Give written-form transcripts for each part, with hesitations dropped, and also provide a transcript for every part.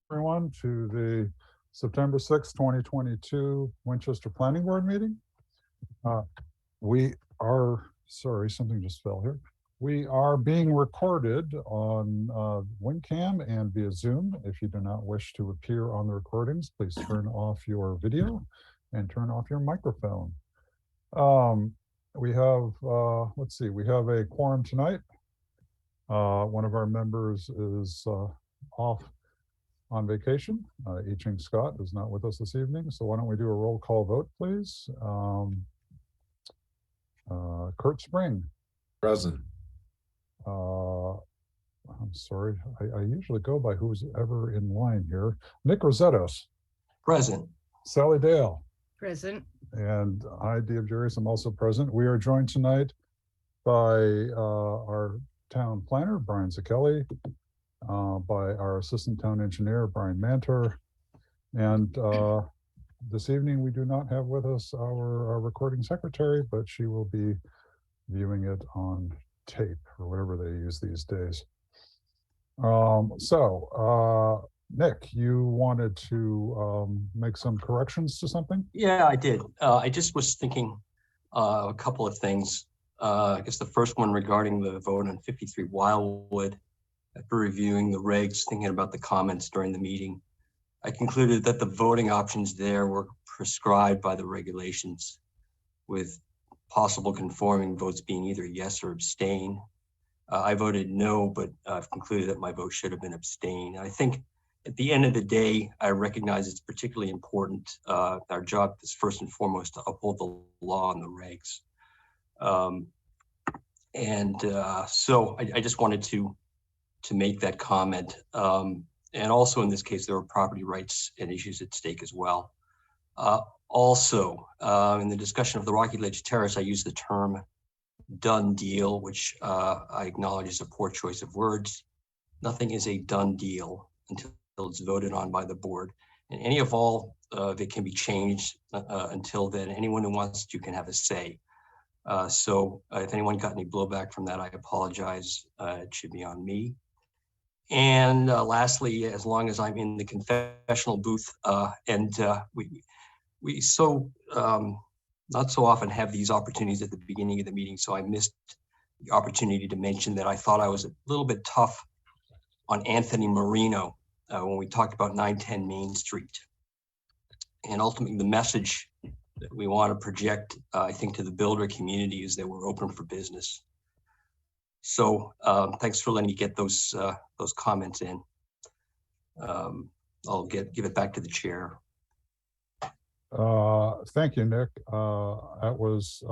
Everyone to the September 6th, 2022 Winchester Planning Board meeting. We are, sorry, something just fell here. We are being recorded on WinCam and via Zoom. If you do not wish to appear on the recordings, please turn off your video and turn off your microphone. We have, let's see, we have a quorum tonight. One of our members is off on vacation. Ching Scott is not with us this evening, so why don't we do a roll call vote, please? Kurt Spring. Present. I'm sorry, I usually go by who's ever in line here. Nick Rosettos. Present. Sally Dale. Present. And I, Dave Jarius, am also present. We are joined tonight by our town planner, Brian Zakelli, by our assistant town engineer, Brian Mantor. And this evening, we do not have with us our recording secretary, but she will be viewing it on tape or whatever they use these days. Nick, you wanted to make some corrections to something? Yeah, I did. I just was thinking a couple of things. I guess the first one regarding the vote on 53 Wildwood. After reviewing the regs, thinking about the comments during the meeting, I concluded that the voting options there were prescribed by the regulations, with possible conforming votes being either yes or abstain. I voted no, but I've concluded that my vote should have been abstain. I think at the end of the day, I recognize it's particularly important. Our job is first and foremost to uphold the law and the regs. So I just wanted to make that comment. And also in this case, there were property rights and issues at stake as well. In the discussion of the Rocky Ledge Terrace, I used the term done deal, which I acknowledge is a poor choice of words. Nothing is a done deal until it's voted on by the board. And any of all that can be changed until then. Anyone who wants to can have a say. If anyone got any blowback from that, I apologize. It should be on me. And lastly, as long as I'm in the confessional booth, we not so often have these opportunities at the beginning of the meeting, so I missed the opportunity to mention that I thought I was a little bit tough on Anthony Marino when we talked about 910 Main Street. And ultimately, the message that we want to project, I think, to the builder community is that we're open for business. So thanks for letting me get those comments in. I'll give it back to the chair. Thank you, Nick. That was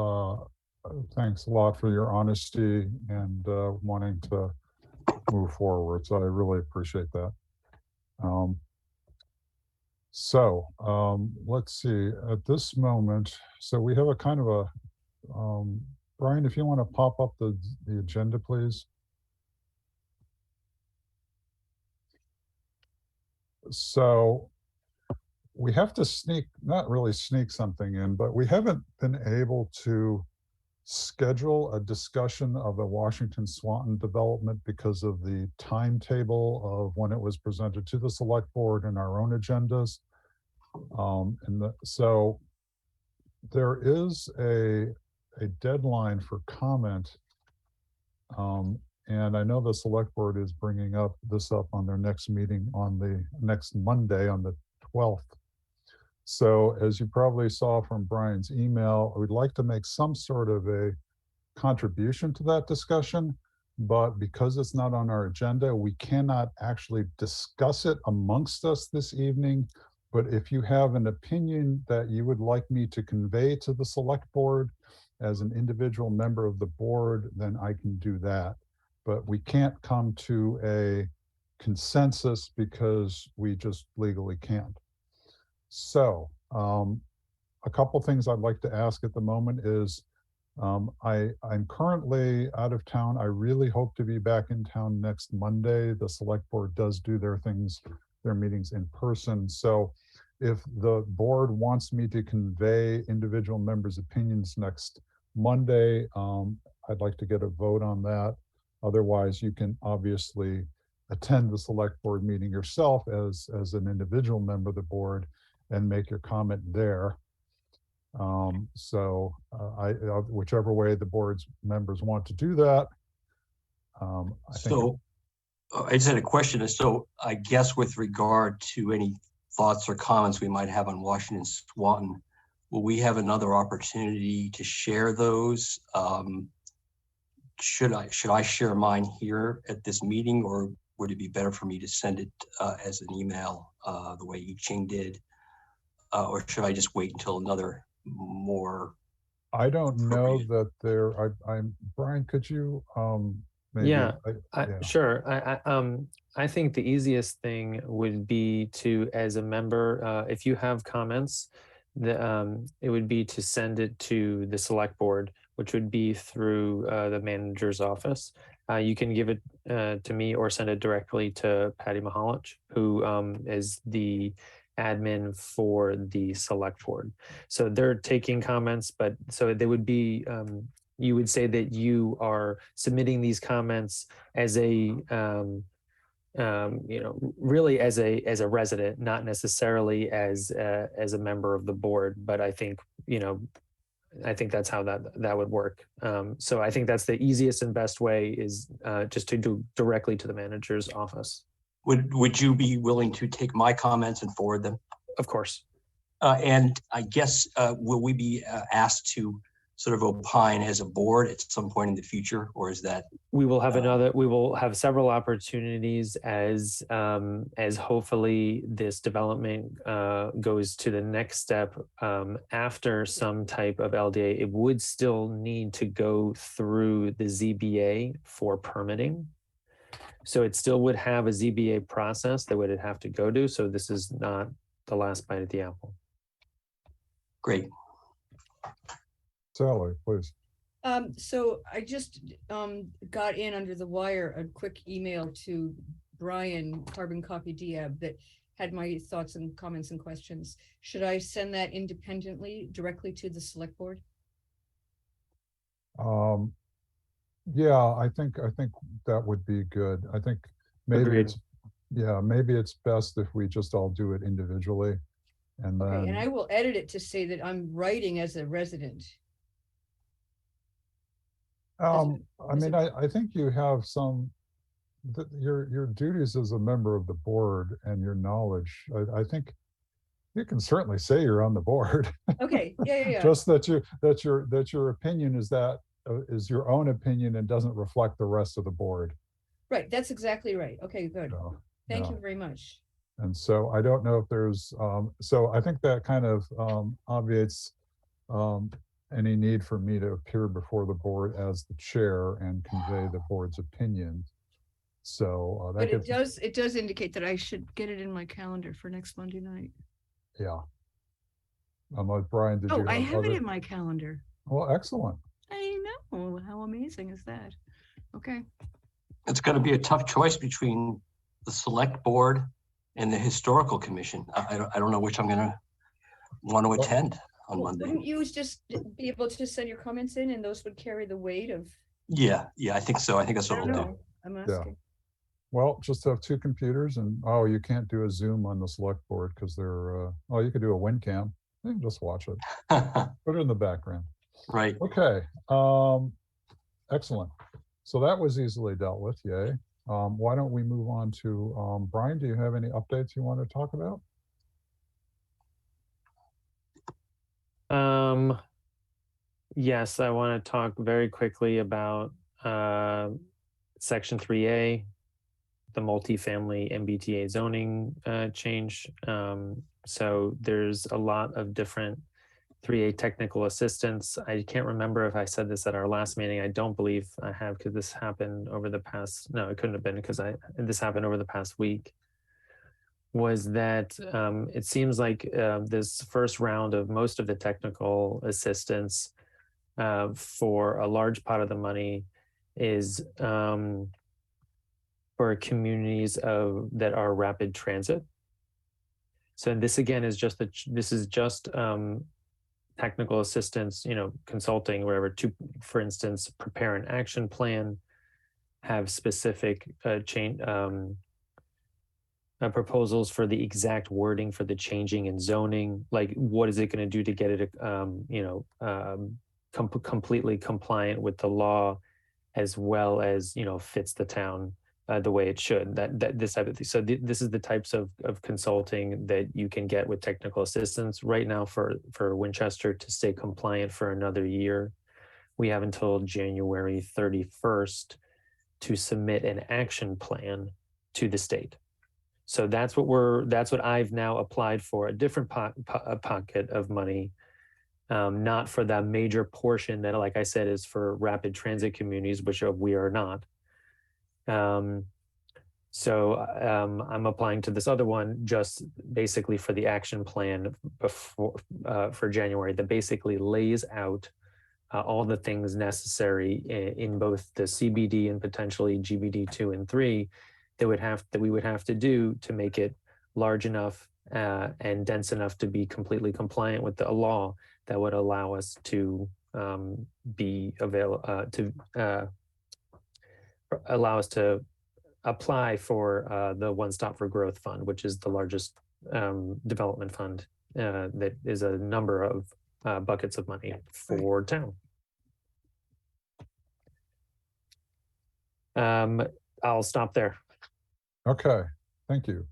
thanks a lot for your honesty and wanting to move forward. So I really appreciate that. Let's see. At this moment, so we have a kind of a Brian, if you want to pop up the agenda, please. So we have to not really sneak something in, but we haven't been able to schedule a discussion of the Washington Swanton development because of the timetable of when it was presented to the select board and our own agendas. So there is a deadline for comment, and I know the select board is bringing this up on their next meeting on the next Monday on the 12th. So as you probably saw from Brian's email, we'd like to make some sort of a contribution to that discussion, but because it's not on our agenda, we cannot actually discuss it amongst us this evening. But if you have an opinion that you would like me to convey to the select board as an individual member of the board, then I can do that. But we can't come to a consensus because we just legally can't. So a couple things I'd like to ask at the moment is I'm currently out of town. I really hope to be back in town next Monday. The select board does do their meetings in person. So if the board wants me to convey individual members' opinions next Monday, I'd like to get a vote on that. Otherwise, you can obviously attend the select board meeting yourself as an individual member of the board and make your comment there. Whichever way the board's members want to do that. I think. So I just had a question. So I guess with regard to any thoughts or comments we might have on Washington Swanton, will we have another opportunity to share those? Should I share mine here at this meeting, or would it be better for me to send it as an email the way I Ching did? Or should I just wait until another more? I don't know that there, I'm, Brian, could you, maybe? Yeah, Yeah. sure. I think the easiest thing would be to, as a member, if you have comments, it would be to send it to the select board, which would be through the manager's office. You can give it to me or send it directly to Patty Mahalich, who is the admin for the select board. So they're taking comments, but so they would be, you would say that you are submitting these comments as a, really as a resident, not necessarily as a member of the board. But I think, I think that's how that would work. So I think that's the easiest and best way is just to do directly to the manager's office. Would you be willing to take my comments and forward them? Of course. And I guess, will we be asked to sort of opine as a board at some point in the future, or is that? We will have we will have several opportunities as hopefully this development goes to the next step after some type of LDA. It would still need to go through the ZBA for permitting. So it still would have a ZBA process that would it have to go to. So this is not the last bite of the apple. Great. Sally, please. So I just got in under the wire a quick email to Brian Carbon Copy Diab that had my thoughts and comments and questions. Should I send that independently directly to the select board? Yeah, I think that would be good. I think maybe Agreed. maybe it's best if we just all do it individually. And then, Okay, and I will edit it to say that I'm writing as a resident. I mean, I think you have some, your duties as a member of the board and your knowledge. I think you can certainly say you're on the board. Okay, yeah. Just that your opinion is is your own opinion and doesn't reflect the rest of the board. Right, that's exactly right. Okay, good. Thank you very much. And so I don't know if there's, so I think that kind of obviates any need for me to appear before the board as the chair and convey the board's opinion. So that But it does indicate that I should get it in my calendar for next Monday night. Yeah. Like Brian, did you I have have it other? in my calendar. Well, excellent. I know. How amazing is that? Okay. It's going to be a tough choice between the select board and the historical commission. I don't know which I'm going to want to attend on Monday. Wouldn't you just be able to send your comments in and those would carry the weight of? Yeah, I think so. I think that's what I we'll don't do. know. I'm asking. Well, just have two computers and, you can't do a Zoom on the select board because they're, you could do a WinCam. You can just watch it. Put it in the background. Right. Okay. Excellent. So that was easily dealt with. Yay. Why don't we move on to Brian? Do you have any updates you want to talk about? Yes, I want to talk very quickly about Section 3A, the multifamily MBTA zoning change. So there's a lot of different 3A technical assistance. I can't remember if I said this at our last meeting. I don't believe I have, because this happened over the past, no, it couldn't have been because this happened over the past week. Was that it seems like this first round of most of the technical assistance for a large part of the money is for communities that are rapid transit. So this again is just technical assistance, consulting, whatever, to, for instance, prepare an action plan, have specific proposals for the exact wording for the changing in zoning. Like, what is it going to do to get it, completely compliant with the law, as well as, fits the town the way it should. That this type of thing. So this is the types of consulting that you can get with technical assistance. Right now, for Winchester to stay compliant for another year, we have until January 31st to submit an action plan to the state. So that's what I've now applied for, a different pocket of money, not for that major portion that, like I said, is for rapid transit communities, which we are not. So I'm applying to this other one just basically for the action plan before for January that basically lays out all the things necessary in both the CBD and potentially GBD 2 and 3 that we would have to do to make it large enough and dense enough to be completely compliant with the law that would allow us to allow us to apply for the One Stop for Growth Fund, which is the largest development fund that is a number of buckets of money for town. I'll stop there. Okay, thank you.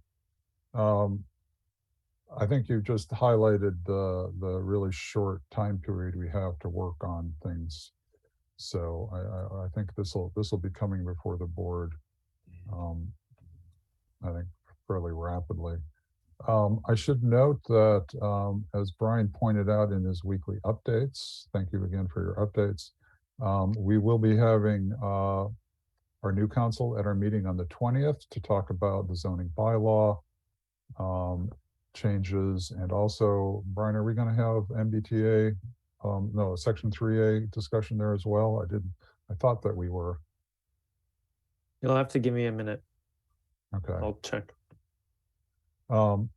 I think you just highlighted the really short time period we have to work on things. So I think this will be coming before the board, I think fairly rapidly. I should note that as Brian pointed out in his weekly updates, thank you again for your updates, we will be having our new council at our meeting on the 20th to talk about the zoning bylaw changes. And also, Brian, are we going to have MBTA, no, Section 3A discussion there as well? I thought that we were. You'll have to give me a minute. Okay. I'll check. And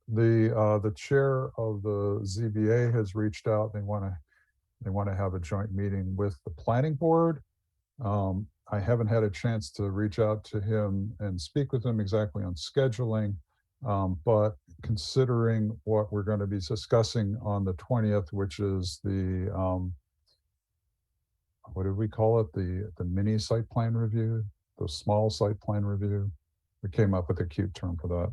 the chair of the ZBA has reached out. They want to have a joint meeting with the planning board. I haven't had a chance to reach out to him and speak with him exactly on scheduling, but considering what we're going to be discussing on the 20th, which is the, what did we call it? The mini site plan review, the small site plan review. We came up with a cute term for that.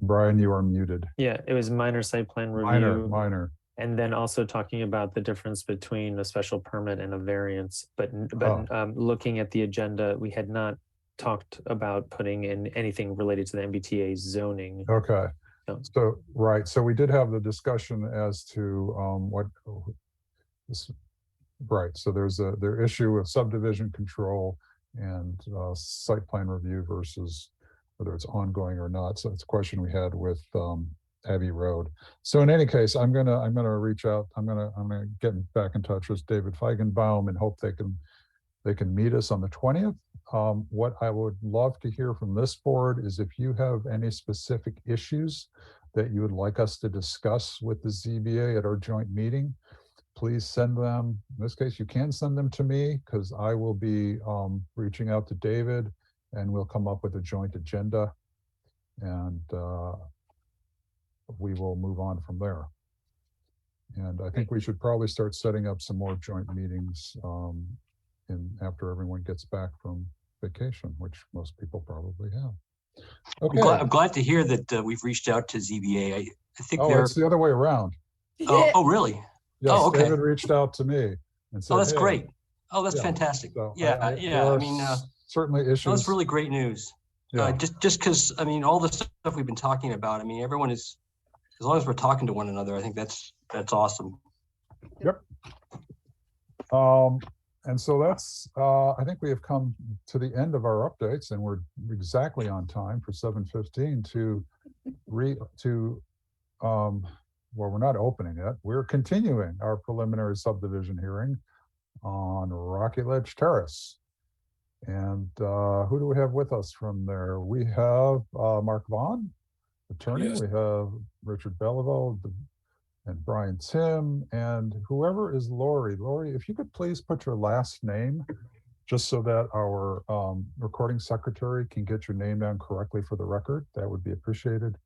Brian, you are muted. Yeah, it was minor site plan review. Minor. And then also talking about the difference between a special permit and a variance. But looking at the agenda, we had not talked about putting in anything related to the MBTA zoning. Okay. So, right. So we did have the discussion as to right. So there's the issue of subdivision control and site plan review versus whether it's ongoing or not. So it's a question we had with Abbey Road. So in any case, I'm gonna reach out. I'm gonna get back in touch with David Feigenbaum and hope they can meet us on the 20th. What I would love to hear from this board is if you have any specific issues that you would like us to discuss with the ZBA at our joint meeting, please send them. In this case, you can send them to me because I will be reaching out to David and we'll come up with a joint agenda and we will move on from there. And I think we should probably start setting up some more joint meetings after everyone gets back from vacation, which most people probably have. Okay. I'm glad to hear that we've reached out to ZBA. I think it's the other way around. Oh, really? Yes, oh, okay. David reached out to me and said, "Oh, that's hey. great. Oh, that's fantastic." So yeah. I mean, certainly issues. That's really great news. Yeah. Just because I mean, all the stuff we've been talking about. I mean, everyone is, as long as we're talking to one another, I think that's awesome. Yep. And so that's, I think we have come to the end of our updates and we're exactly on time for 7:15 well, we're not opening it. We're continuing our preliminary subdivision hearing on Rocky Ledge Terrace. And who do we have with us from there? We have Mark Vaughn, attorney. Yes. We have Richard Belleville and Brian Tim, and whoever is Lori. Lori, if you could please put your last name just so that our recording secretary can get your name down correctly for the record. That would be appreciated.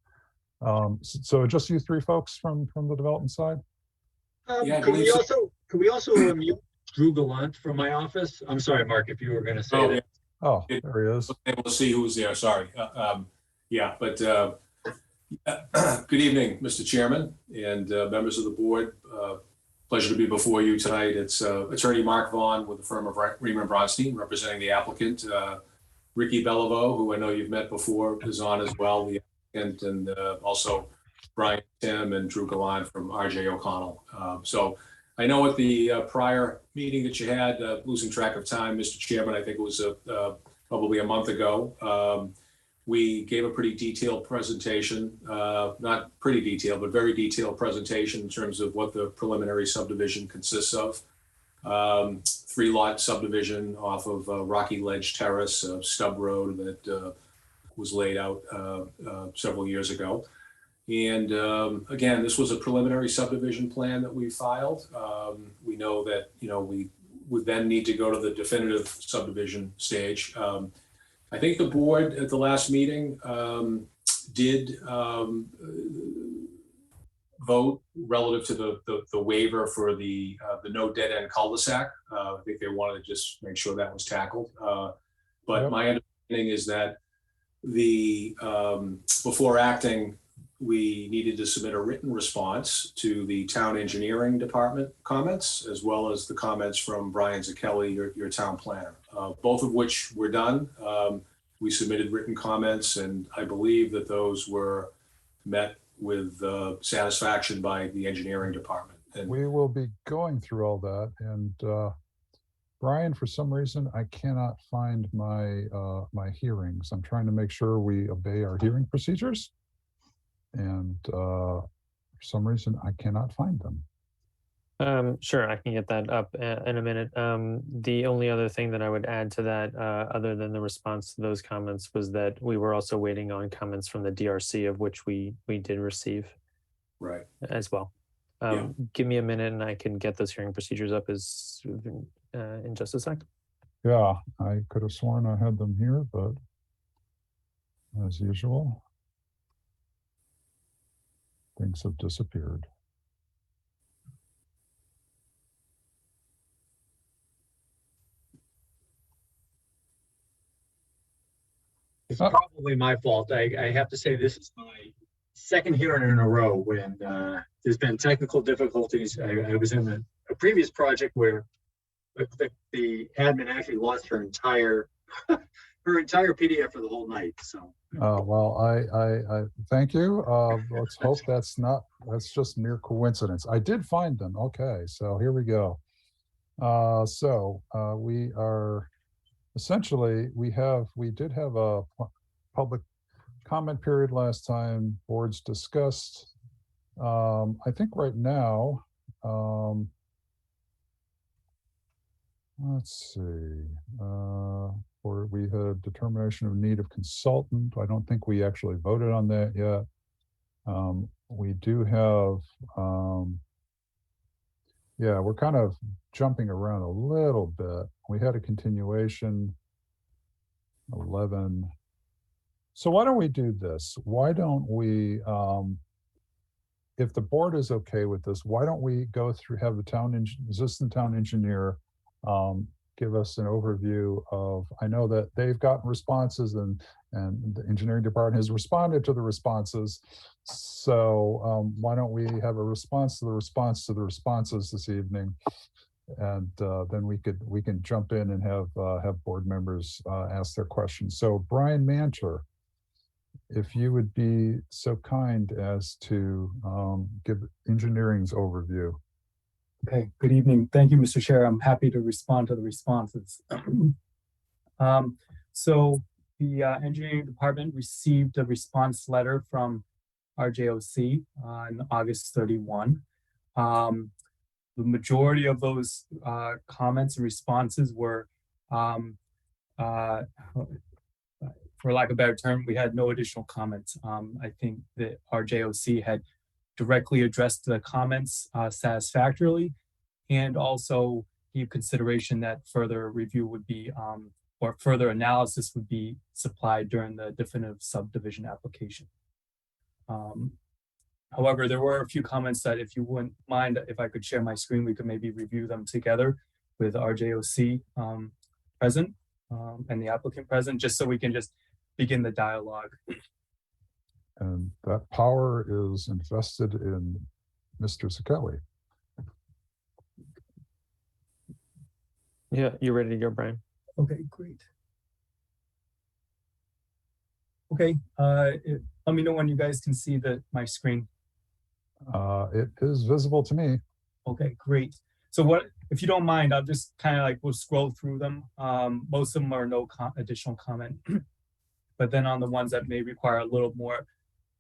So just you three folks from the development side? Yeah, could we also mute Drew Gallant from my office? I'm sorry, Mark, if you were going to say that. Oh, there he is. Able to see who was there. Sorry. Yeah, but good evening, Mr. Chairman and members of the board. Pleasure to be before you tonight. It's attorney Mark Vaughn with the firm of Riemann Bronstein, representing the applicant. Ricky Beliveau, who I know you've met before, is on as well, the applicant, and also Brian Tim and Drew Gallant from RJ O'Connell. So I know at the prior meeting that you had, losing track of time, Mr. Chairman, I think it was probably a month ago, we gave a pretty detailed presentation, not pretty detailed, but very detailed presentation in terms of what the preliminary subdivision consists of. 3-lot subdivision off of Rocky Ledge Terrace, stub road that was laid out several years ago. And again, this was a preliminary subdivision plan that we filed. We know that, we would then need to go to the definitive subdivision stage. I think the board at the last meeting did vote relative to the waiver for the no dead end cul-de-sac. I think they wanted to just make sure that was tackled. But Yep. My understanding is that before acting, we needed to submit a written response to the town engineering department comments, as well as the comments from Brian Zacchelli, your town planner, both of which were done. We submitted written comments, and I believe that those were met with satisfaction by the engineering department. And We will be going through all that. And Brian, for some reason, I cannot find my my hearings. I'm trying to make sure we obey our hearing procedures. And for some reason, I cannot find them. Sure, I can get that up in a minute. The only other thing that I would add to that, other than the response to those comments, was that we were also waiting on comments from the DRC, of which we did receive right. as well. Yeah. Give me a minute and I can get those hearing procedures up in just a sec. Yeah, I could have sworn I had them here, but as usual, things have disappeared. It's probably my fault. I have to say this is my second hearing in a row when there's been technical difficulties. I was in a previous project where the admin actually lost her entire PDF for the whole night. So Well, I thank you. Let's hope that's just mere coincidence. I did find them. Okay, so here we go. We are essentially, we did have a public comment period last time. Boards discussed. I think right now, let's see, or we had determination of need of consultant. I don't think we actually voted on that yet. We do have, yeah, we're kind of jumping around a little bit. We had a continuation, 11. So why don't we do this? Why don't we, if the board is okay with this, why don't we go through, have the existing town engineer give us an overview of, I know that they've gotten responses and the engineering department has responded to the responses. So why don't we have a response to the response to the responses this evening? And then we can jump in and have board members ask their questions. So Brian Manter, if you would be so kind as to give engineering's overview. Okay, good evening. Thank you, Mr. Chair. I'm happy to respond to the responses. So the engineering department received a response letter from RJOC on August 31. The majority of those comments and responses were, for lack of a better term, we had no additional comments. I think that RJOC had directly addressed the comments satisfactorily and also gave consideration that further review would be, or further analysis would be supplied during the definitive subdivision application. However, there were a few comments that, if you wouldn't mind, if I could share my screen, we could maybe review them together with RJOC present and the applicant present, just so we can just begin the dialogue. And that power is invested in Mr. Sekeli. Yeah, you ready to go, Brian? Okay, great. Okay, let me know when you guys can see my screen. It is visible to me. Okay, great. So what, if you don't mind, I'll just kind of like, we'll scroll through them. Most of them are no additional comment, but then on the ones that may require a little more,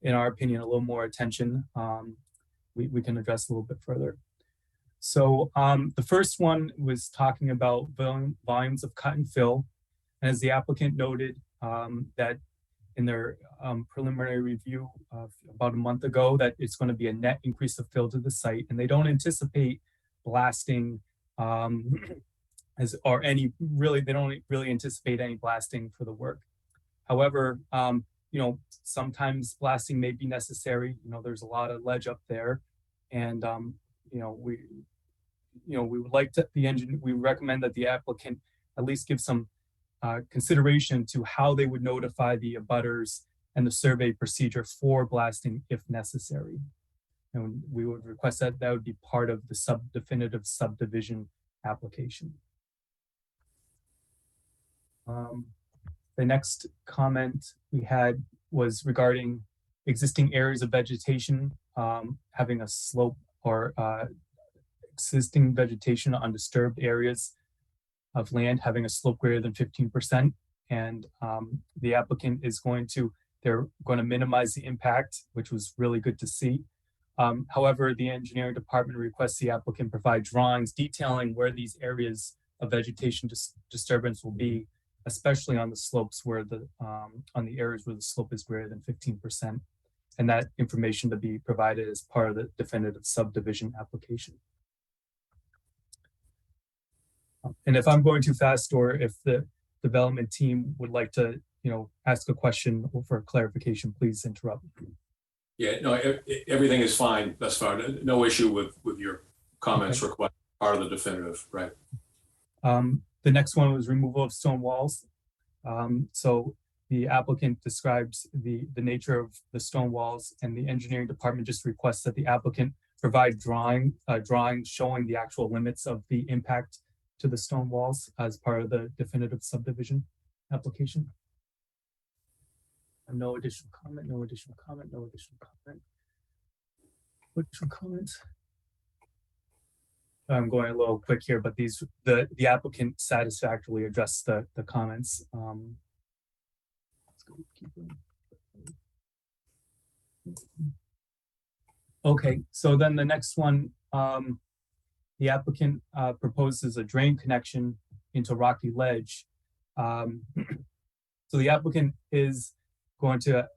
in our opinion, a little more attention, we can address a little bit further. So the first one was talking about volumes of cut and fill. And as the applicant noted, that in their preliminary review about a month ago, that it's going to be a net increase of fill to the site, and they don't anticipate blasting they don't really anticipate any blasting for the work. However, you know, sometimes blasting may be necessary. You know, there's a lot of ledge up there, and you know, we would like to, we recommend that the applicant at least give some consideration to how they would notify the abutters and the survey procedure for blasting if necessary. And we would request that that would be part of the definitive subdivision application. The next comment we had was regarding existing areas of vegetation having a slope, or existing vegetation on disturbed areas of land having a slope greater than 15%. And the applicant is they're going to minimize the impact, which was really good to see. However, the engineering department requests the applicant provide drawings detailing where these areas of vegetation disturbance will be, especially on the slopes where on the areas where the slope is greater than 15%. And that information to be provided as part of the definitive subdivision application. And if I'm going too fast, or if the development team would like to, you know, ask a question or for clarification, please interrupt. Yeah, no, everything is fine thus far. No issue with your comments required, part of the definitive, right? The next one was removal of stone walls. So the applicant describes the nature of the stone walls, and the engineering department just requests that the applicant provide drawing showing the actual limits of the impact to the stone walls as part of the definitive subdivision application. No additional comment, no additional comment, no additional comment. Additional comments. I'm going a little quick here, but the applicant satisfactorily addressed the comments. Let's go keep going. Okay, so then the next one, the applicant proposes a drain connection into rocky ledge. So the applicant is going to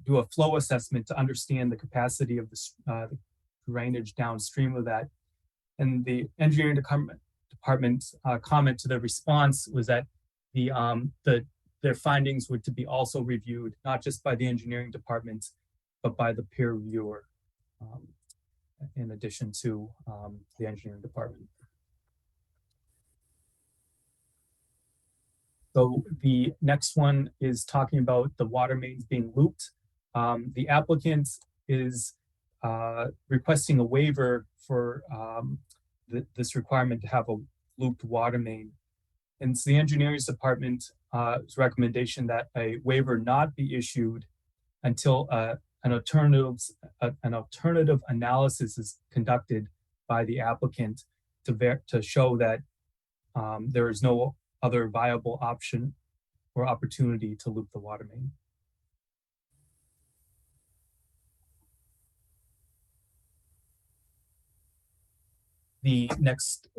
do a flow assessment to understand the capacity of the drainage downstream of that. And the engineering department's comment to the response was that their findings were to be also reviewed, not just by the engineering department, but by the peer reviewer, in addition to the engineering department. So the next one is talking about the water mains being looped. The applicant is requesting a waiver for this requirement to have a looped water main. And it's the engineering department's recommendation that a waiver not be issued until an alternative analysis is conducted by the applicant to show that there is no other viable option or opportunity to loop the water main. The next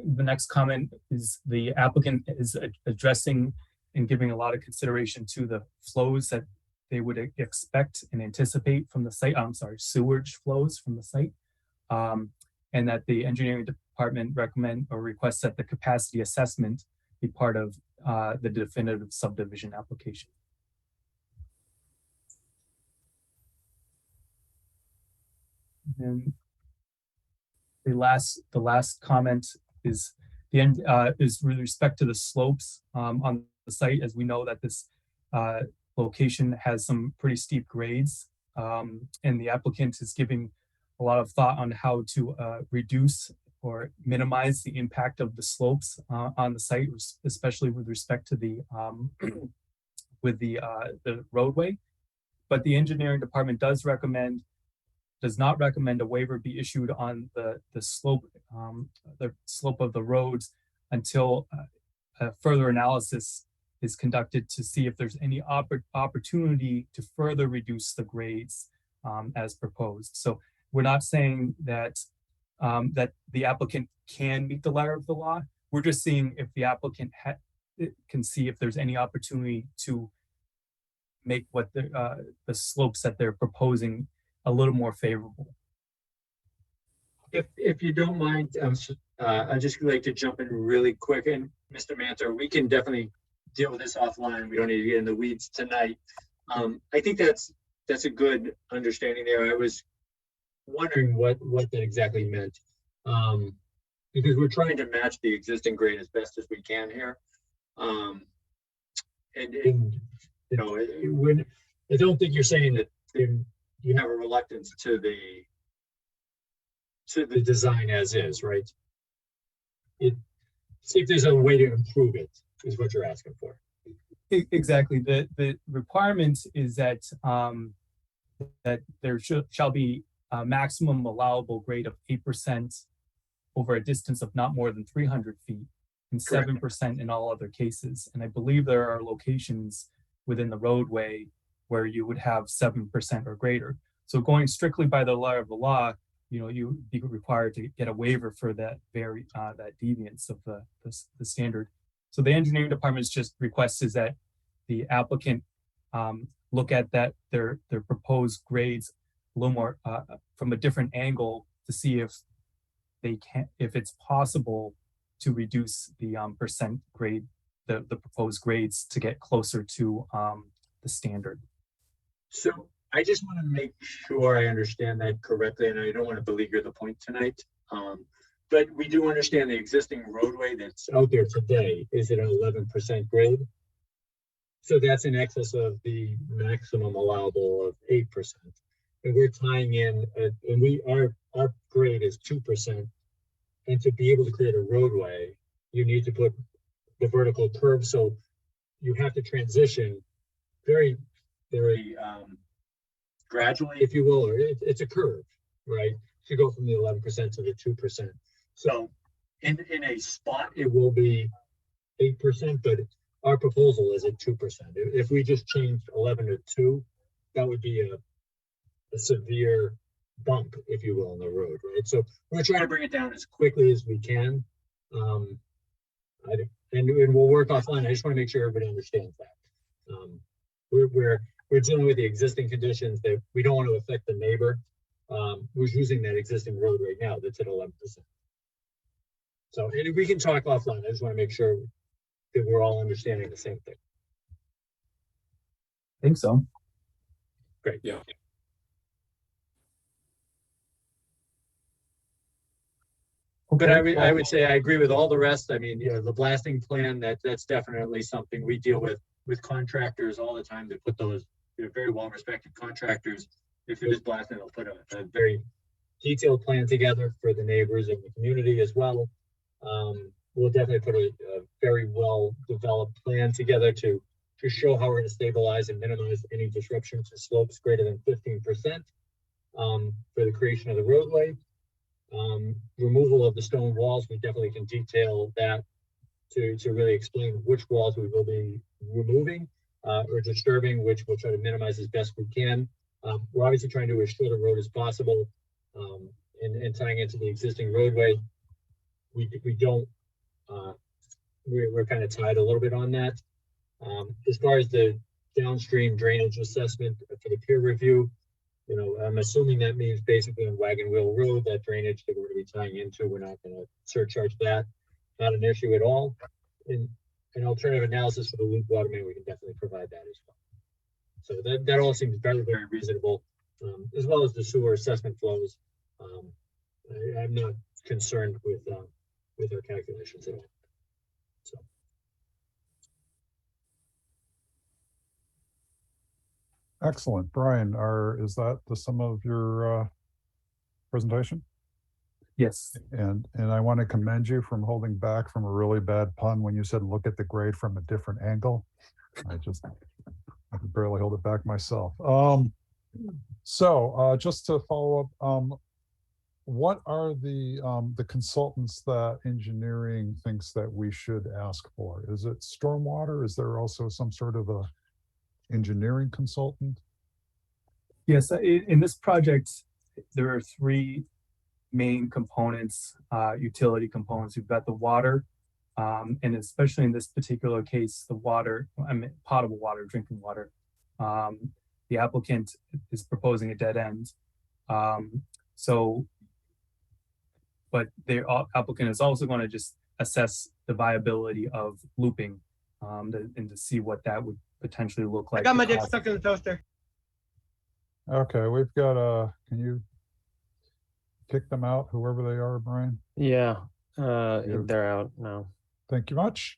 comment is the applicant is addressing and giving a lot of consideration to the flows that they would expect and anticipate from the site. I'm sorry, sewage flows from the site. and that the engineering department recommend or request that the capacity assessment be part of the definitive subdivision application. And the last comment is the end is with respect to the slopes on the site, as we know that this location has some pretty steep grades, and the applicant is giving a lot of thought on how to reduce or minimize the impact of the slopes on the site, especially with respect to the the roadway. But the engineering department does not recommend a waiver be issued on the slope of the roads until a further analysis is conducted to see if there's any opportunity to further reduce the grades as proposed. So we're not saying that that the applicant can meet the letter of the law. We're just seeing if the applicant can see if there's any opportunity to make what the slopes that they're proposing a little more favorable. If you don't mind, I'd just like to jump in really quick. And Mr. Mantor, we can definitely deal with this offline. We don't need to get in the weeds tonight. I think that's a good understanding there. I was wondering what that exactly meant, because we're trying to match the existing grade as best as we can here. And you know, I don't think you're saying that you have a reluctance to the design as is, right? See if there's a way to improve it is what you're asking for. Exactly. The requirement is that that there shall be a maximum allowable grade of 8% over a distance of not more than 300 feet and 7% in all other cases. And I believe there are locations within the roadway where you would have 7% or greater. So going strictly by the letter of the law, you know, you would be required to get a waiver for that that deviance of the standard. So the engineering department's just request is that the applicant look at their proposed grades a little more from a different angle to see if it's possible to reduce the percent grade, the proposed grades to get closer to the standard. So I just want to make sure I understand that correctly, and I don't want to beleaguer the point tonight. But we do understand the existing roadway that's out there today is at an 11% grade. So that's in excess of the maximum allowable of 8%. And we're tying in, and our grade is 2%. And to be able to create a roadway, you need to put the vertical curve. So you have to transition very, very gradually, if you will, or it's a curve, right? To go from the 11% to the 2%. So in a spot, it will be 8%, but our proposal is at 2%. If we just changed 11 to 2, that would be a severe bump, if you will, on the road, right? So we're trying to bring it down as quickly as we can. And we'll work offline. I just want to make sure everybody understands that. We're dealing with the existing conditions that we don't want to affect the neighbor who's using that existing road right now that's at 11%. So, and we can talk offline. I just want to make sure that we're all understanding the same thing. I think so. Great. Yeah. Okay. But I would say I agree with all the rest. I mean, the blasting plan, that's definitely something we deal with contractors all the time. They put those, they're very well-respected contractors. If it is blasting, they'll put a very detailed plan together for the neighbors and the community as well. We'll definitely put a very well-developed plan together to show how we're going to stabilize and minimize any disruption to slopes greater than 15% for the creation of the roadway. Removal of the stone walls, we definitely can detail that to really explain which walls we will be removing or disturbing, which we'll try to minimize as best we can. We're obviously trying to as short a road as possible, and tying into the existing roadway. We're kind of tied a little bit on that. As far as the downstream drainage assessment for the peer review, I'm assuming that means basically on Wagon Wheel Road, that drainage that we're going to be tying into, we're not going to surcharge that. Not an issue at all. In an alternative analysis for the loop water main, we can definitely provide that as well. So that all seems very, very reasonable, as well as the sewer assessment flows. I'm not concerned with our calculations at all. So. Excellent. Brian, is that the sum of your presentation? Yes. And I want to commend you from holding back from a really bad pun when you said look at the grade from a different angle. I could barely hold it back myself. So just to follow up, what are the consultants that engineering thinks that we should ask for? Is it stormwater? Is there also some sort of a engineering consultant? Yes, in this project, there are three main components, utility components. We've got the water, and especially in this particular case, the water, potable water, drinking water. The applicant is proposing a dead end. But the applicant is also going to just assess the viability of looping, and to see what that would potentially look like. I got my dick stuck in the toaster. Okay, we've got can you kick them out, whoever they are, Brian? Yeah, they're out now. Thank you much.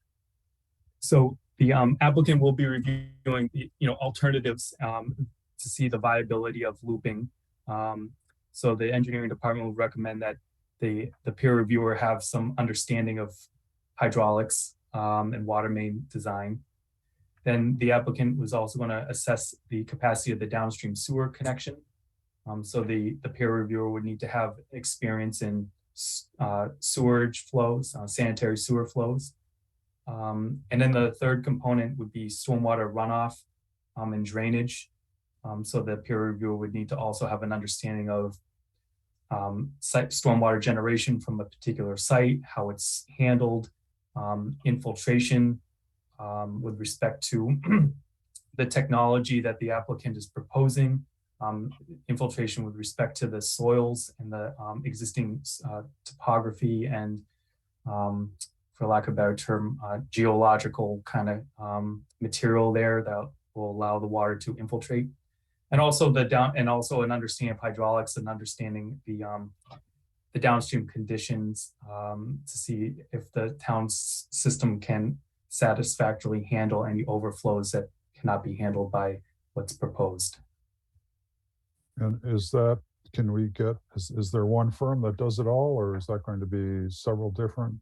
So the applicant will be reviewing, alternatives to see the viability of looping. So the engineering department will recommend that the peer reviewer have some understanding of hydraulics and water main design. Then the applicant was also going to assess the capacity of the downstream sewer connection. So the peer reviewer would need to have experience in sewerage flows, sanitary sewer flows. And then the third component would be stormwater runoff and drainage. So the peer reviewer would need to also have an understanding of site stormwater generation from a particular site, how it's handled, infiltration with respect to the technology that the applicant is proposing, infiltration with respect to the soils and the existing topography and, for lack of a better term, geological kind of material there that will allow the water to infiltrate. And also an understanding of hydraulics and understanding the downstream conditions to see if the town's system can satisfactorily handle any overflows that cannot be handled by what's proposed. And is there one firm that does it all, or is that going to be several different?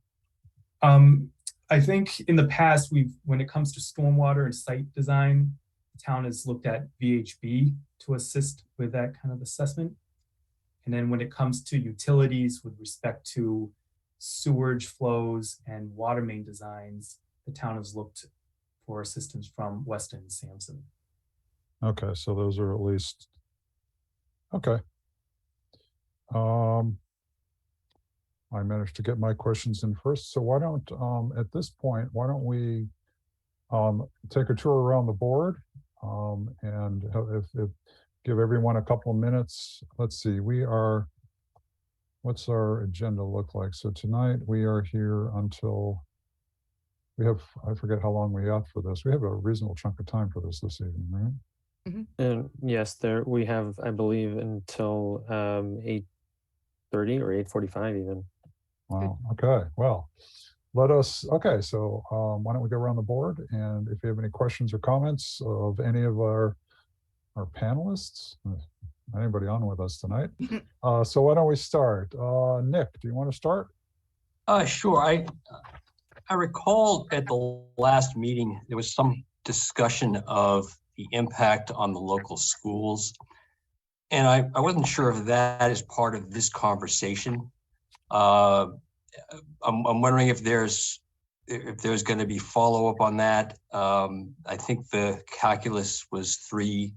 I think in the past, when it comes to stormwater and site design, the town has looked at VHB to assist with that kind of assessment. And then when it comes to utilities with respect to sewage flows and water main designs, the town has looked for assistance from Weston and Sampson. Okay, so those are at least, okay. I managed to get my questions in first. So why don't, at this point, why don't we take a tour around the board and if give everyone a couple of minutes. Let's see, what's our agenda look like? So tonight we are here until I forget how long we have for this. We have a reasonable chunk of time for this evening, right? Mm-hmm. And yes, we have, I believe, until 8:30 or 8:45 even. Wow. Okay. Well, okay. So why don't we go around the board, and if you have any questions or comments of any of our panelists, anybody on with us tonight. So why don't we start? Nick, do you want to start? Sure. I recall at the last meeting, there was some discussion of the impact on the local schools. And I wasn't sure if that is part of this conversation. I'm wondering if there's going to be follow-up on that. I think the calculus was 3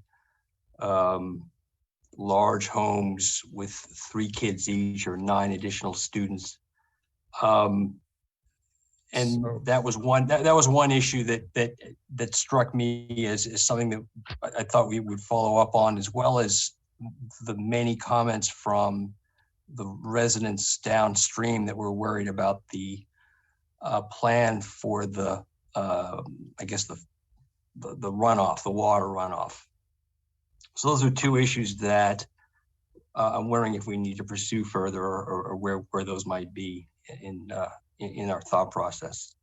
large homes with 3 kids each, or 9 additional students. And that was one issue that struck me as something that I thought we would follow up on, as well as the many comments from the residents downstream that were worried about the plan for the, I guess the runoff, the water runoff. So those are two issues that I'm wondering if we need to pursue further, or where those might be in our thought process.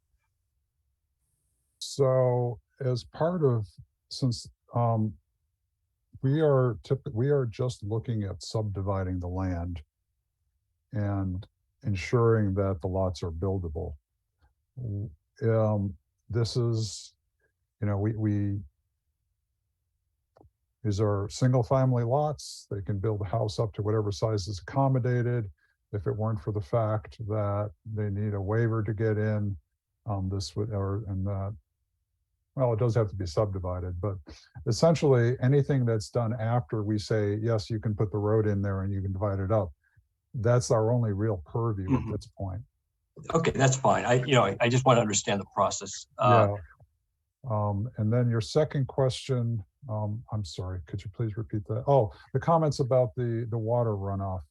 So as part of, since we are just looking at subdividing the land and ensuring that the lots are buildable. This is, these are single family lots. They can build a house up to whatever size is accommodated. If it weren't for the fact that they need a waiver to get in, this would, well, it does have to be subdivided, but essentially anything that's done after we say, yes, you can put the road in there and you can divide it up, that's our only real purview at this point. Okay, that's fine. I just want to understand the process. Yeah. And then your second question, I'm sorry, could you please repeat that? Oh, the comments about the water runoff.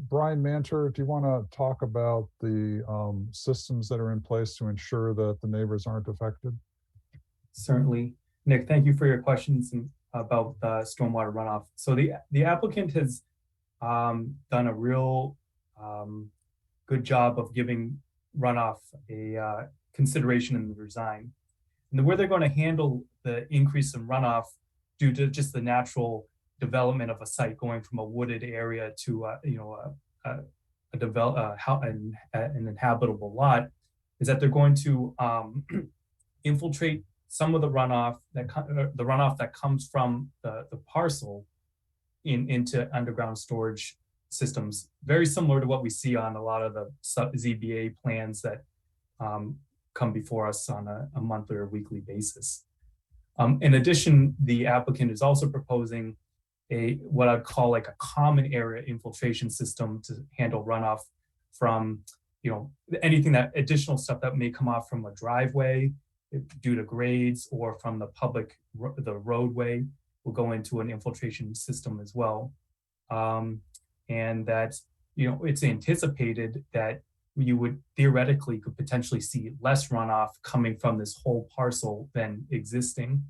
Brian Manter, do you want to talk about the systems that are in place to ensure that the neighbors aren't affected? Certainly. Nick, thank you for your questions about stormwater runoff. So the applicant has done a real good job of giving runoff a consideration in the design. And the way they're going to handle the increase in runoff due to just the natural development of a site going from a wooded area to an inhabitable lot is that they're going to infiltrate some of the runoff that comes from the parcel into underground storage systems, very similar to what we see on a lot of the ZBA plans that come before us on a monthly or weekly basis. In addition, the applicant is also proposing what I'd call like a common area infiltration system to handle runoff from, anything that additional stuff that may come off from a driveway due to grades or from the roadway will go into an infiltration system as well. And that, it's anticipated that you would theoretically could potentially see less runoff coming from this whole parcel than existing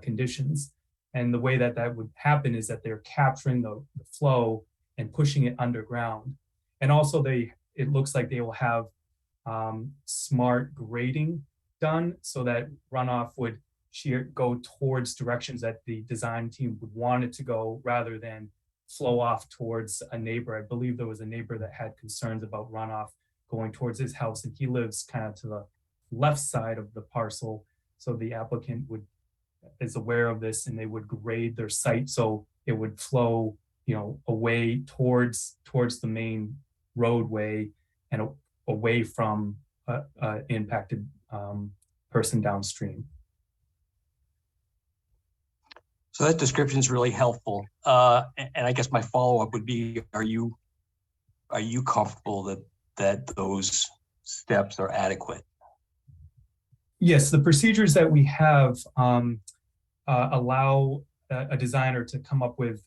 conditions. And the way that would happen is that they're capturing the flow and pushing it underground. And also it looks like they will have smart grading done so that runoff would go towards directions that the design team would want it to go rather than flow off towards a neighbor. I believe there was a neighbor that had concerns about runoff going towards his house, and he lives kind of to the left side of the parcel. So the applicant is aware of this, and they would grade their site so it would flow, away towards the main roadway and away from impacted person downstream. So that description is really helpful. And I guess my follow-up would be, are you comfortable that those steps are adequate? Yes, the procedures that we have allow a designer to come up with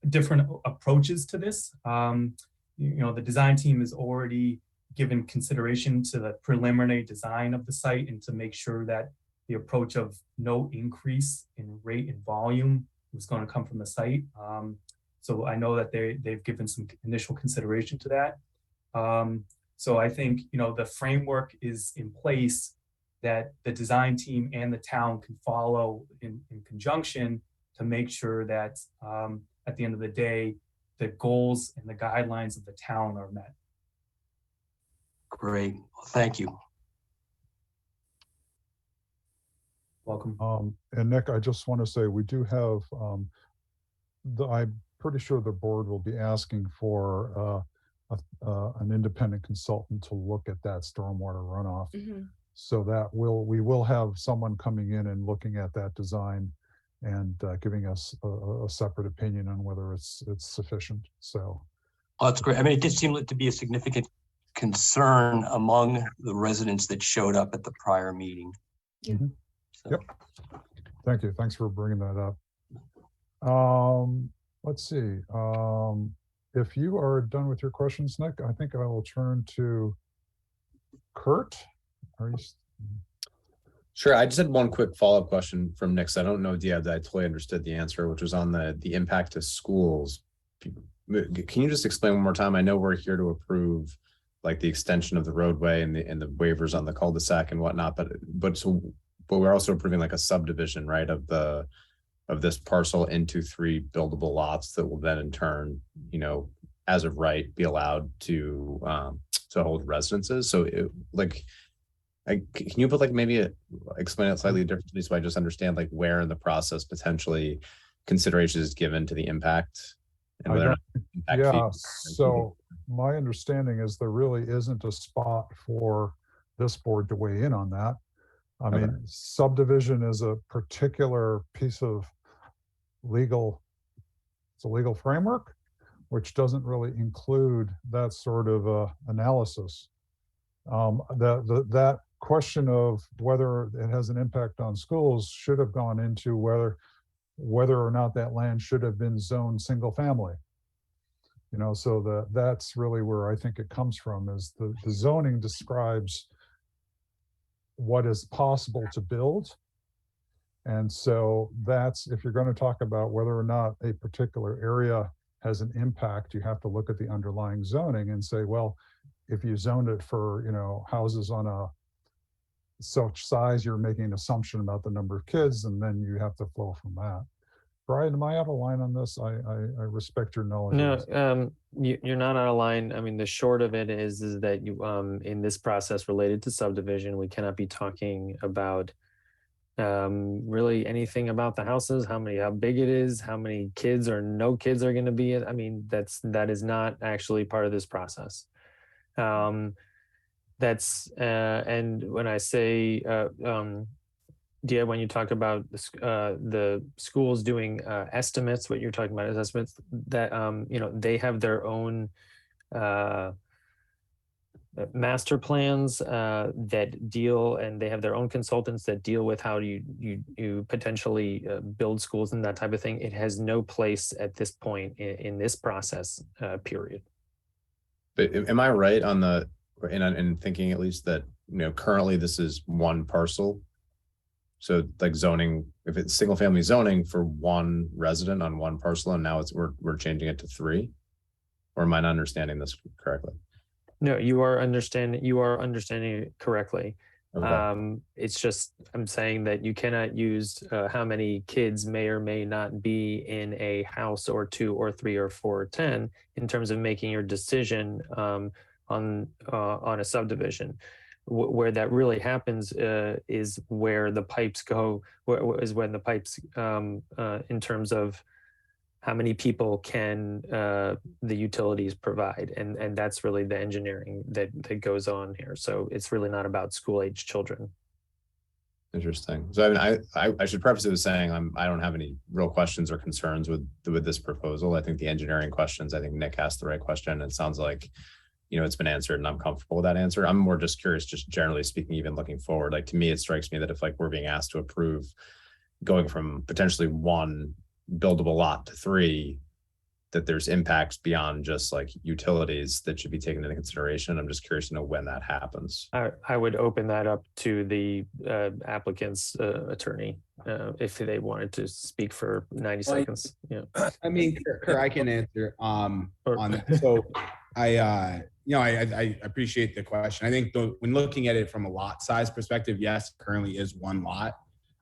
different approaches to this. The design team has already given consideration to the preliminary design of the site and to make sure that the approach of no increase in rate and volume was going to come from the site. So I know that they've given some initial consideration to that. So I think, the framework is in place that the design team and the town can follow in conjunction to make sure that at the end of the day, the goals and the guidelines of the town are met. Great, well, thank you. Welcome. And Nick, I just want to say we do have, I'm pretty sure the board will be asking for an independent consultant to look at that stormwater runoff. Mm-hmm. So that we will have someone coming in and looking at that design and giving us a separate opinion on whether it's sufficient. So that's great. I mean, it did seem to be a significant concern among the residents that showed up at the prior meeting. Yeah. So. Yep. Thank you. Thanks for bringing that up. Let's see. If you are done with your questions, Nick, I think I will turn to Kurt. Are you? Sure. I just had one quick follow-up question from Nick. I don't know, Diab, that I totally understood the answer, which was on the impact to schools. Can you just explain one more time? I know we're here to approve like the extension of the roadway and the waivers on the cul-de-sac and whatnot, but we're also approving like a subdivision, right, of this parcel into 3 buildable lots that will then in turn, you know, as of right, be allowed to hold residences. So can you put like maybe explain it slightly differently so I just understand like where in the process potentially consideration is given to the impact and whether or not impact Yeah, fees- so my understanding is there really isn't a spot for this board to weigh in on that. I Okay. mean, subdivision is a particular piece of it's a legal framework, which doesn't really include that sort of analysis. That question of whether it has an impact on schools should have gone into whether or not that land should have been zoned single family. You know, so that's really where I think it comes from, is the zoning describes what is possible to build. And so that's, if you're going to talk about whether or not a particular area has an impact, you have to look at the underlying zoning and say, well, if you zoned it for, you know, houses on a such size, you're making an assumption about the number of kids, and then you have to flow from that. Brian, am I out of line on this? I respect your knowledge. No, you're not out of line. I mean, the short of it is that you, in this process related to subdivision, we cannot be talking about really anything about the houses, how big it is, how many kids or no kids are going to be. I mean, that is not actually part of this process. That's and when I say Dia, when you talk about the schools doing estimates, what you're talking about is estimates that you know, they have their own master plans that deal, and they have their own consultants that deal with how you potentially build schools and that type of thing. It has no place at this point in this process period. But am I right on in thinking at least that, you know, currently this is one parcel? So like zoning, if it's single family zoning for one resident on one parcel, and now we're changing it to 3, or am I not understanding this correctly? No, you are understanding it correctly. Okay. It's just, I'm saying that you cannot use how many kids may or may not be in a house or 2 or 3 or 4 or 10 in terms of making your decision on a subdivision. Where that really happens is where the pipes go, is when the pipes in terms of how many people can the utilities provide, and that's really the engineering that goes on here. So it's really not about school age children. Interesting. So I mean, I should preface it with saying I don't have any real questions or concerns with this proposal. I think the engineering questions, I think Nick asked the right question. It sounds like, you know, it's been answered and I'm comfortable with that answer. I'm more just curious, just generally speaking, even looking forward, like to me, it strikes me that if like we're being asked to approve going from potentially 1 buildable lot to 3, that there's impacts beyond just like utilities that should be taken into consideration. I'm just curious to know when that happens. I would open that up to the applicant's attorney if they wanted to speak for 90 seconds. Yeah. I mean, Kurt, I can answer on that. So I appreciate the question. I think when looking at it from a lot size perspective, yes, currently is 1 lot.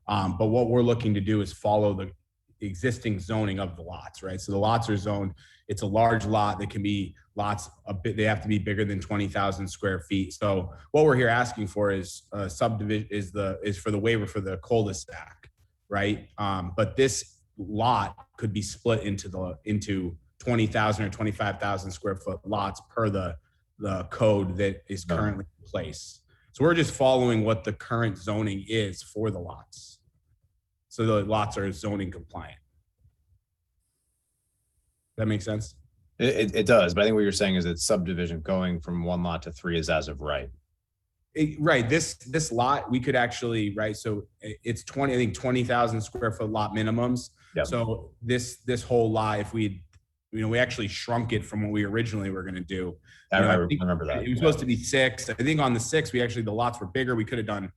But what we're looking to do is follow the existing zoning of the lots, right? So the lots are zoned. It's a large lot that can be lots a bit. They have to be bigger than 20,000 square feet. So what we're here asking for is subdivision is for the waiver for the cul-de-sac, right? But this lot could be split into 20,000 or 25,000 square foot lots per the code that is currently in place. So we're just following what the current zoning is for the lots. So the lots are zoning compliant. That makes sense? It does, but I think what you're saying is that subdivision going from 1 lot to 3 is as of right. Right. This lot, we could actually, right. So it's 20,000 square foot lot minimums. Yep. So this whole lot, if we, we actually shrunk it from what we originally were going to do. I think remember that. It was supposed to be 6. I think on the 6, the lots were bigger. We could have done,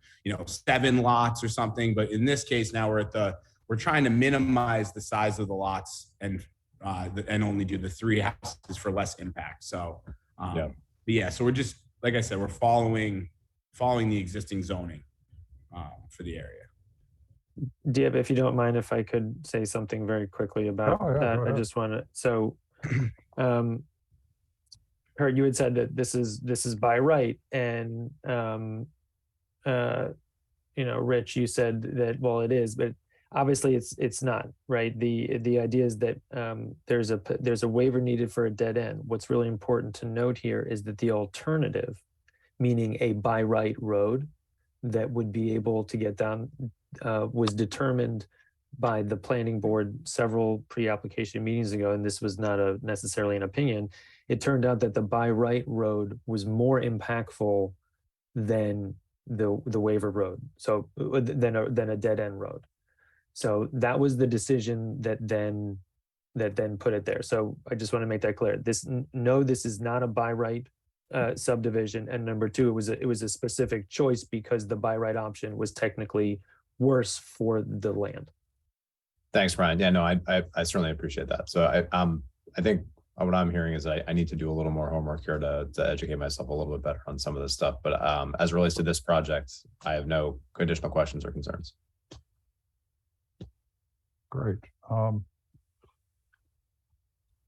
7 lots or something. But in this case, now we're trying to minimize the size of the lots and only do the 3 houses for less impact. So, so we're just, like I said, we're following the existing zoning for the area. Diab, if you don't mind, if I could say something very quickly about that, I just want to. So, Kurt, you had said that this is by right, and Rich, you said that it is, but obviously it's not, right. The idea is that there's a waiver needed for a dead end. What's really important to note here is that the alternative, meaning a by right road that would be able to get down, was determined by the planning board several pre-application meetings ago, and this was not necessarily an opinion. It turned out that the by right road was more impactful than the waiver road, so than a dead end road. So that was the decision that then put it there. So I just want to make that clear. This is not a by right subdivision, and number 2, it was a specific choice because the by right option was technically worse for the land. Thanks, Brian. Yeah, no, I certainly appreciate that. So I think what I'm hearing is I need to do a little more homework here to educate myself a little bit better on some of this stuff. But as it relates to this project, I have no additional questions or concerns. Great.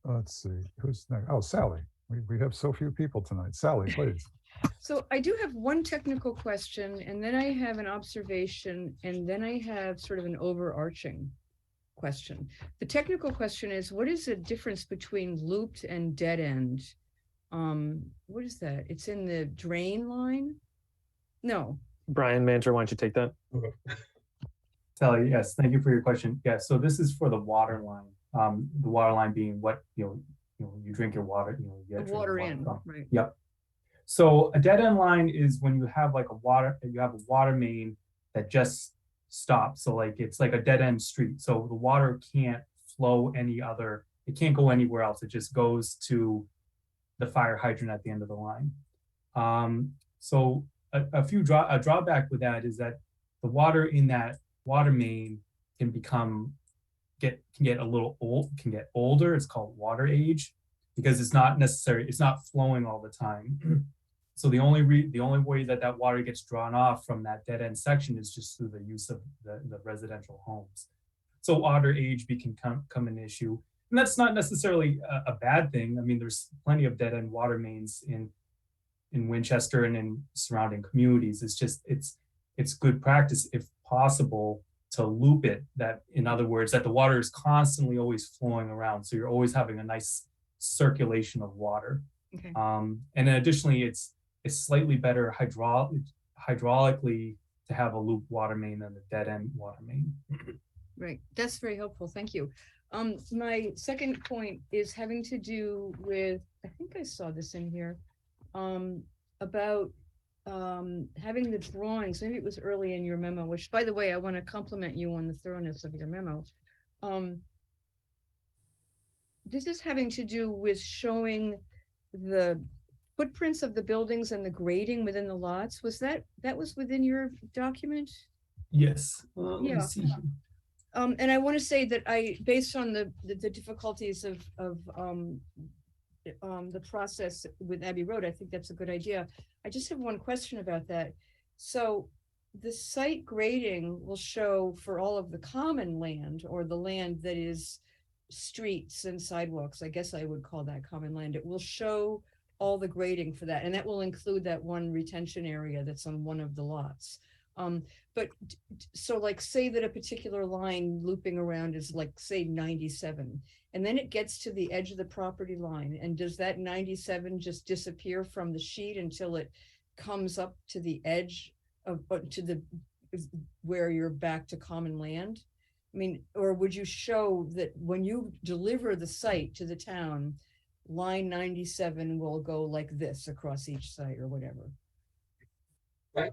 Let's see, who's next? Oh, Sally. We have so few people tonight. Sally, please. So I do have one technical question, and then I have an observation, and then I have sort of an overarching question. The technical question is, what is the difference between looped and dead end? What is that? It's in the drain line? No. Brian Manter, why don't you take that? Okay. Sally, yes, thank you for your question. Yeah, so this is for the water line. The water line being what you drink your water. You get the water in, right? Yep. So a dead end line is when you have a water main that just stops. So it's like a dead end street. So the water can't flow it can't go anywhere else. It just goes to the fire hydrant at the end of the line. So a drawback with that is that the water in that water main can get a little old, can get older. It's called water age because it's not flowing all the time. So the only way that water gets drawn off from that dead end section is just through the use of the residential homes. So water age can come an issue, and that's not necessarily a bad thing. I mean, there's plenty of dead end water mains in Winchester and in surrounding communities. It's just it's good practice if possible to loop it. That, in other words, that the water is constantly always flowing around, so you're always having a nice circulation of water. Okay. And then additionally, it's slightly better hydraulically to have a loop water main than a dead end water main. Right, that's very helpful, thank you. My second point is having to do with, I think I saw this in here, about having the drawings. Maybe it was early in your memo, which, by the way, I want to compliment you on the thoroughness of your memo. This is having to do with showing the footprints of the buildings and the grading within the lots. Was that was within your document? Yes. Yeah. Let me see. And I want to say that based on the difficulties of the process with Abbey Road, I think that's a good idea. I just have one question about that. So the site grading will show for all of the common land, or the land that is streets and sidewalks, I guess I would call that common land. It will show all the grading for that, and that will include that one retention area that's on one of the lots. But so say that a particular line looping around is say 97, and then it gets to the edge of the property line, and does that 97 just disappear from the sheet until it comes up to the edge of where you're back to common land? I mean, or would you show that when you deliver the site to the town, line 97 will go like this across each site or whatever?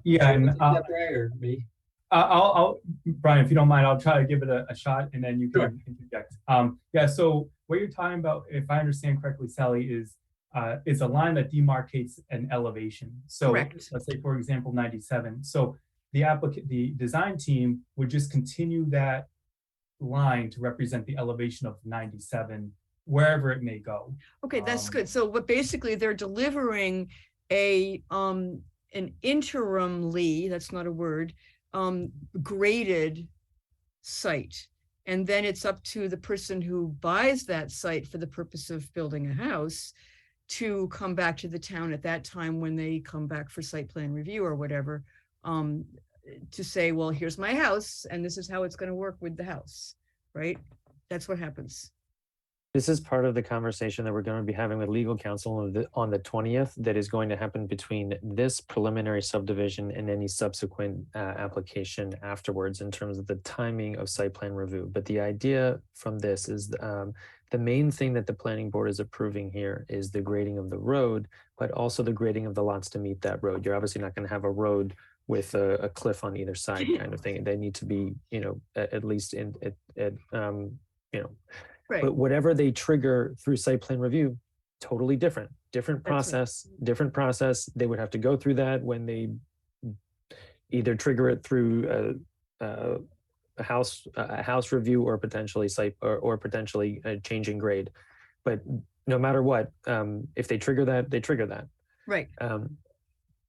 Yeah, and Is that Brian or me? I'll Brian, if you don't mind, I'll try to give it a shot, and then you can Sure. interject. Yeah. So what you're talking about, if I understand correctly, Sally, is a line that demarcates an elevation. So Correct. let's say, for example, 97. So the design team would just continue that line to represent the elevation of 97, wherever it may go. Okay, that's good. So what basically they're delivering a an interimly, that's not a word, graded site. And then it's up to the person who buys that site for the purpose of building a house to come back to the town at that time when they come back for site plan review or whatever, to say, well, here's my house and this is how it's going to work with the house, right? That's what happens. This is part of the conversation that we're going to be having with legal counsel on the 20th that is going to happen between this preliminary subdivision and any subsequent application afterwards in terms of the timing of site plan review. But the idea from this is the main thing that the planning board is approving here is the grading of the road, but also the grading of the lots to meet that road. You're obviously not going to have a road with a cliff on either side kind of thing. They need to be, at least Right. But whatever they trigger through site plan review, totally different That's right. process. They would have to go through that when they either trigger it through a house review or potentially site or potentially a change in grade. But no matter what, if they trigger that, they trigger that. Right.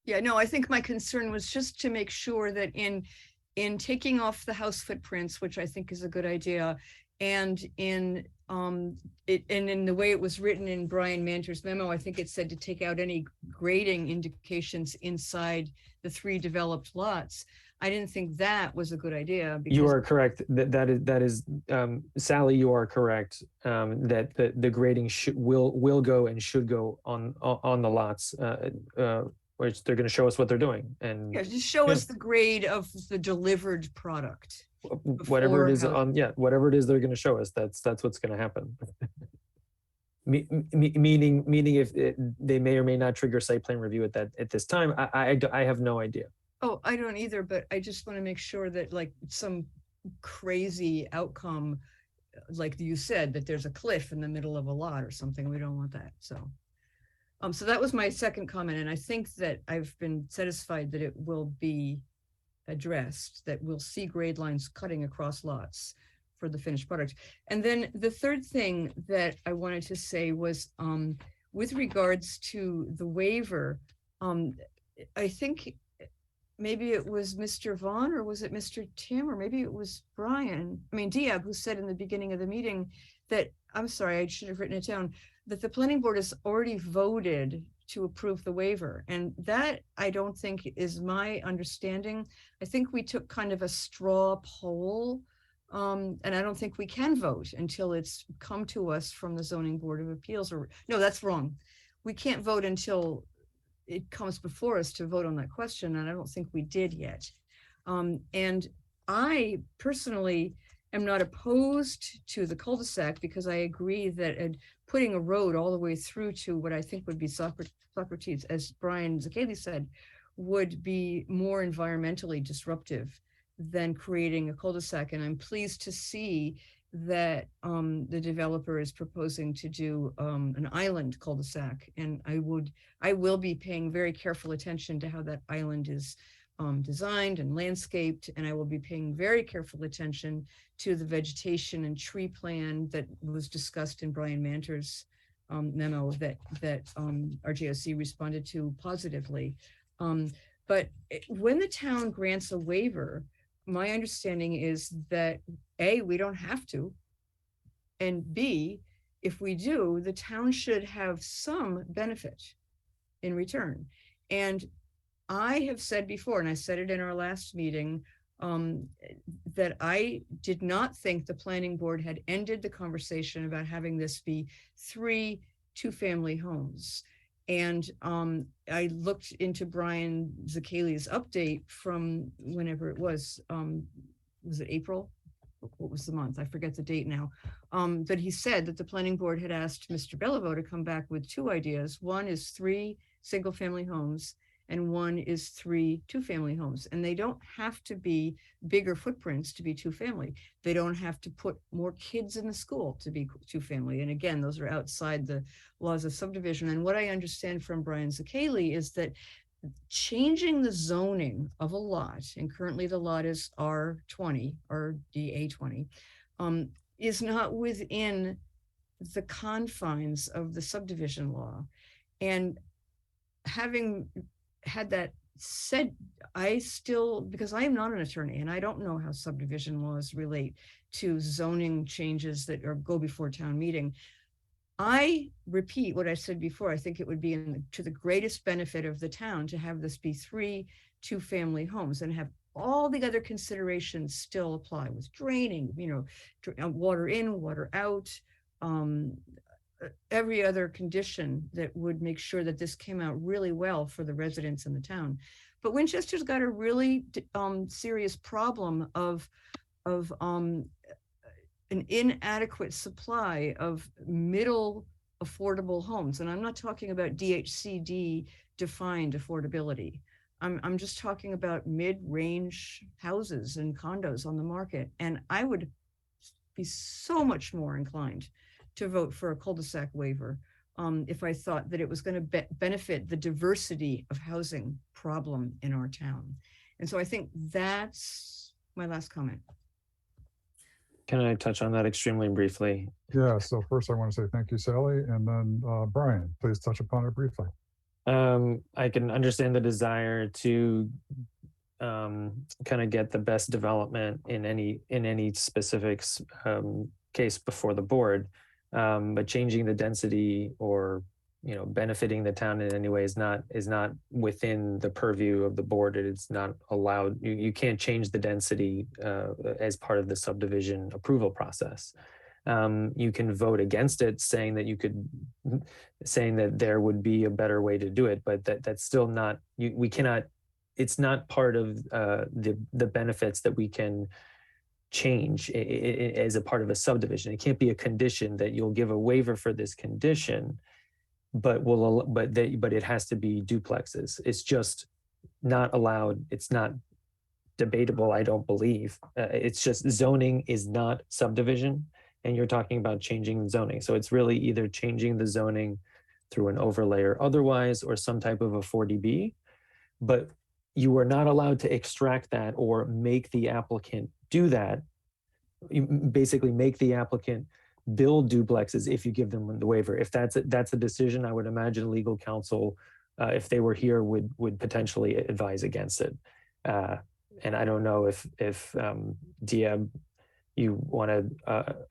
Yeah, no, I think my concern was just to make sure that in taking off the house footprints, which I think is a good idea, and in the way it was written in Brian Manter's memo, I think it said to take out any grading indications inside the 3 developed lots. I didn't think that was a good idea. Because you are correct. That is Sally. You are correct. That the grading will go and should go on the lots, which they're going to show us what they're doing, and yeah, just show us the grade of the delivered product. Whatever it is how- whatever it is they're going to show us, that's what's going to happen. Meaning if they may or may not trigger site plan review at this time, I have no idea. Oh, I don't either, but I just want to make sure that like some crazy outcome, like you said, that there's a cliff in the middle of a lot or something. We don't want that. So that was my second comment. And I think that I've been satisfied that it will be addressed, that we'll see grade lines cutting across lots for the finished product. And then the third thing that I wanted to say was with regards to the waiver, I think maybe it was Mr. Vaughn or was it Mr. Tim or maybe it was Diab, who said in the beginning of the meeting that, I'm sorry, I should have written it down, that the planning board has already voted to approve the waiver. And that I don't think is my understanding. I think we took kind of a straw poll, and I don't think we can vote until it's come to us from the Zoning Board of Appeals, or no, that's wrong. We can't vote until it comes before us to vote on that question, and I don't think we did yet. And I personally am not opposed to the cul-de-sac because I agree that putting a road all the way through to what I think would be Socrates, as Brian Zakeli said, would be more environmentally disruptive than creating a cul-de-sac. And I'm pleased to see that the developer is proposing to do an island cul-de-sac. And I will be paying very careful attention to how that island is designed and landscaped, and I will be paying very careful attention to the vegetation and tree plan that was discussed in Brian Manter's memo that RJOC responded to positively. But when the town grants a waiver, my understanding is that A, we don't have to, and B, if we do, the town should have some benefit in return. And I have said before, and I said it in our last meeting, that I did not think the planning board had ended the conversation about having this be 3 two-family homes. And I looked into Brian Zakeli's update from whenever it was it April? What was the month? I forget the date now. But he said that the planning board had asked Mr. Beliveau to come back with 2 ideas. One is 3 single-family homes, and one is 3 two-family homes. And they don't have to be bigger footprints to be two-family. They don't have to put more kids in the school to be two-family. And again, those are outside the laws of subdivision. And what I understand from Brian Zakeli is that changing the zoning of a lot, and currently the lot is R20 or DA20, is not within the confines of the subdivision law. And having had that said, I still, because I am not an attorney and I don't know how subdivision laws relate to zoning changes that go before town meeting. I repeat what I said before. I think it would be to the greatest benefit of the town to have this be 3 two-family homes and have all the other considerations still apply with draining, water in, water out, every other condition that would make sure that this came out really well for the residents in the town. But Winchester's got a really serious problem of an inadequate supply of middle affordable homes. And I'm not talking about DHCD defined affordability. I'm just talking about mid-range houses and condos on the market. And I would be so much more inclined to vote for a cul-de-sac waiver if I thought that it was going to benefit the diversity of housing problem in our town. And so I think that's my last comment. Can I touch on that extremely briefly? Yeah, so first I want to say thank you, Sally, and then Brian, please touch upon it briefly. I can understand the desire to kind of get the best development in any specifics case before the board, but changing the density or benefiting the town in any way is not within the purview of the board. It's not allowed. You can't change the density as part of the subdivision approval process. You can vote against it, saying that there would be a better way to do it, but that's still not. We cannot. It's not part of the benefits that we can change as a part of a subdivision. It can't be a condition that you'll give a waiver for this condition, but it has to be duplexes. It's just not allowed. It's not debatable, I don't believe. It's just zoning is not subdivision, and you're talking about changing zoning. So it's really either changing the zoning through an overlay or otherwise, or some type of a 40B, but you are not allowed to extract that or make the applicant do that. You basically make the applicant build duplexes if you give them the waiver. If that's a decision, I would imagine legal counsel, if they were here, would potentially advise against it. And I don't know if Diab, you want to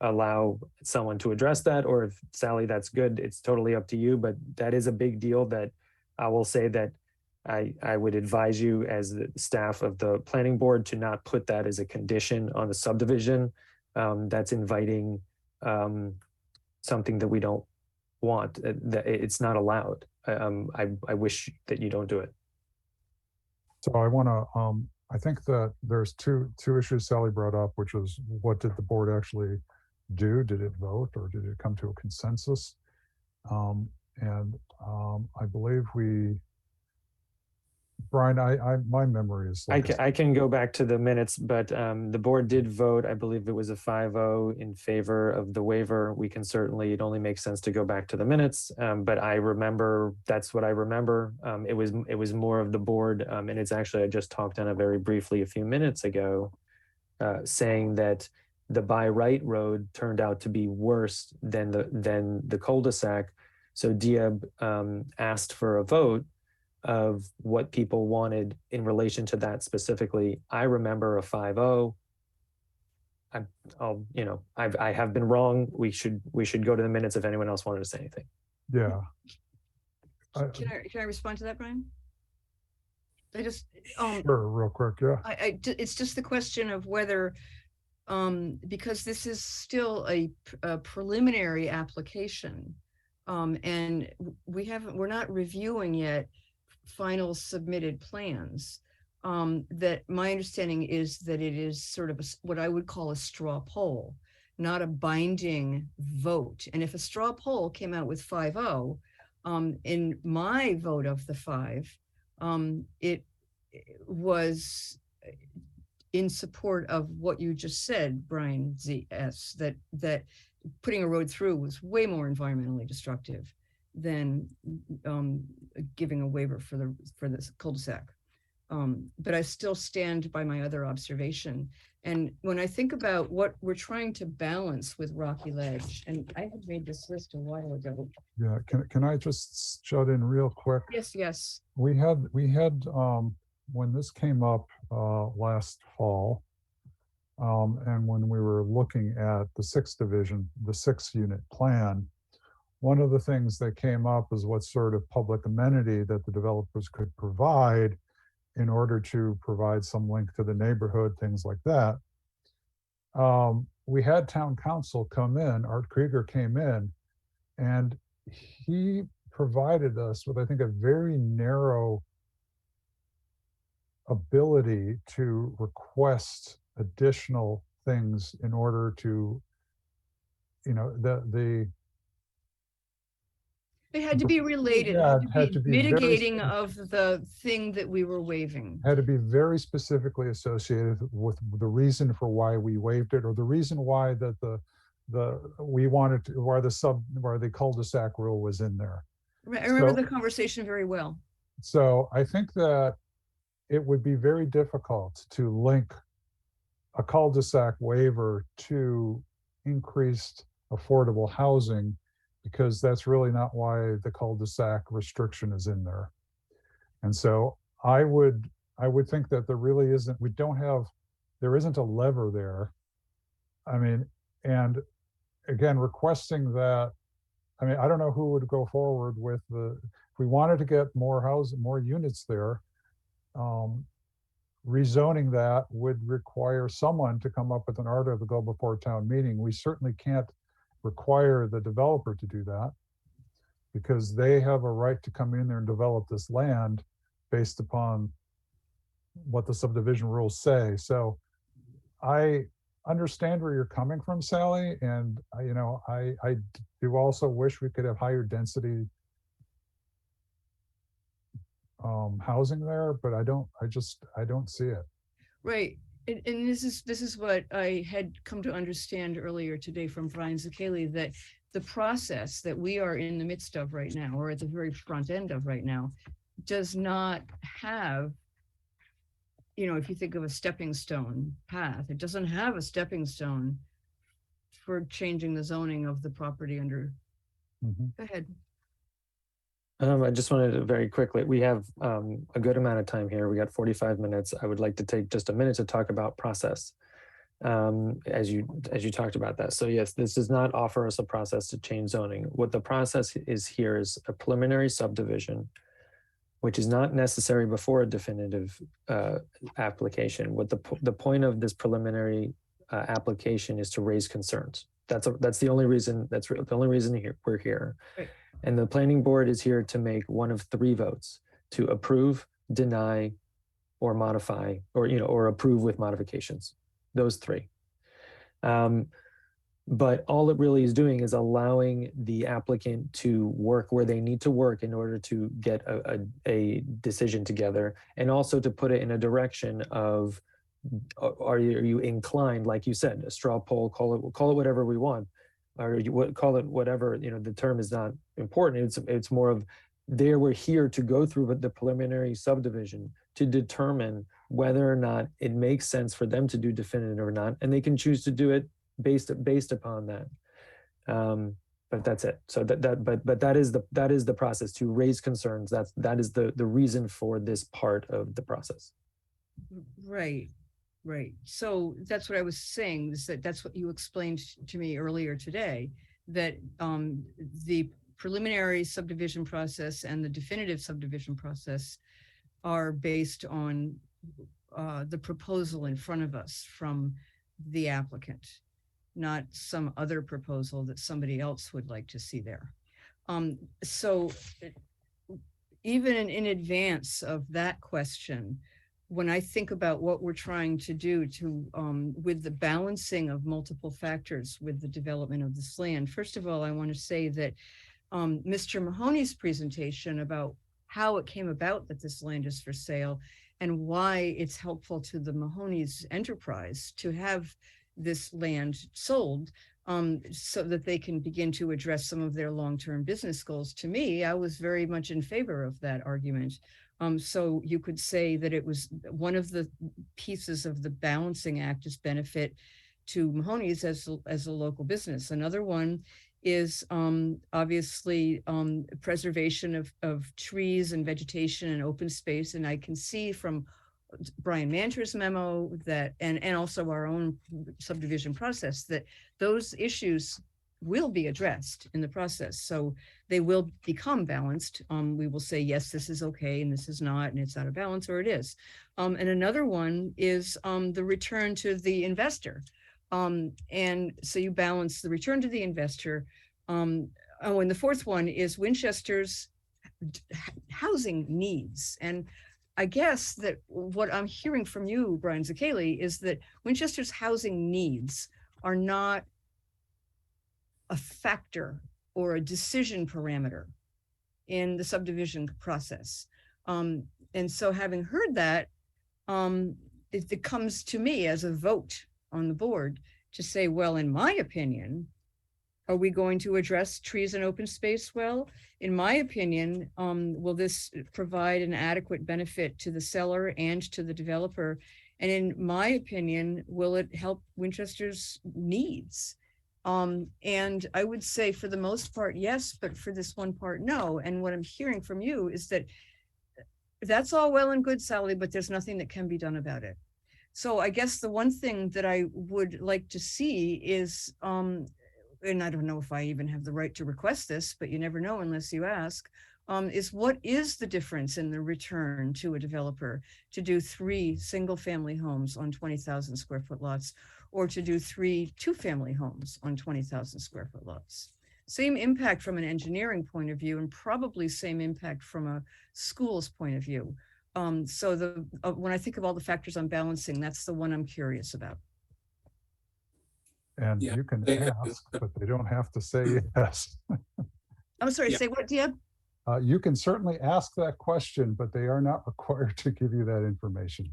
allow someone to address that, or if Sally, that's good. It's totally up to you, but that is a big deal that I will say that I would advise you as the staff of the planning board to not put that as a condition on the subdivision. That's inviting something that we don't want. That it's not allowed. I wish that you don't do it. So I want to. I think that there's two issues Sally brought up, which was what did the board actually do? Did it vote or did it come to a consensus? I believe Brian, my memory is like I can go back to the minutes, but the board did vote. I believe it was a 5-0 in favor of the waiver. We can certainly, it only makes sense to go back to the minutes, but I remember, that's what I remember. It was more of the board, and it's actually, I just talked on it very briefly a few minutes ago, saying that the by right road turned out to be worse than the cul-de-sac. So Diab asked for a vote of what people wanted in relation to that specifically. I remember a 5-0. I have been wrong. We should go to the minutes if anyone else wanted to say anything. Yeah. Can I respond to that, Brian? I just sure, real quick, yeah. It's just the question of whether because this is still a preliminary application, and we're not reviewing yet final submitted plans, that my understanding is that it is sort of what I would call a straw poll, not a binding vote. And if a straw poll came out with 5-0, in my vote of the 5, It was in support of what you just said, Brian ZS, that putting a road through was way more environmentally destructive than giving a waiver for this cul-de-sac. But I still stand by my other observation. And when I think about what we're trying to balance with Rocky Ledge, and I had made this list a while ago. Yeah, can I just shut in real quick? Yes. We had when this came up last fall, and when we were looking at the 6th division, the 6-unit plan, one of the things that came up is what sort of public amenity that the developers could provide in order to provide some link to the neighborhood, things like that. We had town council come in, Art Krieger came in, and he provided us with, I think, a very narrow ability to request additional things in order to, They had to be related, Yeah, had to be very mitigating of the thing that we were waiving. had to be very specifically associated with the reason for why we waived it, or the reason why that we wanted to, why the cul-de-sac rule was in there. I remember So- the conversation very well. So I think that it would be very difficult to link a cul-de-sac waiver to increased affordable housing, because that's really not why the cul-de-sac restriction is in there. And so I would think that there isn't a lever there. I mean, and again, requesting that, I don't know who would go forward with if we wanted to get more units there, rezoning that would require someone to come up with an article to go before town meeting. We certainly can't require the developer to do that, because they have a right to come in there and develop this land based upon what the subdivision rules say. So I understand where you're coming from, Sally, and I do also wish we could have higher density housing there, but I don't see it. Right. And this is what I had come to understand earlier today from Brian Zakeli, that the process that we are in the midst of right now, or at the very front end of right now, does not have, if you think of a stepping stone path, it doesn't have a stepping stone for changing the zoning of the property under. Mhm. Go ahead. I just wanted to very quickly, we have a good amount of time here. We got 45 minutes. I would like to take just a minute to talk about process, as you talked about that. So yes, this does not offer us a process to change zoning. What the process is here is a preliminary subdivision, which is not necessary before a definitive application. What the point of this preliminary application is to raise concerns. That's the only reason. That's the only reason we're here. Right. And the planning board is here to make one of 3 votes: to approve, deny, or modify, or approve with modifications. Those 3. But all it really is doing is allowing the applicant to work where they need to work in order to get a decision together, and also to put it in a direction of, are you inclined, like you said, a straw poll, call it whatever we want, or call it whatever, the term is not important. It's more of, we're here to go through the preliminary subdivision to determine whether or not it makes sense for them to do definitive or not, and they can choose to do it based upon that. But that's it. So that is the process, to raise concerns. That is the reason for this part of the process. Right. So that's what I was saying, is that's what you explained to me earlier today, that the preliminary subdivision process and the definitive subdivision process are based on the proposal in front of us from the applicant, not some other proposal that somebody else would like to see there. So even in advance of that question, when I think about what we're trying to do with the balancing of multiple factors with the development of this land, first of all, I want to say that Mr. Mahoney's presentation about how it came about that this land is for sale and why it's helpful to the Mahoney's enterprise to have this land sold, so that they can begin to address some of their long-term business goals. To me, I was very much in favor of that argument. So you could say that it was one of the pieces of the balancing act is benefit to Mahoney's as a local business. Another one is obviously preservation of trees and vegetation and open space. And I can see from Brian Manter's memo that, and also our own subdivision process, that those issues will be addressed in the process. So they will become balanced. We will say, yes, this is okay, and this is not, and it's out of balance, or it is. And another one is the return to the investor. And so you balance the return to the investor. And the fourth one is Winchester's housing needs. And I guess that what I'm hearing from you, Brian Zacchelli, is that Winchester's housing needs are not a factor or a decision parameter in the subdivision process. And so having heard that, it comes to me as a vote on the board to say, well, in my opinion, are we going to address trees and open space well? In my opinion, will this provide an adequate benefit to the seller and to the developer? And in my opinion, will it help Winchester's needs? And I would say for the most part, yes, but for this one part, no. And what I'm hearing from you is that that's all well and good, Sally, but there's nothing that can be done about it. So I guess the one thing that I would like to see is, and I don't know if I even have the right to request this, but you never know unless you ask, is what is the difference in the return to a developer to do 3 single-family homes on 20,000 square foot lots, or to do 3 two-family homes on 20,000 square foot lots? Same impact from an engineering point of view, and probably same impact from a school's point of view. So when I think of all the factors I'm balancing, that's the one I'm curious about. And Yeah. you can ask, but they don't have to say yes. I'm sorry, Yeah. say what, Diab? You can certainly ask that question, but they are not required to give you that information.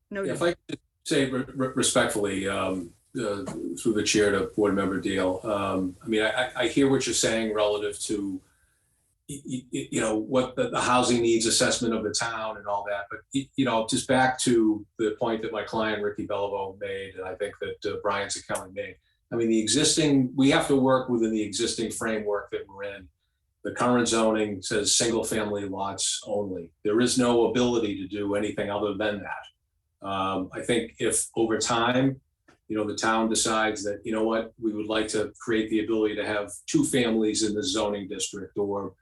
No. If I could say respectfully, through the chair to board member Deal, I mean, I hear what you're saying relative to, you know, what the housing needs assessment of the town and all that. But, you know, just back to the point that my client, Ricky Beliveau, made, and I think that Brian Zacchelli made. I mean, we have to work within the existing framework that we're in. The current zoning says single family lots only. There is no ability to do anything other than that. I think if over time, you know, the town decides that, you know what, we would like to create the ability to have 2 families in the zoning district, or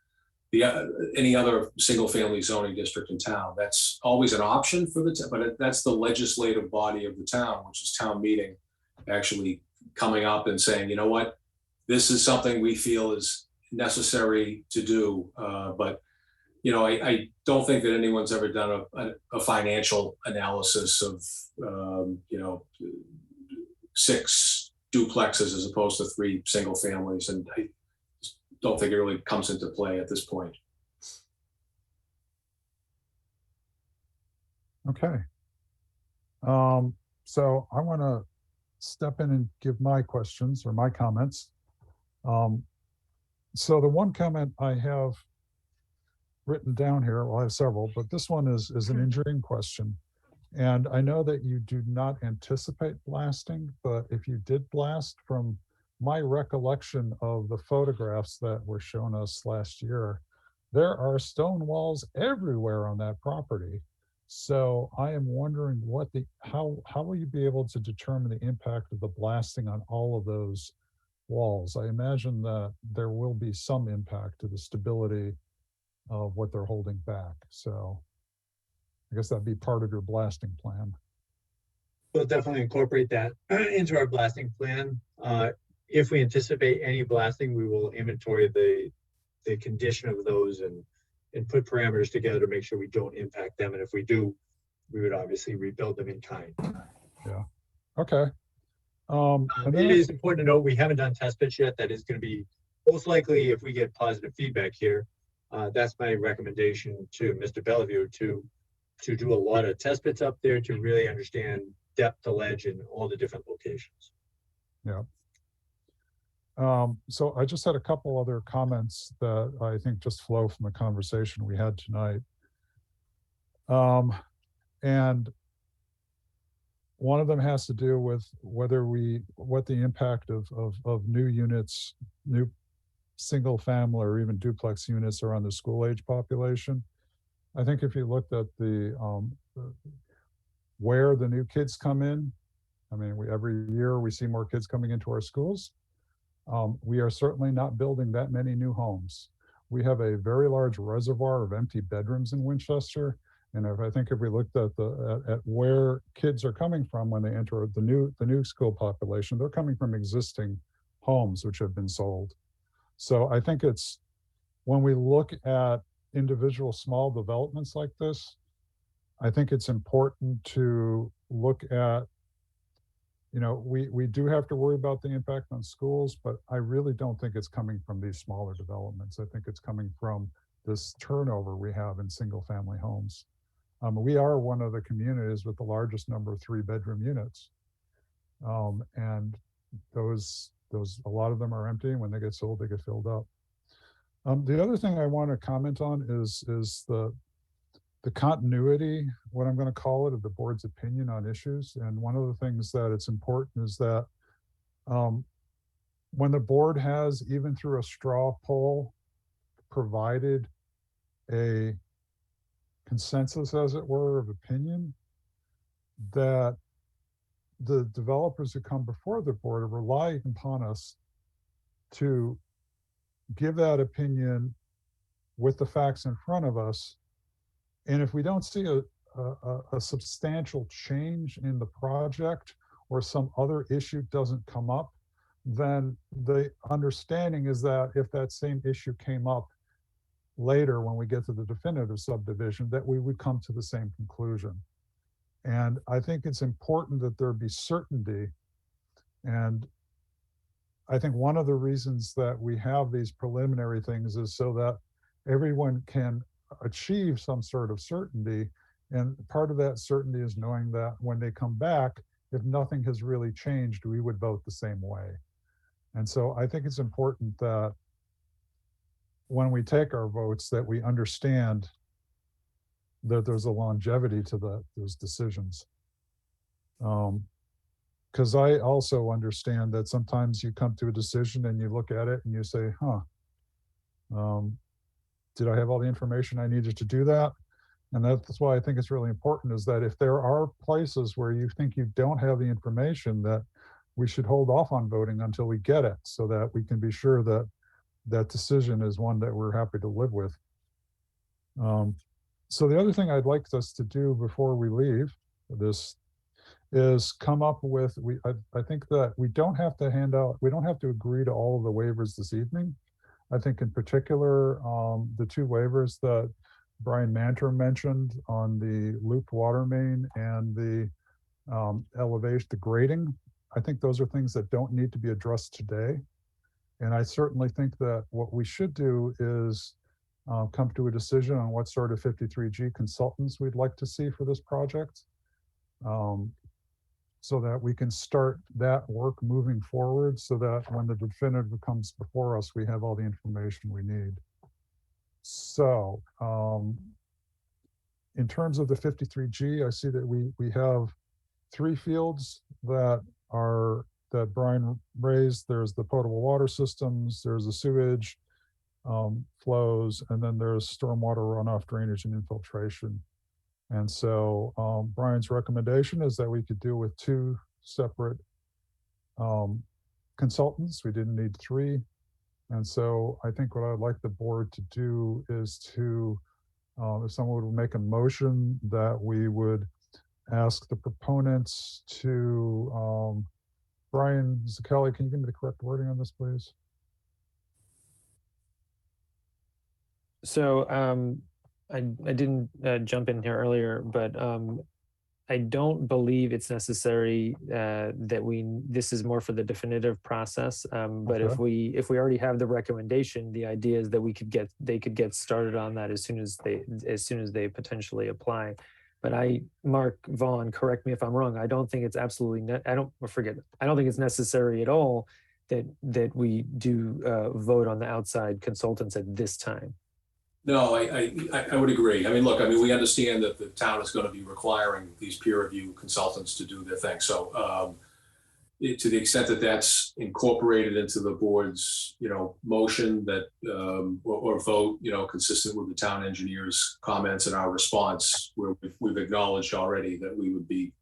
any other single family zoning district in town, that's always an option for the town, but that's the legislative body of the town, which is town meeting, actually coming up and saying, you know what, this is something we feel is necessary to do. But, you know, I don't think that anyone's ever done a financial analysis of, you know, 6 duplexes as opposed to 3 single families. And I don't think it really comes into play at this point. Okay. So I want to step in and give my questions or my comments. So the one comment I have written down here, well, I have several, but this one is an engineering question. And I know that you do not anticipate blasting, but if you did blast, from my recollection of the photographs that were shown us last year, there are stone walls everywhere on that property. So I am wondering how will you be able to determine the impact of the blasting on all of those walls? I imagine that there will be some impact to the stability of what they're holding back. So I guess that'd be part of your blasting plan. We'll definitely incorporate that into our blasting plan. If we anticipate any blasting, we will inventory the condition of those and put parameters together to make sure we don't impact them. And if we do, we would obviously rebuild them in kind. Yeah. Okay. And It is important to note we haven't done test pits yet. That is going to be most likely, if we get positive feedback here, That's my recommendation to Mr. Bellevue to do a lot of test pits up there to really understand depth to ledge in all the different locations. Yeah. So I just had a couple other comments that I think just flow from the conversation we had tonight. And one of them has to do with what the impact of new units, new single family or even duplex units are on the school age population. I think if you looked at where the new kids come in, I mean, every year we see more kids coming into our schools. We are certainly not building that many new homes. We have a very large reservoir of empty bedrooms in Winchester. And if we looked at where kids are coming from when they enter the new school population, they're coming from existing homes which have been sold. So I think it's when we look at individual small developments like this, I think it's important to look at, we do have to worry about the impact on schools, but I really don't think it's coming from these smaller developments. I think it's coming from this turnover we have in single family homes. We are one of the communities with the largest number of 3-bedroom units. And those, a lot of them are empty. And when they get sold, they get filled up. The other thing I want to comment on is the continuity, what I'm going to call it, of the board's opinion on issues. And one of the things that it's important is that when the board has, even through a straw poll, provided a consensus, as it were, of opinion, that the developers who come before the board are relying upon us to give that opinion with the facts in front of us. And if we don't see a substantial change in the project or some other issue doesn't come up, then the understanding is that if that same issue came up later when we get to the definitive subdivision, that we would come to the same conclusion. And I think it's important that there be certainty. And I think one of the reasons that we have these preliminary things is so that everyone can achieve some sort of certainty. And part of that certainty is knowing that when they come back, if nothing has really changed, we would vote the same way. And so I think it's important that when we take our votes, that we understand that there's a longevity to those decisions. Because I also understand that sometimes you come to a decision and you look at it and you say, did I have all the information I needed to do that? And that's why I think it's really important, is that if there are places where you think you don't have the information, that we should hold off on voting until we get it, so that we can be sure that that decision is one that we're happy to live with. So the other thing I'd like us to do before we leave this is come up with, I think that we don't have to agree to all of the waivers this evening. I think in particular, the 2 waivers that Brian Manter mentioned on the looped water main and the elevation, the grading, I think those are things that don't need to be addressed today. And I certainly think that what we should do is come to a decision on what sort of 53G consultants we'd like to see for this project, so that we can start that work moving forward, so that when the definitive comes before us, we have all the information we need. So in terms of the 53G, I see that we have 3 fields that Brian raised. There's the potable water systems, there's the sewage flows, and then there's stormwater runoff, drainage, and infiltration. And so Brian's recommendation is that we could deal with 2 separate consultants. We didn't need 3. And so I think what I'd like the board to do is to, if someone would make a motion, that we would ask the proponents to, Brian Zucchelli, can you give me the correct wording on this, please? So I didn't jump in here earlier, but I don't believe it's necessary that this is more for the definitive process. But Okay. if we already have the recommendation, the idea is that they could get started on that as soon as they potentially apply. But Mark Vaughn, correct me if I'm wrong. I don't think it's absolutely I don't think it's necessary at all that we do vote on the outside consultants at this time. No, I would agree. I mean, look, I mean, we understand that the town is going to be requiring these peer review consultants to do their thing. So to the extent that that's incorporated into the board's, motion that or vote, consistent with the town engineer's comments and our response, where we've acknowledged already that we would be,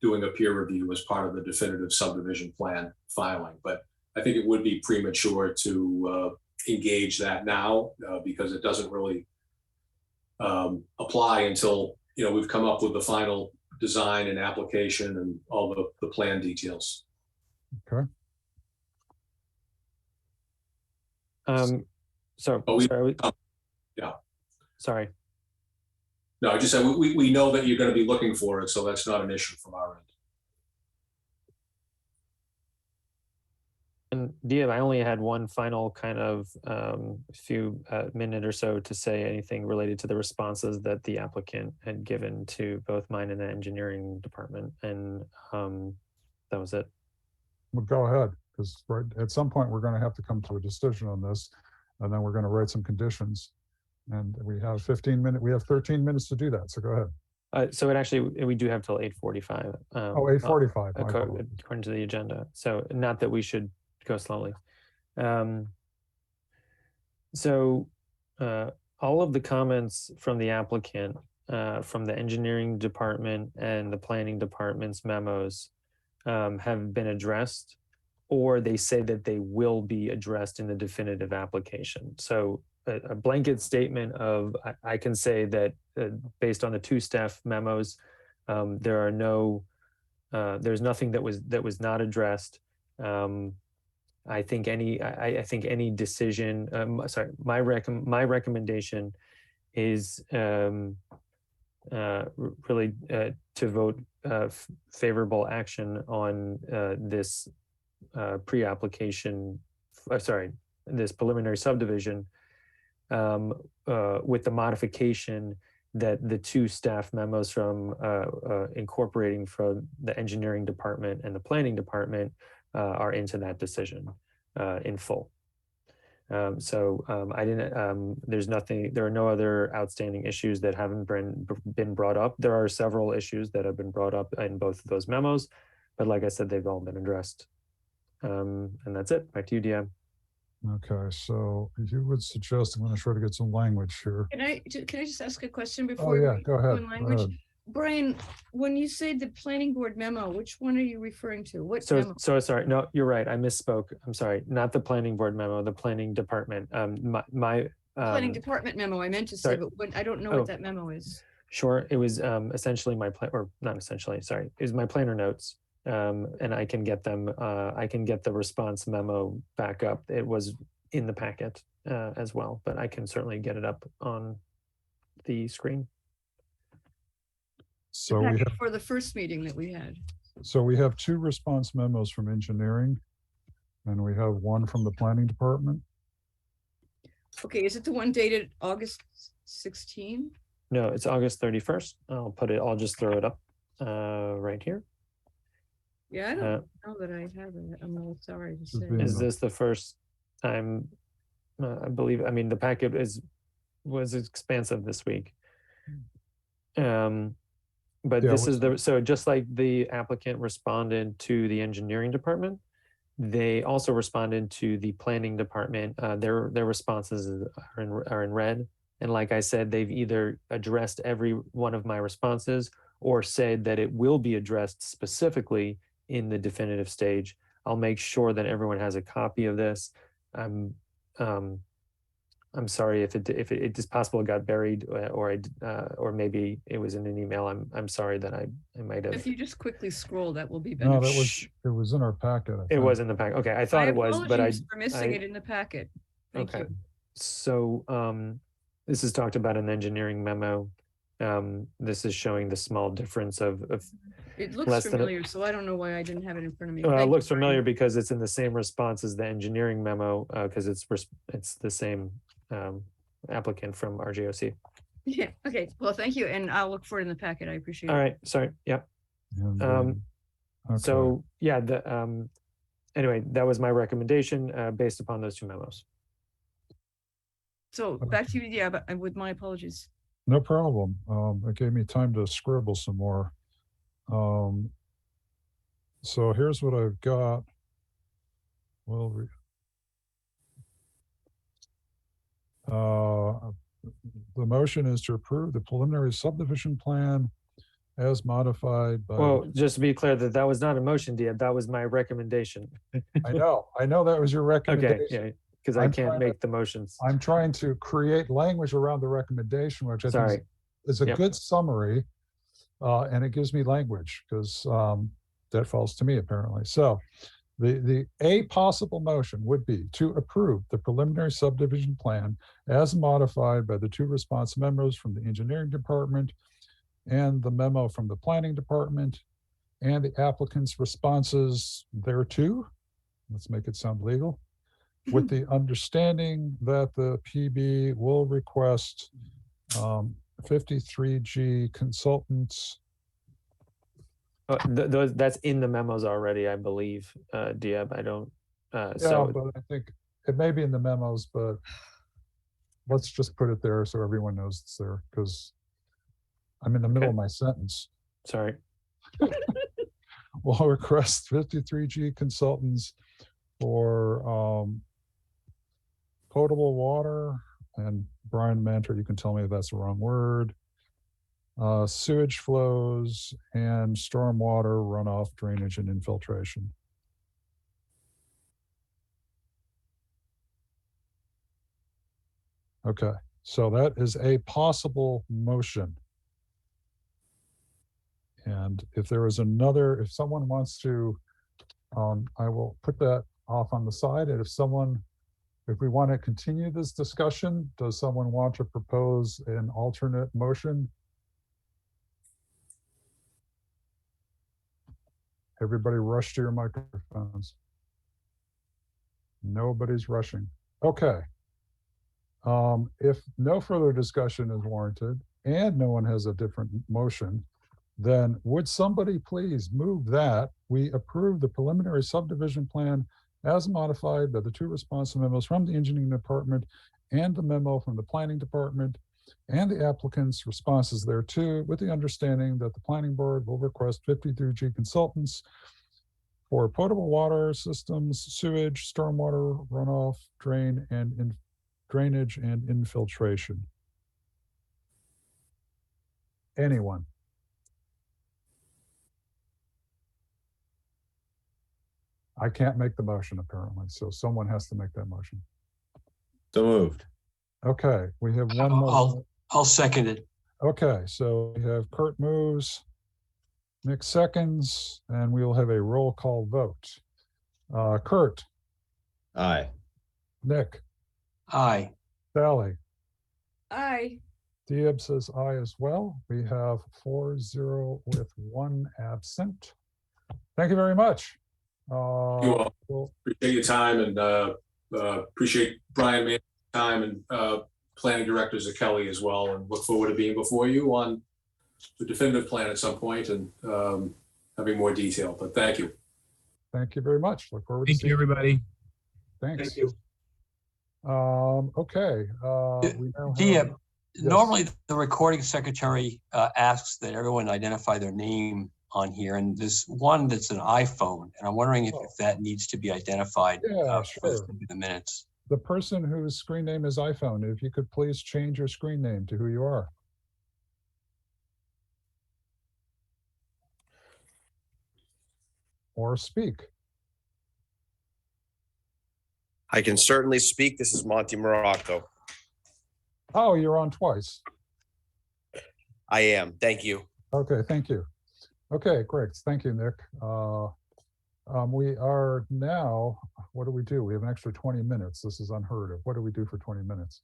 doing a peer review as part of the definitive subdivision plan filing. But I think it would be premature to engage that now because it doesn't really apply until we've come up with the final design and application and all the plan details. Okay. Sorry. Yeah. Sorry. No, I just said we know that you're going to be looking for it, so that's not an issue from our end. And Diab, I only had one final kind of few minute or so to say anything related to the responses that the applicant had given to both mine and the engineering department. And that was it. Well, go ahead, because at some point we're going to have to come to a decision on this, and then we're going to write some conditions. And we have 13 minutes to do that. So go ahead. So we do have till 8:45. 8:45. According to the agenda. So not that we should go slowly. So all of the comments from the applicant, from the engineering department and the planning department's memos have been addressed, or they say that they will be addressed in the definitive application. So a blanket statement of, I can say that based on the two staff memos, there's nothing that was not addressed. I think any decision. My recommendation is really to vote favorable action on this pre-application. This preliminary subdivision with the modification that the two staff memos from incorporating from the engineering department and the planning department are into that decision in full. I didn't, there are no other outstanding issues that haven't been brought up. There are several issues that have been brought up in both of those memos, but like I said, they've all been addressed. And that's it. Back to you, Deanne. Okay, so you would suggest, I'm going to try to get some language here. Can I just ask a question Oh before yeah, we go ahead. in language? Brian, when you say the planning board memo, which one are you referring to? What memo? So sorry. No, you're right. I misspoke. I'm sorry. Not the planning board memo, the planning department. Planning department memo, I meant to say, but I don't know what that memo is. Sure. It was essentially or not essentially, sorry. It was my planner notes. And I can get them, I can get the response memo back up. It was in the packet as well, but I can certainly get it up on the screen. So we have, for the first meeting that we had. so we have two response memos from engineering, and we have one from the planning department. Okay, is it the one dated August 16? No, it's August 31st. I'll just throw it up right here. Yeah, I don't know that I have it. I'm really sorry to say. Is this the first time? I believe, I mean, the packet was expansive this week. But Yeah, this is so just like the applicant responded to the engineering department, they also responded to the planning department. Their responses are in red. And like I said, they've either addressed every one of my responses or said that it will be addressed specifically in the definitive stage. I'll make sure that everyone has a copy of this. I'm sorry if it is possible it got buried or maybe it was in an email. I'm sorry that I might have. If you just quickly scroll, that will be No, beneficial. it was in our packet. It was in the packet. Okay, I thought it was, but for missing it in the packet. Thank you. So this is talked about in the engineering memo. this is showing the small difference of It looks less than a- familiar, so I don't know why I didn't have it in front of me. it Thank you, looks Brian. familiar because it's in the same response as the engineering memo, because it's the same applicant from RJOC. Yeah, okay, well, thank you, and I'll look for it in the packet, I appreciate it. All right, sorry, yep. And, okay. So, yeah, anyway, that was my recommendation based upon those two memos. So back to you, yeah, but with my apologies. No problem. It gave me time to scribble some more. So here's what I've got. Well, the motion is to approve the preliminary subdivision plan as modified by. Well, just to be clear, that was not a motion, Dia, that was my recommendation. I know that was your recommendation. Okay, yeah, because I I'm can't trying to- make the motions. I'm trying to create language around the recommendation, which I think Sorry. is a Yep. good summary. And it gives me language because that falls to me apparently. So a possible motion would be to approve the preliminary subdivision plan as modified by the two response memos from the engineering department and the memo from the planning department and the applicant's responses thereto. Let's make it sound legal. With the understanding that the PB will request 53G consultants. That's in the memos already, I believe, Diab. I don't. Yeah, So but I think it may be in the memos, but let's just put it there so everyone knows it's there because I'm in the middle of my sentence. sorry. Will request 53G consultants for potable water, and Brian Manter, you can tell me if that's the wrong word, sewage flows and stormwater runoff, drainage and infiltration. Okay, so that is a possible motion. And if there is another, if someone wants to, I will put that off on the side. And if we want to continue this discussion, does someone want to propose an alternate motion? Everybody rush to your microphones. Nobody's rushing. Okay. If no further discussion is warranted and no one has a different motion, then would somebody please move that we approve the preliminary subdivision plan as modified by the two response memos from the engineering department and the memo from the planning department and the applicant's responses thereto, with the understanding that the planning board will request 53G consultants for potable water systems, sewage, stormwater runoff, drainage and infiltration. Anyone? I can't make the motion apparently, so someone has to make that motion. So moved. Okay, we have one more. I'll second it. Okay, so we have Kurt moves, Nick seconds, and we will have a roll call vote. Kurt, Aye. Nick, Aye. Sally, Aye. Diab says aye as well. We have 4-0 with one absent. Thank you very much. You all appreciate your time and appreciate Brian Mann's time and planning directors at Kelly as well, and look forward to being before you on the definitive plan at some point and having more detail. But thank you. Thank you very much. Look forward to Thank seeing you, everybody. Thanks. Thank you. Okay. We now Dia, have, yes. normally the recording secretary asks that everyone identify their name on here, and there's one that's an iPhone, and I'm wondering if that needs to be identified Yeah, for sure. the minutes. The person whose screen name is iPhone, if you could please change your screen name to who you are. Or speak. I can certainly speak. This is Monty Morocco. Oh, you're on twice. I am. Thank you. Okay, thank you. Okay, great. Thank you, Nick. We are now, what do? We have an extra 20 minutes. This is unheard of. What do we do for 20 minutes?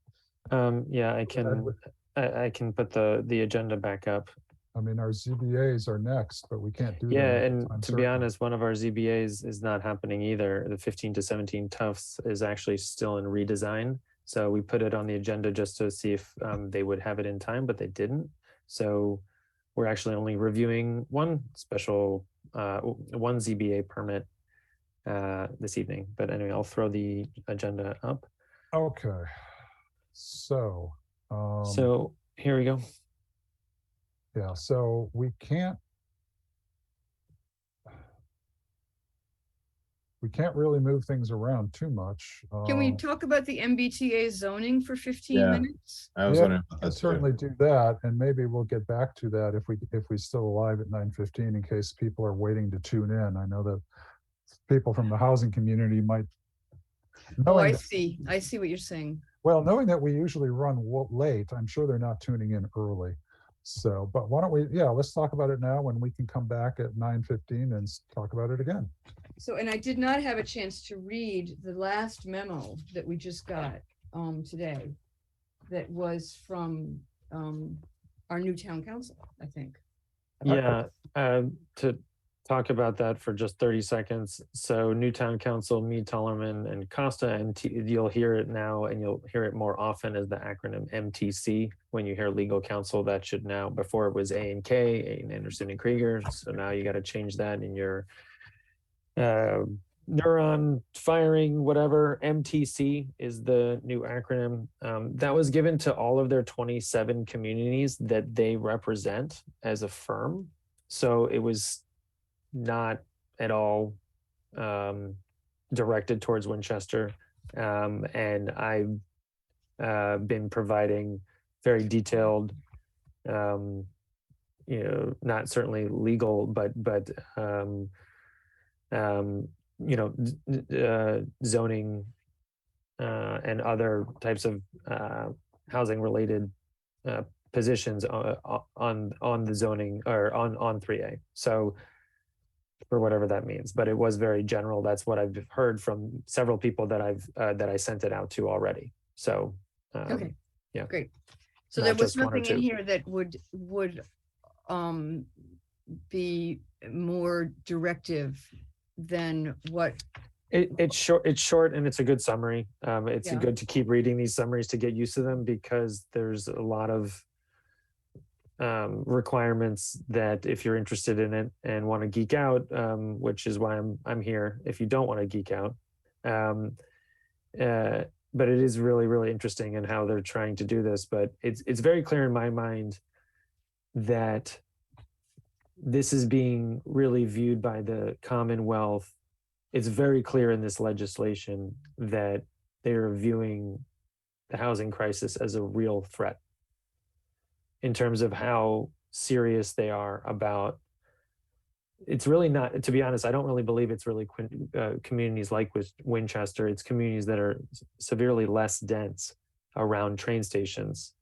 Yeah, I can I can put the agenda back up. I mean, our ZBAs are next, but we can't do that. Yeah, until and time to be certain. honest, one of our ZBAs is not happening either. The 15 to 17 Tufts is actually still in redesign. So we put it on the agenda just to see if they would have it in time, but they didn't. So we're actually only reviewing one ZBA permit this evening. But anyway, I'll throw the agenda up. Okay. So, So here we go. yeah, so we can't really move things around too much. Can we talk about the MBTA zoning for 15 Yeah. minutes? I was Yeah, wondering we about can that too. certainly do that, and maybe we'll get back to that if we still alive at 9:15 in case people are waiting to tune in. I know that people from the housing community might. Oh, Knowing I that- see. I see what you're saying. Well, knowing that we usually run late, I'm sure they're not tuning in early. So, but why don't we, yeah, let's talk about it now when we can come back at 9:15 and talk about it again. So, and I did not have a chance to read the last memo that we just got today. That was from our new town council, I think. Yeah, to talk about that for just 30 seconds. So Newtown Council, Mead, Tellerman, and Costa, and you'll hear it now, and you'll hear it more often as the acronym MTC. When you hear legal counsel, that should now, before it was A&K, A and Anderson and Krieger. So now you got to change that in your neuron firing, whatever. MTC is the new acronym. That was given to all of their 27 communities that they represent as a firm. So it was not at all directed towards Winchester. And I've been providing very detailed, not certainly legal, but zoning and other types of housing related positions on the zoning or on 3A. So for whatever that means, but it was very general. That's what I've heard from several people that I sent it out to already. So Okay. yeah, Great. So Not there was just one or nothing in two. here that would be more directive than what, it's short and it's a good summary. It's Yeah. good to keep reading these summaries to get used to them because there's a lot of requirements that if you're interested in it and want to geek out, which is why I'm here. If you don't want to geek out, but it is really, really interesting in how they're trying to do this. But it's very clear in my mind that this is being really viewed by the Commonwealth. It's very clear in this legislation that they're viewing the housing crisis as a real threat in terms of how serious they are about. It's really not, to be honest, I don't really believe it's really communities like Winchester. It's communities that are severely less dense around train stations.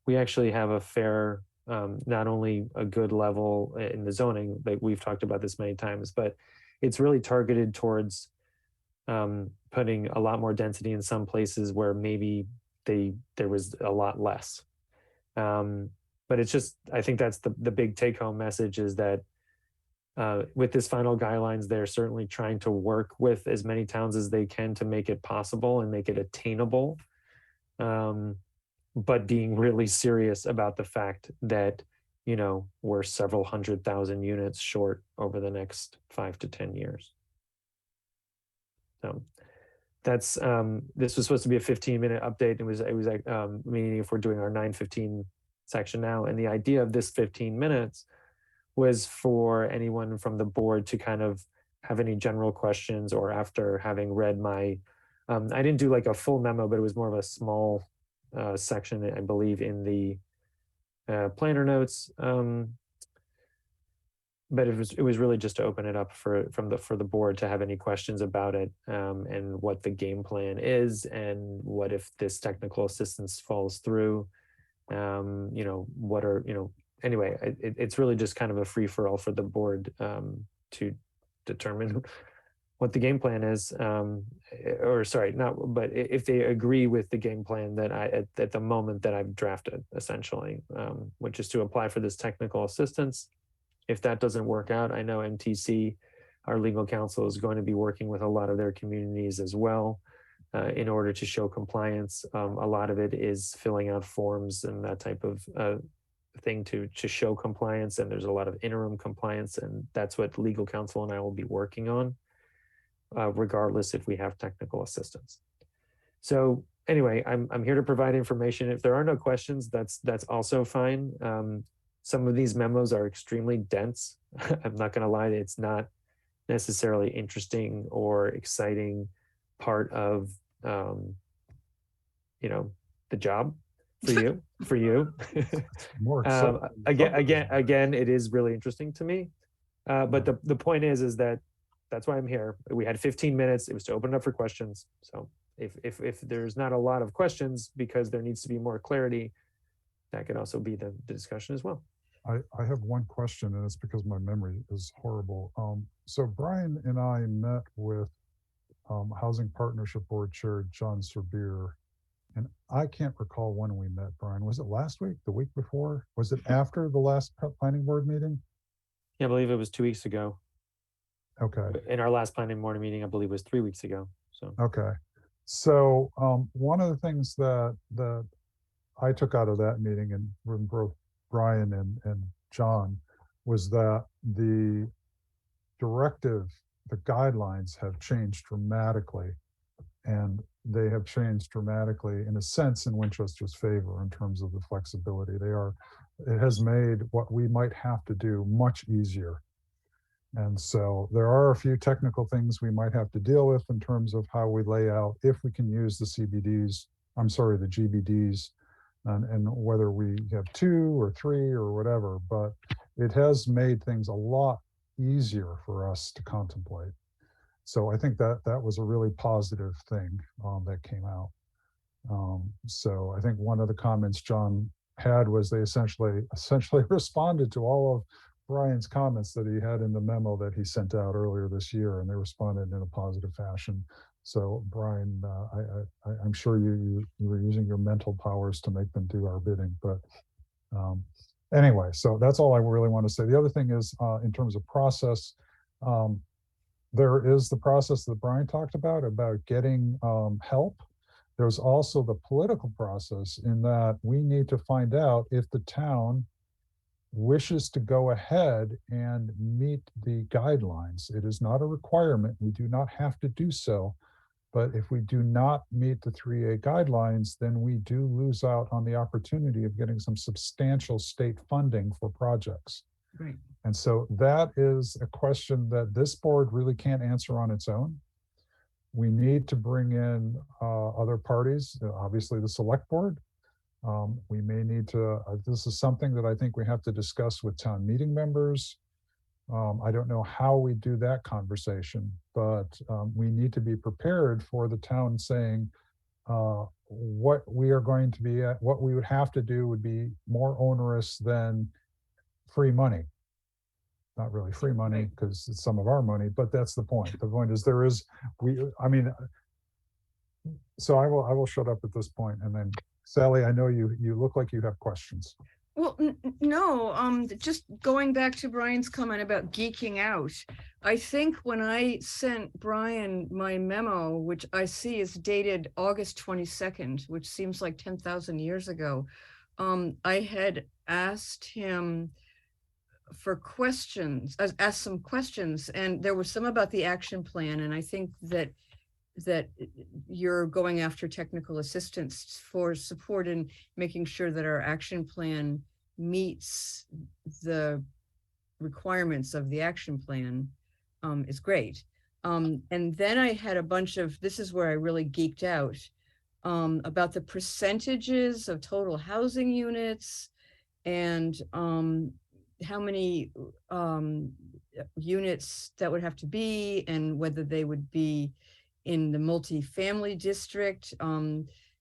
We actually have a fair, not only a good level in the zoning, like we've talked about this many times, but it's really targeted towards putting a lot more density in some places where maybe there was a lot less. But it's just, I think that's the big take home message is that with this final guidelines, they're certainly trying to work with as many towns as they can to make it possible and make it attainable. But being really serious about the fact that, we're several 100,000 units short over the next 5 to 10 years. So that's, this was supposed to be a 15-minute update. It was meaning if we're doing our 9:15 section now, and the idea of this 15 minutes was for anyone from the board to kind of have any general questions, or after having read my, I didn't do like a full memo, but it was more of a small section, I believe, in the planner notes. But it was really just to open it up for the board to have any questions about it, and what the game plan is, and what if this technical assistance falls through. What are, anyway, it's really just kind of a free for all for the board to determine what the game plan is, or sorry, not, but if they agree with the game plan that at the moment that I've drafted, essentially, which is to apply for this technical assistance. If that doesn't work out, I know MTC, our legal counsel, is going to be working with a lot of their communities as well in order to show compliance. A lot of it is filling out forms and that type of thing to show compliance, and there's a lot of interim compliance, and that's what legal counsel and I will be working on, regardless if we have technical assistance. So anyway, I'm here to provide information. If there are no questions, that's also fine. Some of these memos are extremely dense. I'm not going to lie, it's not necessarily interesting or exciting part of the job for you. More exciting. Again, it is really interesting to me. But the point is that that's why I'm here. We had 15 minutes. It was to open it up for questions. So if there's not a lot of questions because there needs to be more clarity, that could also be the discussion as well. I have one question, and it's because my memory is horrible. So Brian and I met with Housing Partnership Board Chair John Serbier, and I can't recall when we met, Brian. Was it last week, the week before? Was it after the last planning board meeting? Yeah, I believe it was 2 weeks ago. Okay. In our last planning board meeting, I believe was 3 weeks ago. So okay. So one of the things that I took out of that meeting, and from both Brian and John, was that the directive, the guidelines have changed dramatically, and they have changed dramatically in a sense in Winchester's favor in terms of the flexibility. It has made what we might have to do much easier. And so there are a few technical things we might have to deal with in terms of how we lay out, if we can use the GBDs, and whether we have 2 or 3 or whatever, but it has made things a lot easier for us to contemplate. So I think that was a really positive thing that came out. So I think one of the comments John had was they essentially responded to all of Brian's comments that he had in the memo that he sent out earlier this year, and they responded in a positive fashion. So Brian, I'm sure you were using your mental powers to make them do our bidding, but anyway, so that's all I really want to say. The other thing is in terms of process, there is the process that Brian talked about getting help. There's also the political process in that we need to find out if the town wishes to go ahead and meet the guidelines. It is not a requirement. We do not have to do so. But if we do not meet the 3A guidelines, then we do lose out on the opportunity of getting some substantial state funding for projects. Right. And so that is a question that this board really can't answer on its own. We need to bring in other parties, obviously the select board. We may need to, this is something that I think we have to discuss with town meeting members. I don't know how we do that conversation, but we need to be prepared for the town saying what we are going to be at, what we would have to do would be more onerous than free money. Not really free money because it's some of our money, but that's the point. The point is so I will shut up at this point, and then Sally, I know you look like you have questions. Well, no, just going back to Brian's comment about geeking out. I think when I sent Brian my memo, which I see is dated August 22nd, which seems like 10,000 years ago, I had asked him for questions, asked some questions, and there were some about the action plan. And I think that you're going after technical assistance for support in making sure that our action plan meets the requirements of the action plan is great. And then I had a bunch of, this is where I really geeked out, about the percentages of total housing units and how many units that would have to be, and whether they would be in the multifamily district,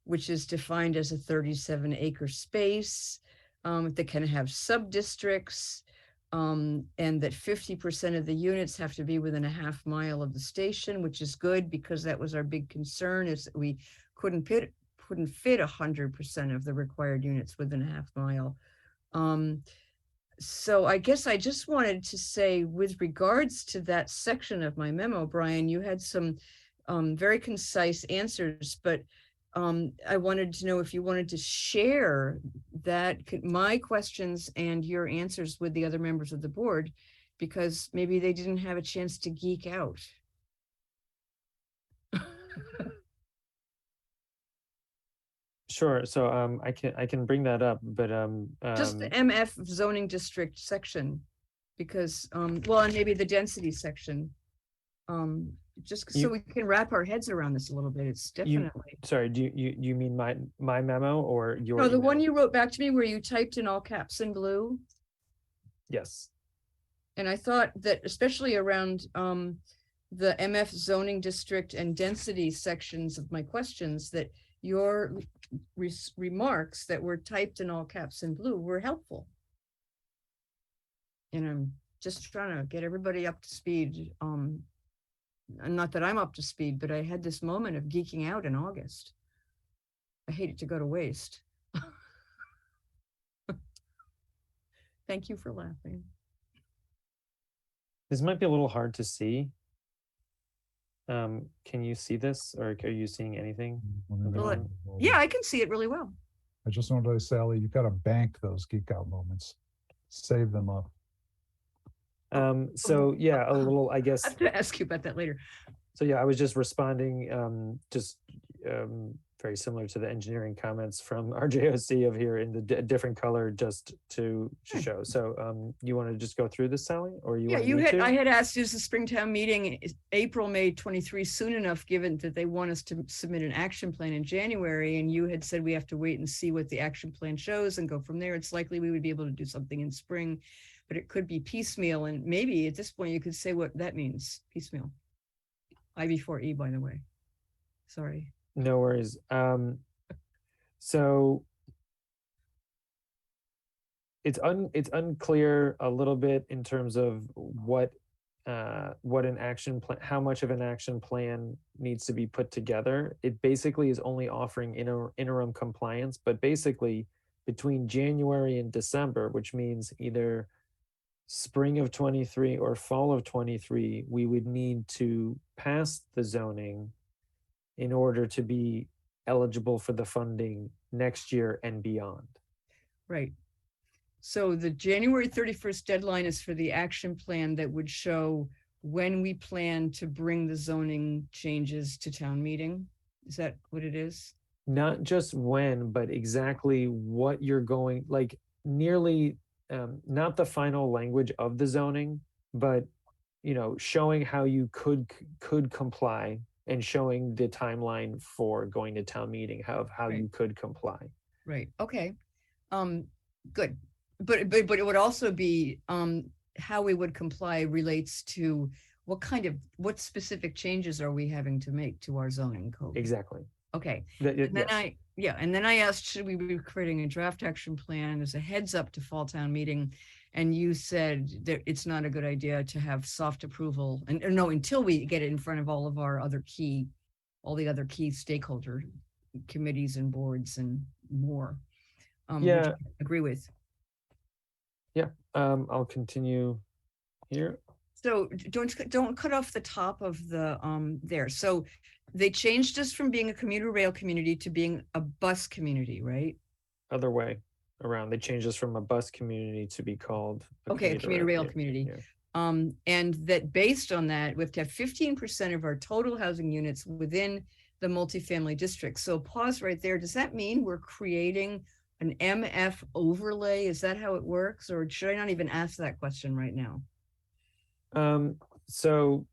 which is defined as a 37-acre space, that can have sub-districts, And that 50% of the units have to be within a half mile of the station, which is good because that was our big concern, is that we couldn't fit 100% of the required units within a half mile. So I guess I just wanted to say, with regards to that section of my memo, Brian, you had some very concise answers, but I wanted to know if you wanted to share that, my questions and your answers with the other members of the board, because maybe they didn't have a chance to geek out. Sure. So I can bring that up, but Just the MF zoning district section, because well, and maybe the density section. Just so we can wrap our heads around this a little bit. It's definitely. Sorry, do you mean my memo or your No, the email? one you wrote back to me where you typed in all caps in blue. Yes. And I thought that especially around the MF zoning district and density sections of my questions, that your remarks that were typed in all caps in blue were helpful. And I'm just trying to get everybody up to speed. And not that I'm up to speed, but I had this moment of geeking out in August. I hate it to go to waste. Thank you for laughing. This might be a little hard to see. Can you see this, or are you seeing anything? Well, yeah, I can see it really well. I just want to say, Sally, you've got to bank those geek out moments. Save them up. So yeah, a little, I guess. I have to ask you about that later. So yeah, I was just responding, very similar to the engineering comments from RJOC of here in the different color, just to show. So you want to just go through this, Sally, or you? Yeah, I had asked, is the Springtown meeting April, May 23 soon enough, given that they want us to submit an action plan in January, and you had said we have to wait and see what the action plan shows and go from there. It's likely we would be able to do something in spring, but it could be piecemeal, and maybe at this point you could say what that means, piecemeal. I before E, by the way. Sorry. No worries. So it's unclear a little bit in terms of what an action plan, how much of an action plan needs to be put together. It basically is only offering interim compliance, but basically between January and December, which means either spring of 23 or fall of 23, we would need to pass the zoning in order to be eligible for the funding next year and beyond. Right. So the January 31st deadline is for the action plan that would show when we plan to bring the zoning changes to town meeting. Is that what it is? Not just when, but exactly what you're going, like nearly, not the final language of the zoning, but showing how you could comply and showing the timeline for going to town meeting, how Right. you could comply. Right. Okay. Good. But it would also be how we would comply relates to what specific changes are we having to make to our zoning code? Exactly. Okay. Yes. And then I asked, should we be creating a draft action plan as a heads up to fall town meeting? And you said that it's not a good idea to have soft approval until we get it in front of all the other key stakeholder committees and boards and more. Which I agree with. Yeah. I'll continue here. So don't cut off the top of the there. So they changed us from being a commuter rail community to being a bus community, right? Other way around. They changed us from a bus community to be called a commuter rail community. Yeah. And that based on that, we have to have 15% of our total housing units within the multifamily district. So pause right there. Does that mean we're creating an MF overlay? Is that how it works? Or should I not even ask that question right now? So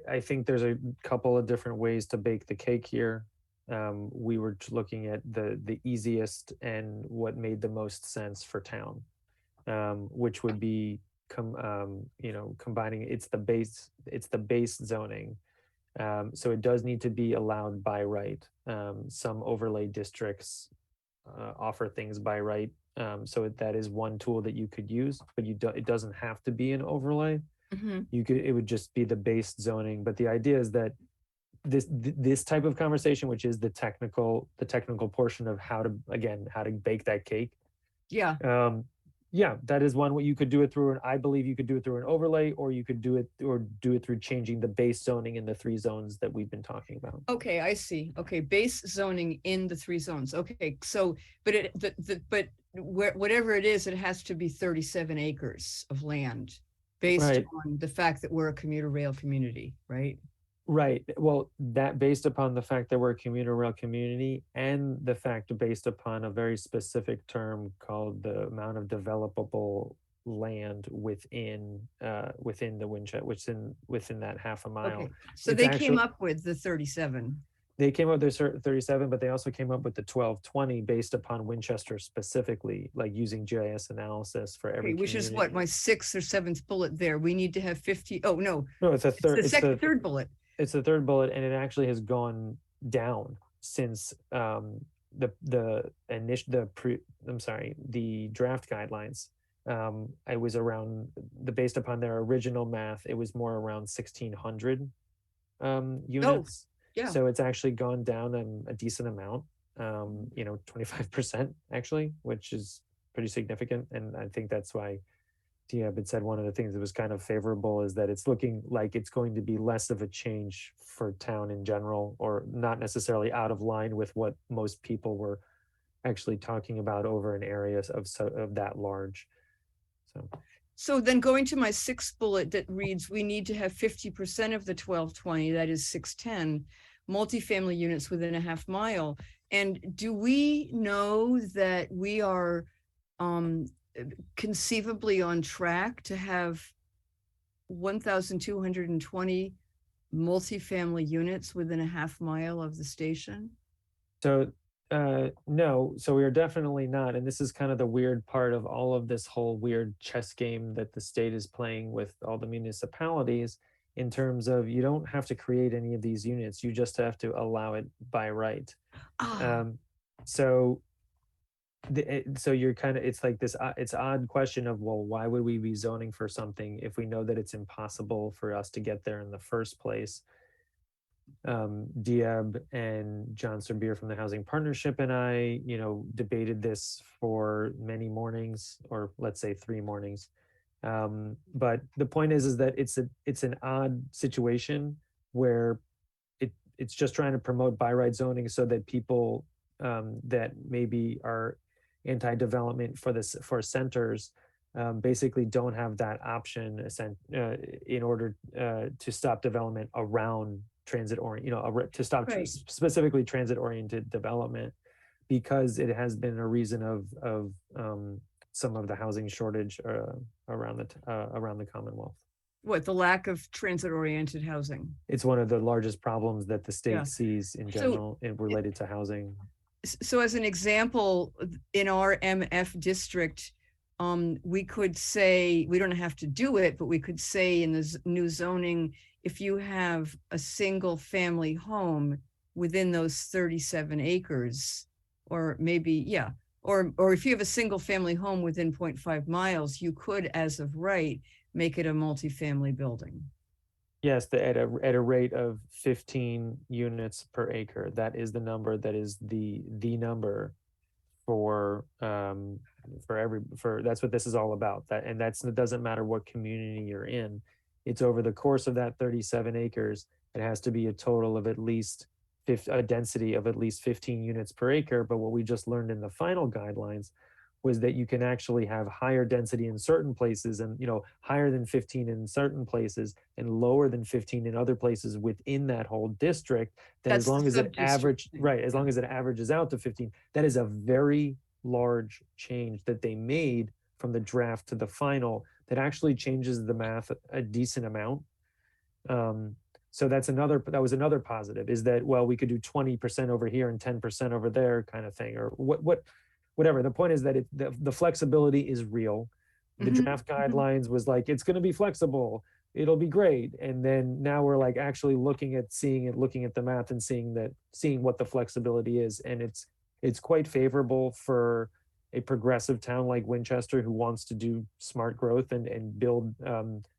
I think there's a couple of different ways to bake the cake here. We were looking at the easiest and what made the most sense for town, which would be combining. It's the base zoning. So it does need to be allowed by right. Some overlay districts offer things by right, So that is one tool that you could use, but it doesn't have to be an overlay. Mhm. It would just be the base zoning. But the idea is that this type of conversation, which is the technical portion of how to bake that cake. Yeah, Yeah, that is one way you could do it through, and I believe you could do it through an overlay, or you could do it through changing the base zoning in the 3 zones that we've been talking about. okay, I see. Okay, base zoning in the 3 zones. Okay, so, but whatever it is, it has to be 37 acres of land based Right. on the fact that we're a commuter rail community, right? Right. Well, that based upon the fact that we're a commuter rail community, and the fact based upon a very specific term called the amount of developable land within the Winchester, within that half a mile. Okay, so It's they came actually- up with the 37. They came up with their 37, but they also came up with the 1220 based upon Winchester specifically, like using GIS analysis for every Okay, which is community. what, my 6th or 7th bullet there. We need to have 50. Oh, no, No, it's a it's third. the It's second, third bullet. It's the third bullet, and it actually has gone down since the draft guidelines. I was around based upon their original math, it was more around 1600 units. Yeah. So it's actually gone down a decent amount, 25% actually, which is pretty significant. And I think that's why Diab had said one of the things that was kind of favorable is that it's looking like it's going to be less of a change for town in general, or not necessarily out of line with what most people were actually talking about over an area of that large. So then going to my 6th bullet that reads, we need to have 50% of the 1220, that is 610, multifamily units within a half mile. And do we know that we are conceivably on track to have 1,220 multifamily units within a half mile of the station? So no, so we are definitely not. And this is kind of the weird part of all of this whole weird chess game that the state is playing with all the municipalities, in terms of you don't have to create any of these units, you just have to allow it by right. So you're kind of, it's like this, it's odd question of, well, why would we be zoning for something if we know that it's impossible for us to get there in the first place? Diab and John Serbier from the Housing Partnership and I, debated this for many mornings, or let's say 3 mornings. But the point is that it's an odd situation where it's just trying to promote by right zoning so that people that maybe are anti-development for centers basically don't have that option in order to stop development around to stop Right. specifically transit-oriented development, because it has been a reason of some of the housing shortage around the Commonwealth. What, the lack of transit-oriented housing? It's one of the largest problems that the state Yeah. sees in So- general related to housing. So as an example, in our MF district, we could say, we don't have to do it, but we could say in the new zoning, if you have a single family home within those 37 acres, or maybe, yeah, or if you have a single family home within 0.5 miles, you could, as of right, make it a multifamily building. Yes, at a rate of 15 units per acre. That is the number. That is the number for that's what this is all about. It doesn't matter what community you're in. It's over the course of that 37 acres. It has to be a total of at least a density of at least 15 units per acre. But what we just learned in the final guidelines was that you can actually have higher density in certain places, and higher than 15 in certain places and lower than 15 in other places within that whole district. That That's as long the as it sub-district thing. as long as it averages out to 15, that is a very large change that they made from the draft to the final, that actually changes the math a decent amount. So that was another positive, is that, well, we could do 20% over here and 10% over there kind of thing, or whatever. The point is that the flexibility is real. The Mhm, draft mhm. guidelines was like, it's going to be flexible, it'll be great. And then now we're like actually looking at the math and seeing what the flexibility is. And it's quite favorable for a progressive town like Winchester who wants to do smart growth and build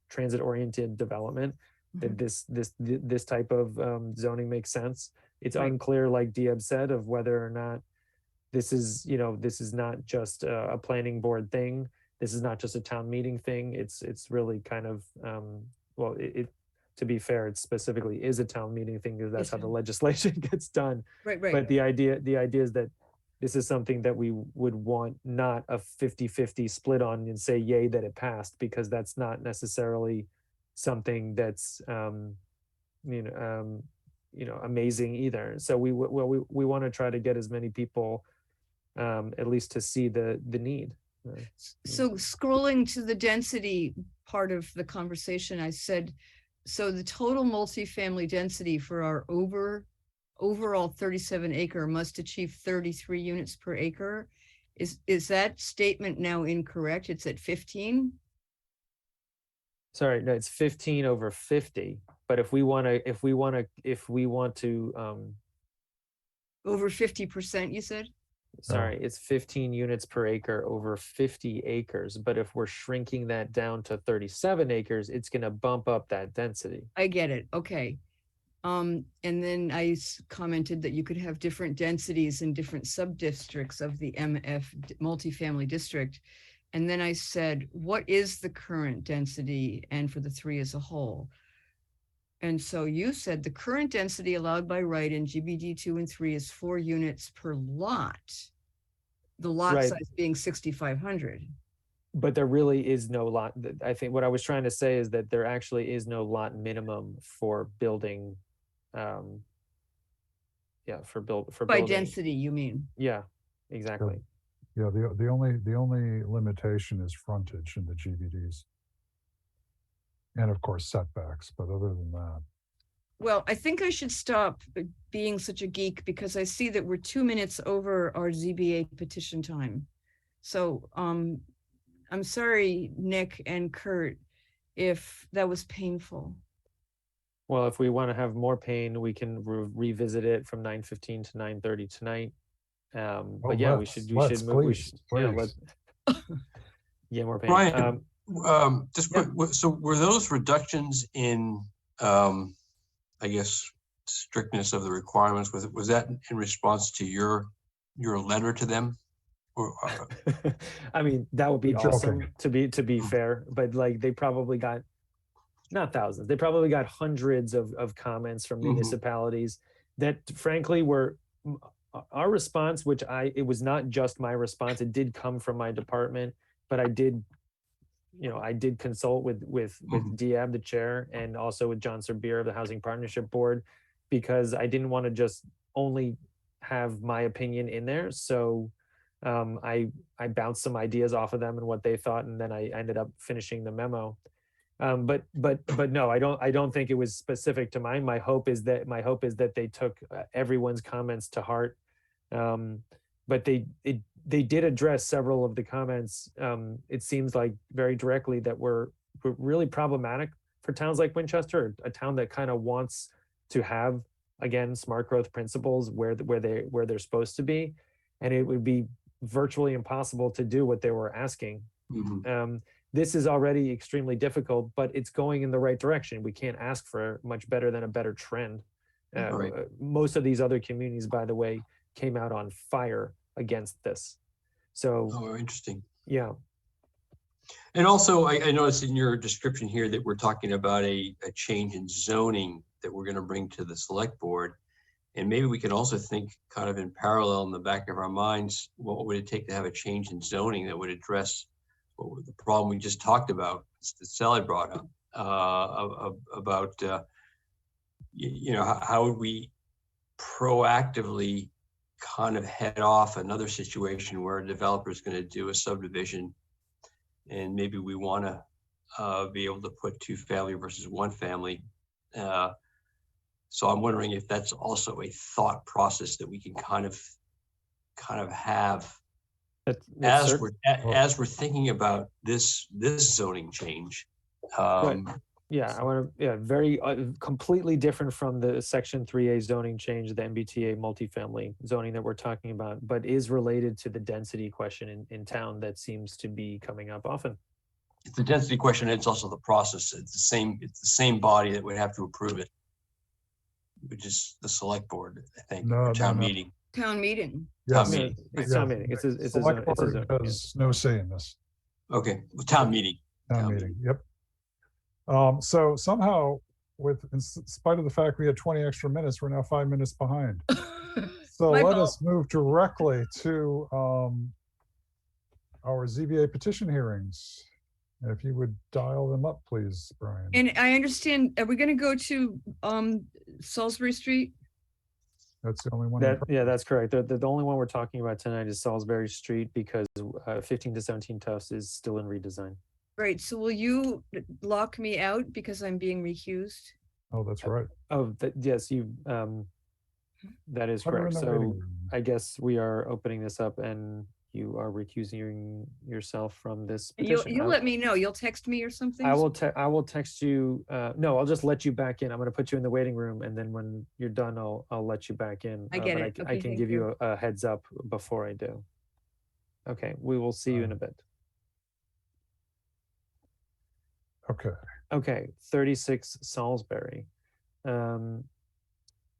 transit-oriented development, that this type of zoning makes sense. It's Right. unclear, like Diab said, of whether or not this is, this is not just a planning board thing. This is not just a town meeting thing. It's really kind of, well, to be fair, it specifically is a town meeting thing because that's Yes, how the ma'am. legislation gets done. Right, right. But the idea is that this is something that we would want not a 50-50 split on and say yay that it passed, because that's not necessarily something that's amazing either. So we want to try to get as many people at least to see the need. So scrolling to the density part of the conversation, I said, so the total multifamily density for our overall 37 acre must achieve 33 units per acre. Is that statement now incorrect? It's at 15? Sorry, no, it's 15 over 50. But if we want to, Over 50%, you said? sorry, it's 15 units per acre over 50 acres. But if we're shrinking that down to 37 acres, it's going to bump up that density. I get it. Okay. And then I commented that you could have different densities in different sub-districts of the MF multifamily district. And then I said, what is the current density and for the three as a whole? And so you said the current density allowed by right in GBD 2 and 3 is 4 units per lot. The lot Right. size being 6,500. But there really is no lot. I think what I was trying to say is that there actually is no lot minimum for building. For By building. density, you mean? Yeah, exactly. Yeah, the only limitation is frontage in the GBDs. And of course setbacks, but other than that. Well, I think I should stop being such a geek because I see that we're 2 minutes over our ZBA petition time. So I'm sorry, Nick and Kurt, if that was painful. Well, if we want to have more pain, we can revisit it from 9:15 to 9:30 tonight. But yeah, we should move. Please. Yeah, more pain. Brian, just quick, so were those reductions in, I guess, strictness of the requirements, was that in response to your letter to them? Or, I mean, that would be You're awesome joking. to be fair, but like they probably got not thousands, they probably got hundreds of comments from municipalities that frankly were our response, which it was not just my response, it did come from my department, but I did consult with Diab, the chair, and also with John Serbier of the Housing Partnership Board, because I didn't want to just only have my opinion in there. So I bounced some ideas off of them and what they thought, and then I ended up finishing the memo. But no, I don't think it was specific to mine. My hope is that they took everyone's comments to heart. But they did address several of the comments. It seems like very directly that were really problematic for towns like Winchester, a town that kind of wants to have, again, smart growth principles where they're supposed to be, and it would be virtually impossible to do what they were asking. This is already extremely difficult, but it's going in the right direction. We can't ask for much better than a better trend. Right. Most of these other communities, by the way, came out on fire against this. So, oh, interesting. Yeah. And also, I noticed in your description here that we're talking about a change in zoning that we're going to bring to the select board. And maybe we can also think kind of in parallel in the back of our minds, what would it take to have a change in zoning that would address the problem we just talked about, that Sally brought up, about, how would we proactively kind of head off another situation where a developer is going to do a subdivision, and maybe we want to be able to put 2-family versus 1-family. So I'm wondering if that's also a thought process that we can kind of have as we're thinking about this zoning change. Right. Yeah, I want to, yeah, very completely different from the section 3A zoning change, the MBTA multifamily zoning that we're talking about, but is related to the density question in town that seems to be coming up often. It's the density question. It's also the process. It's the same body that would have to approve it, which is the select board, I think, No, or no, town no. meeting. Town meeting. Town Yes. meeting. It's town meeting. It's a Select it's a board zone. Yeah. has no say in this. Okay, well, town meeting. Town meeting, yep. So somehow, in spite of the fact we had 20 extra minutes, we're now 5 minutes behind. So My let fault. us move directly to our ZBA petition hearings. If you would dial them up, please, Brian. And I understand, are we gonna go to Salisbury Street? That's the only one. Yeah, that's correct. The only one we're talking about tonight is Salisbury Street because 15 to 17 Tufts is still in redesign. Right, so will you lock me out because I'm being recused? Oh, that's right. Oh, yes, you. That is Put her in correct. the waiting So room. I guess we are opening this up, and you are recusing yourself from this petition. You'll let me know. You'll text me or something? I will text you. No, I'll just let you back in. I'm going to put you in the waiting room, and then when you're done, I'll let you back in. I get but it. I Okay, can thank give you. you a heads up before I do. Okay, we will see you in a bit. Okay. Okay, 36 Salisbury.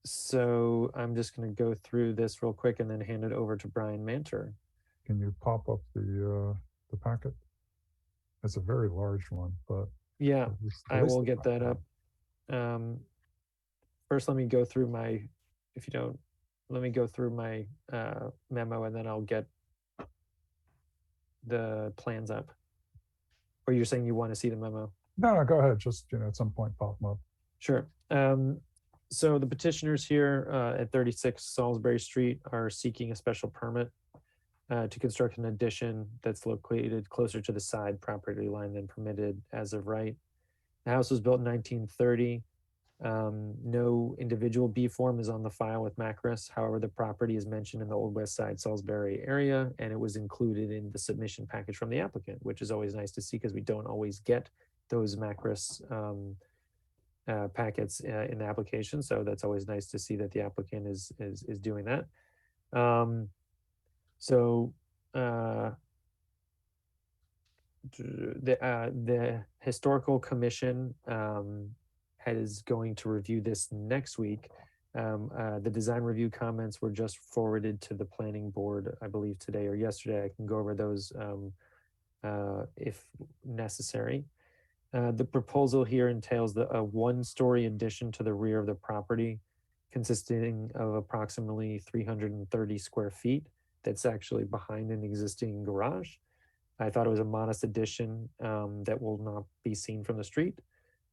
So I'm just going to go through this real quick and then hand it over to Brian Manter. Can you pop up the packet? It's a very large one, but Yeah, at least I will the get that up. First, let me go through my, if you don't, let me go through my memo and then I'll get the plans up. Or you're saying you want to see the memo? No, go ahead. Just, at some point pop them up. Sure. So the petitioners here at 36 Salisbury Street are seeking a special permit to construct an addition that's located closer to the side property line than permitted as of right. The house was built in 1930. No individual B form is on the file with Macris. However, the property is mentioned in the Old West Side Salisbury area, and it was included in the submission package from the applicant, which is always nice to see because we don't always get those Macris packets in the application. So that's always nice to see that the applicant is doing that. The historical commission is going to review this next week. The design review comments were just forwarded to the planning board, I believe today or yesterday. I can go over those if necessary. The proposal here entails a one-story addition to the rear of the property, consisting of approximately 330 square feet. That's actually behind an existing garage. I thought it was a modest addition that will not be seen from the street,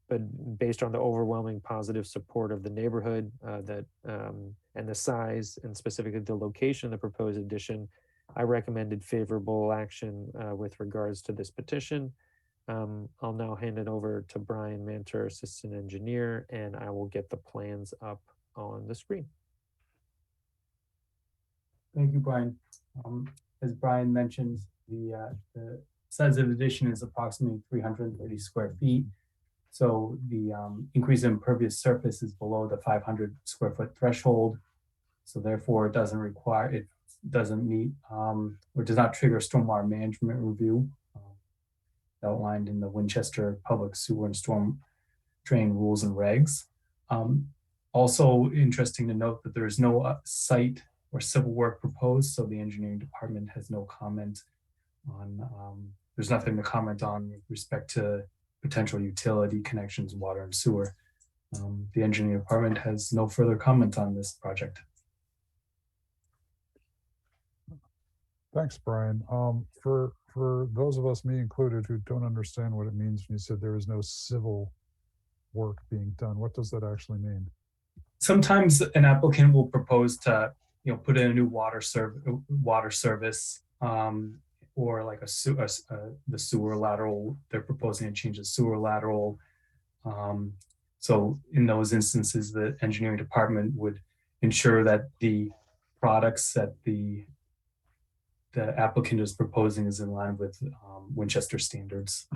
but based on the overwhelming positive support of the neighborhood and the size and specifically the location of the proposed addition, I recommended favorable action with regards to this petition. I'll now hand it over to Brian Manter, Assistant Engineer, and I will get the plans up on the screen. Thank you, Brian. As Brian mentioned, the size of the addition is approximately 330 square feet. So the increase in impervious surface is below the 500 square foot threshold. So therefore it doesn't meet or does not trigger stormwater management review outlined in the Winchester Public Sewer and Storm Drain Rules and Regs. Also interesting to note that there is no site or civil work proposed, so the engineering department has no comment on, there's nothing to comment on with respect to potential utility connections, water and sewer. The engineering department has no further comment on this project. Thanks, Brian. For those of us, me included, who don't understand what it means when you said there is no civil work being done, what does that actually mean? Sometimes an applicant will propose to, put in a new water service, or like the sewer lateral. They're proposing to change the sewer lateral. So in those instances, the engineering department would ensure that the products that the applicant is proposing is in line with Winchester standards.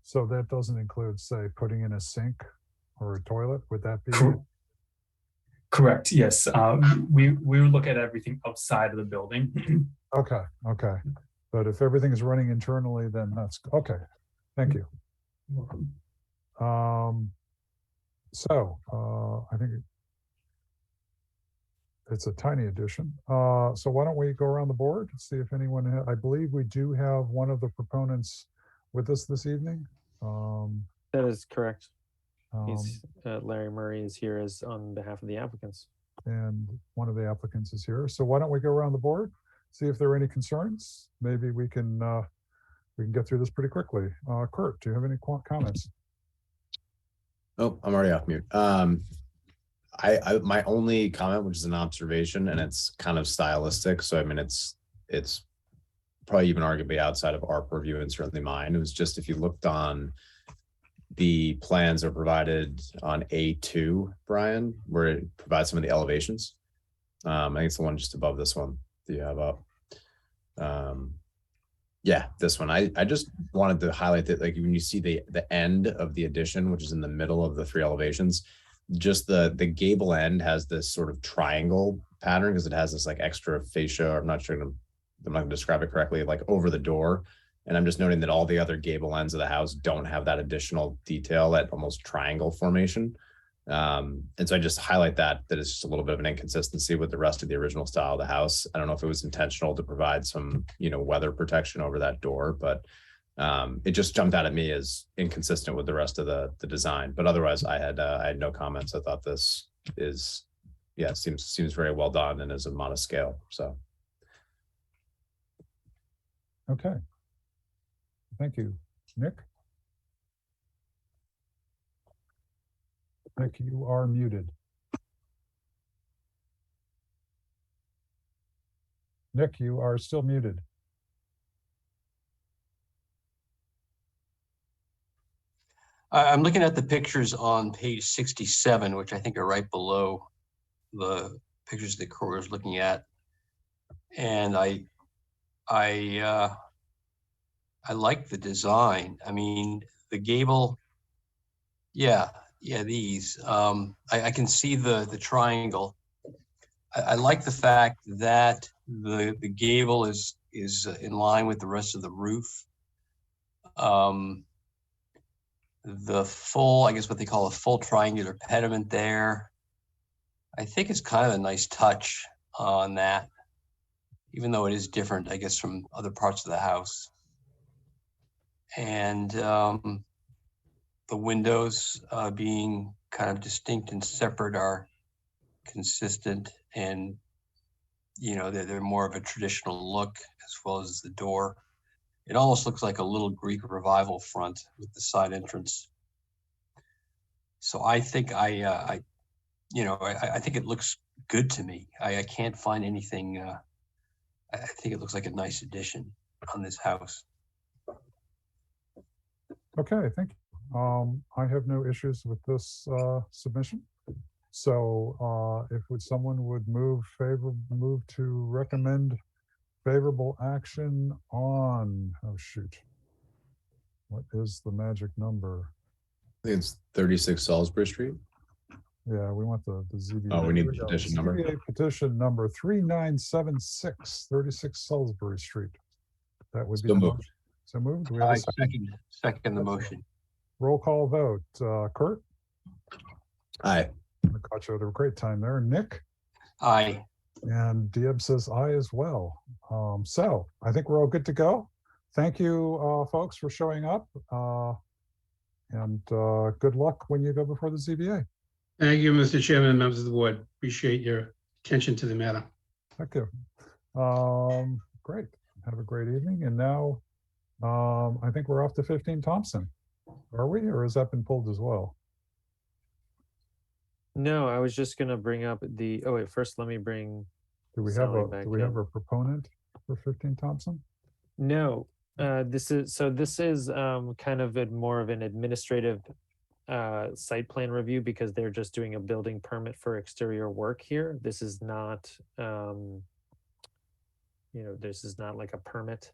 So that doesn't include, say, putting in a sink or a toilet, would that be? Correct, yes. We will look at everything outside of the building. Okay, okay. But if everything is running internally, then that's, okay, thank you. I think it's a tiny addition. So why don't we go around the board, see if anyone, I believe we do have one of the proponents with us this evening. That is correct. Um, He's Larry Murray is here as on behalf of the applicants. and one of the applicants is here. So why don't we go around the board, see if there are any concerns? Maybe we can get through this pretty quickly. Kurt, do you have any comments? Oh, I'm already off mute. I my only comment, which is an observation, and it's kind of stylistic. So I mean, it's probably even arguably outside of our purview and certainly mine. It was just if you looked on the plans are provided on A2, Brian, where it provides some of the elevations. I think it's the one just above this one that you have up. Yeah, this one. I just wanted to highlight that, like when you see the end of the addition, which is in the middle of the three elevations, just the gable end has this sort of triangle pattern because it has this like extra fascia. I'm not sure I'm not going to describe it correctly, like over the door. And I'm just noting that all the other gable ends of the house don't have that additional detail, that almost triangle formation. And so I just highlight that it's just a little bit of an inconsistency with the rest of the original style of the house. I don't know if it was intentional to provide some, weather protection over that door, but it just jumped out at me as inconsistent with the rest of the design. But otherwise, I had no comments. I thought this is, seems very well done and is a modest scale. So. Okay. Thank you. Nick? Nick, you are muted. Nick, you are still muted. I'm looking at the pictures on page 67, which I think are right below the pictures that Cora is looking at. And I like the design. I mean, the gable, these. I can see the triangle. I like the fact that the gable is in line with the rest of the roof. The full, I guess what they call a full triangular pediment there, I think is kind of a nice touch on that, even though it is different, I guess, from other parts of the house. And the windows being kind of distinct and separate are consistent, and they're more of a traditional look, as well as the door. It almost looks like a little Greek revival front with the side entrance. So I think I think it looks good to me. I can't find anything. I think it looks like a nice addition on this house. Okay, thank you. I have no issues with this submission. So if someone would move to recommend favorable action on, oh shoot, what is the magic number? I think it's 36 Salisbury Street. Yeah, we want the ZBA. Oh, we need the petition number. ZBA petition number 3976, 36 Salisbury Street. That would be the motion. So moved. We have I a second the motion. roll call vote. Kurt? Aye. I caught you at a great time there. Nick? Aye. And Dieb says aye as well. So I think we're all good to go. Thank you, folks, for showing up. And good luck when you go before the ZBA. Thank you, Mr. Chairman and members of the board. Appreciate your attention to the matter. Thank you. Great. Have a great evening. And now I think we're off to 15 Thompson. Are we, or has that been pulled as well? No, I was just gonna bring up oh wait, first let me bring. Do we have a proponent for 15 Thompson? No, this is kind of more of an administrative site plan review, because they're just doing a building permit for exterior work here. This is not, this is not like a permit.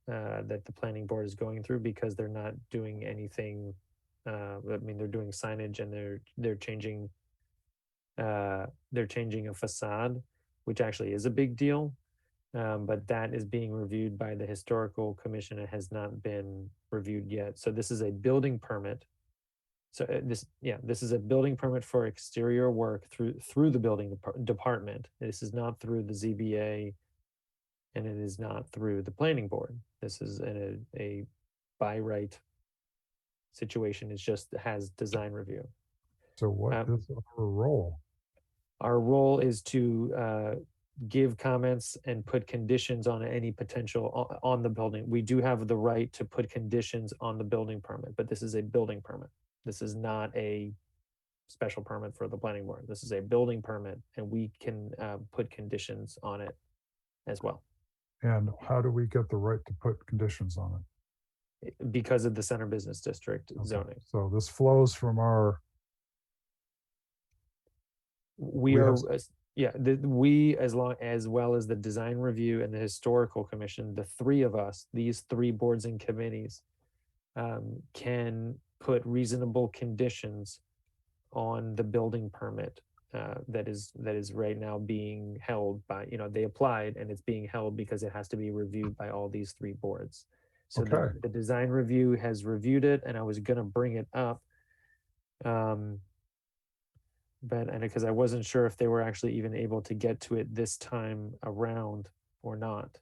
that the planning board is going through because they're not doing anything. I mean, they're doing signage and they're changing a facade, which actually is a big deal. But that is being reviewed by the historical commission. It has not been reviewed yet. So this is a building permit. So this is a building permit for exterior work through the building department. This is not through the ZBA, and it is not through the planning board. This is a by right situation. It just has design review. So what is our role? Our role is to give comments and put conditions on any potential on the building. We do have the right to put conditions on the building permit, but this is a building permit. This is not a special permit for the planning board. This is a building permit, and we can put conditions on it as well. And how do we get the right to put conditions on it? Because of the center business district Okay, zoning. so this flows from our, We We are, have- we, as well as the design review and the historical commission, the three of us, these three boards and committees, can put reasonable conditions on the building permit that is right now being held by, they applied and it's being held because it has to be reviewed by all these three boards. So Okay. the design review has reviewed it, and I was gonna bring it up. But because I wasn't sure if they were actually even able to get to it this time around or not.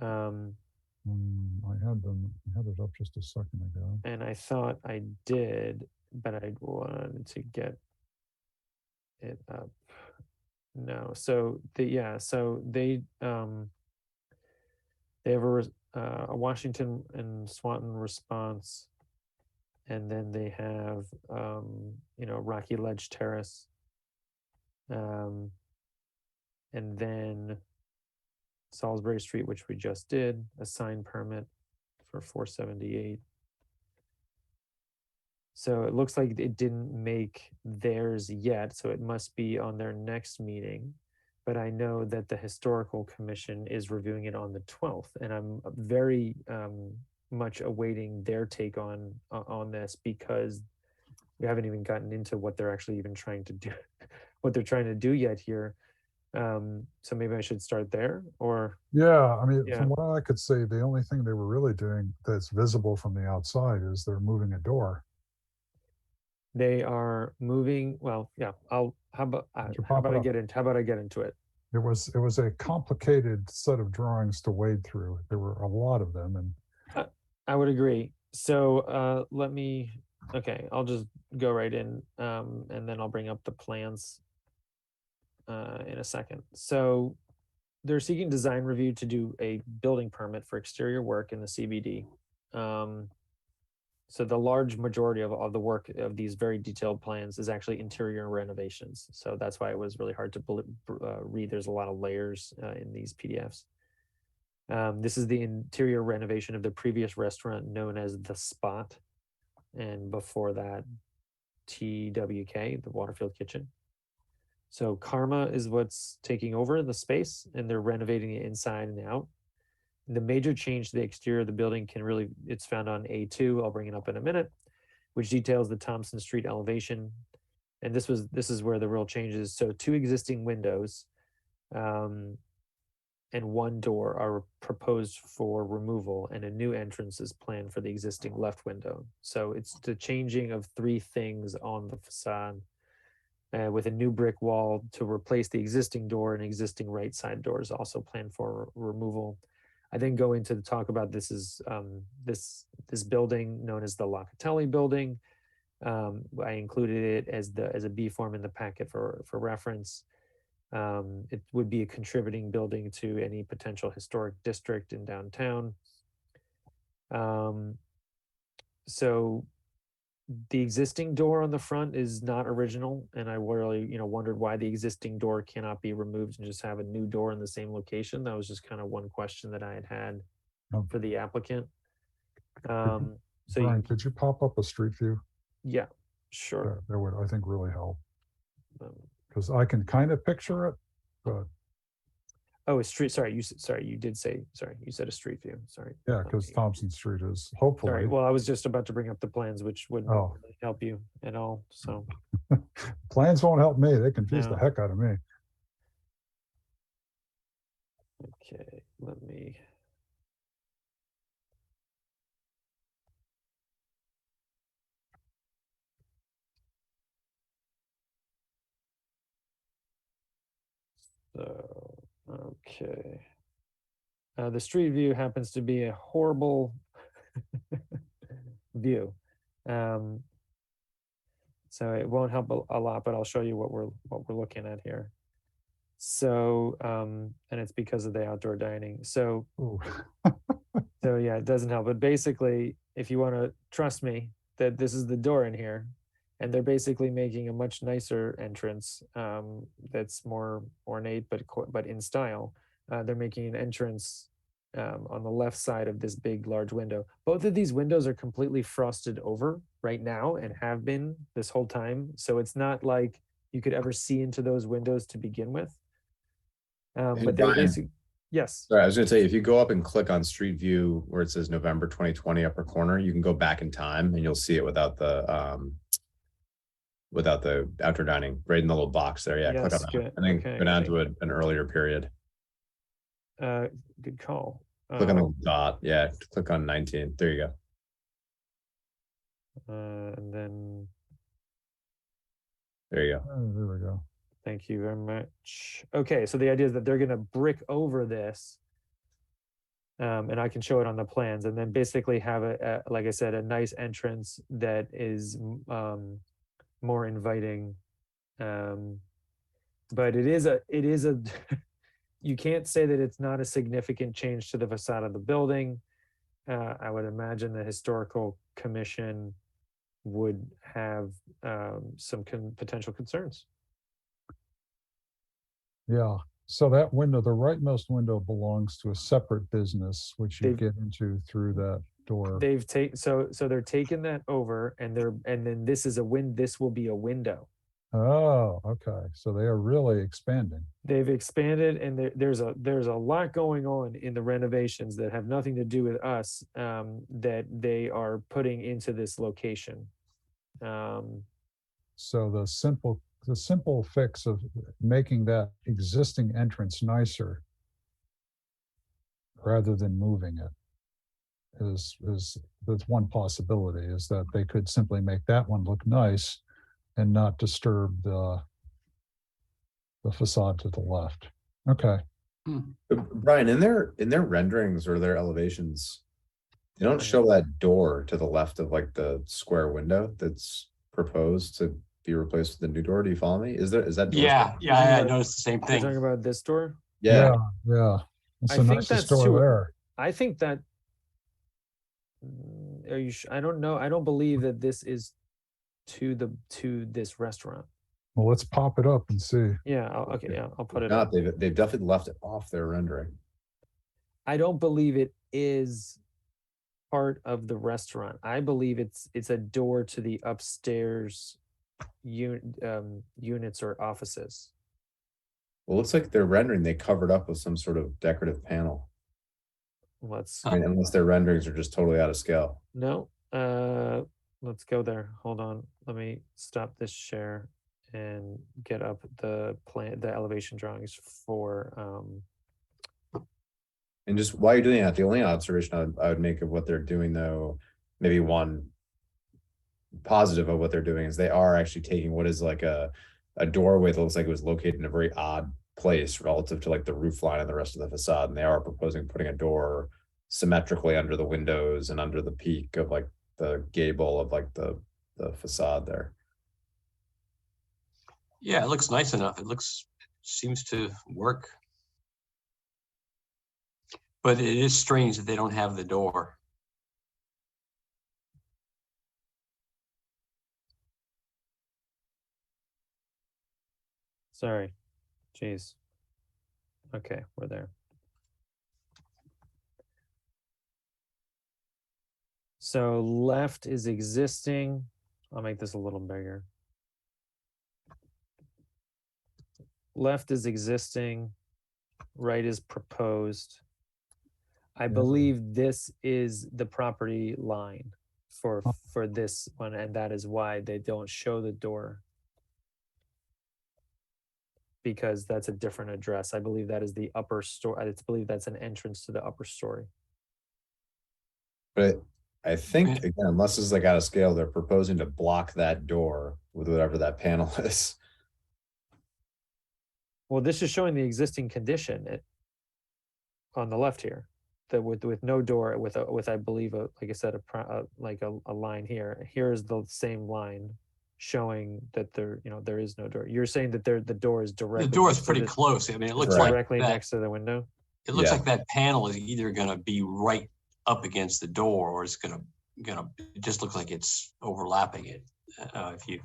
I had it up just a second ago. And I thought I did, but I wanted to get it up. No, so they have a Washington and Swanton response, and then they have Rocky Ledge Terrace, and then Salisbury Street, which we just did, a sign permit for 478. So it looks like it didn't make theirs yet, so it must be on their next meeting. But I know that the historical commission is reviewing it on the 12th, and I'm very much awaiting their take on this, because we haven't even gotten into what they're actually even trying to do, what they're trying to do yet here. So maybe I should start there, or Yeah, I mean, Yeah. from what I could say, the only thing they were really doing that's visible from the outside is they're moving a door. they are moving. Well, yeah. How about you how pop about it I up? get into how about I get into it? It was a complicated set of drawings to wade through. There were a lot of them, and I would agree. So okay, I'll just go right in, and then I'll bring up the plans in a second. So they're seeking design review to do a building permit for exterior work in the CBD. So the large majority of the work of these very detailed plans is actually interior renovations. So that's why it was really hard to read. There's a lot of layers in these PDFs. This is the interior renovation of the previous restaurant known as The Spot, and before that, TWK, the Waterfield Kitchen. So Karma is what's taking over the space, and they're renovating it inside and out. The major change to the exterior of the building it's found on A2, I'll bring it up in a minute, which details the Thompson Street elevation. And this is where the real change is. So 2 existing windows, and 1 door are proposed for removal, and a new entrance is planned for the existing left window. So it's the changing of 3 things on the facade, with a new brick wall to replace the existing door, and existing right side door is also planned for removal. I then go into the talk about this building known as the Locatelli building. I included it as a B form in the packet for reference. It would be a contributing building to any potential historic district in downtown. So the existing door on the front is not original, and I really, wondered why the existing door cannot be removed and just have a new door in the same location. That was just kind of one question that I had Oh. for the applicant. Brian, So could you pop up a street view? yeah, sure. That would, I think, really help, Um, because I can kind of picture it, but Oh, a street, sorry, sorry, you did say, sorry, you said a street view, sorry. Yeah, Let because me- Thompson Street is Sorry, hopefully, well, I was just about to bring up the plans, which wouldn't Oh. really help you at all, so. plans won't help me. They confuse the No. heck out of me. Okay, let me. So, okay. The street view happens to be a horrible view. So it won't help a lot, but I'll show you what we're looking at here. So, and it's because of the outdoor dining. So, Ooh. so yeah, it doesn't help. But basically, if you want to trust me that this is the door in here, and they're basically making a much nicer entrance that's more ornate, but in style. They're making an entrance on the left side of this big, large window. Both of these windows are completely frosted over right now and have been this whole time. So it's not like you could ever see into those windows to begin with. Hey, But they're Brian. basically, yes. Sorry, I was gonna say, if you go up and click on Street View where it says November 2020 upper corner, you can go back in time and you'll see it without the outdoor dining, right in the little box there. Yeah, click on Yes, that. good. And then Okay, go down okay. to an earlier period. Good call. Click on the dot. Yeah, click on 19. There you go. And then, There you go. Oh, there we go. thank you very much. Okay, so the idea is that they're gonna brick over this. And I can show it on the plans, and then basically have like I said, a nice entrance that is more inviting. But it is a you can't say that it's not a significant change to the facade of the building. I would imagine the historical commission would have some potential concerns. Yeah. So that window, the rightmost window belongs to a separate business, which you They've- get into through that door. They've taken so they're taking that over, and then this is this will be a window. Oh, okay. So they are really expanding. They've expanded, and there's a lot going on in the renovations that have nothing to do with us, that they are putting into this location. So the simple fix of making that existing entrance nicer rather than moving it is that's one possibility, is that they could simply make that one look nice and not disturb the facade to the left. Okay. Brian, in their renderings or their elevations, they don't show that door to the left of like the square window that's proposed to be replaced with the new door. Do you follow me? Is that door Yeah, still- yeah, I noticed the same You're thing. talking about this door? Yeah. Yeah. It's I the think nicest that's door too- there. I think that. Are you? I don't know. I don't believe that this is to this restaurant. Well, let's pop it up and see. Yeah. Okay. Yeah. I'll put If it not, up. they've definitely left it off their rendering. I don't believe it is part of the restaurant. I believe it's a door to the upstairs units or offices. Well, it looks like their rendering, they covered up with some sort of decorative panel. Let's I mean, unless their renderings are just totally out of scale. no. Let's go there. Hold on. Let me stop this share and get up the elevation drawings for And just while you're doing that, the only observation I would make of what they're doing, though, maybe one positive of what they're doing, is they are actually taking what is like a doorway that looks like it was located in a very odd place relative to like the roof line and the rest of the facade. And they are proposing putting a door symmetrically under the windows and under the peak of like the gable of like the facade there. Yeah, it looks nice enough. Seems to work. But it is strange that they don't have the door. sorry. Jeez. Okay, we're there. So left is existing. I'll make this a little bigger. Left is existing. right is proposed. I Yeah. believe this is the property line for this one, and that is why they don't show the door. Because that's a different address. I believe that is the upper story. I believe that's an entrance to the upper story. But I think, again, unless it's like out of scale, they're proposing to block that door with whatever that panel is. Well, this is showing the existing condition on the left here, that with no door, with I believe like I said, a line here. Here is the same line showing that there is no door. You're saying that the door is directly. The door is next to pretty this- close. I mean, it it's looks like directly that. next to the window. It looks Yeah. like that panel is either gonna be right up against the door, or it's gonna, it just looks like it's overlapping it. If you,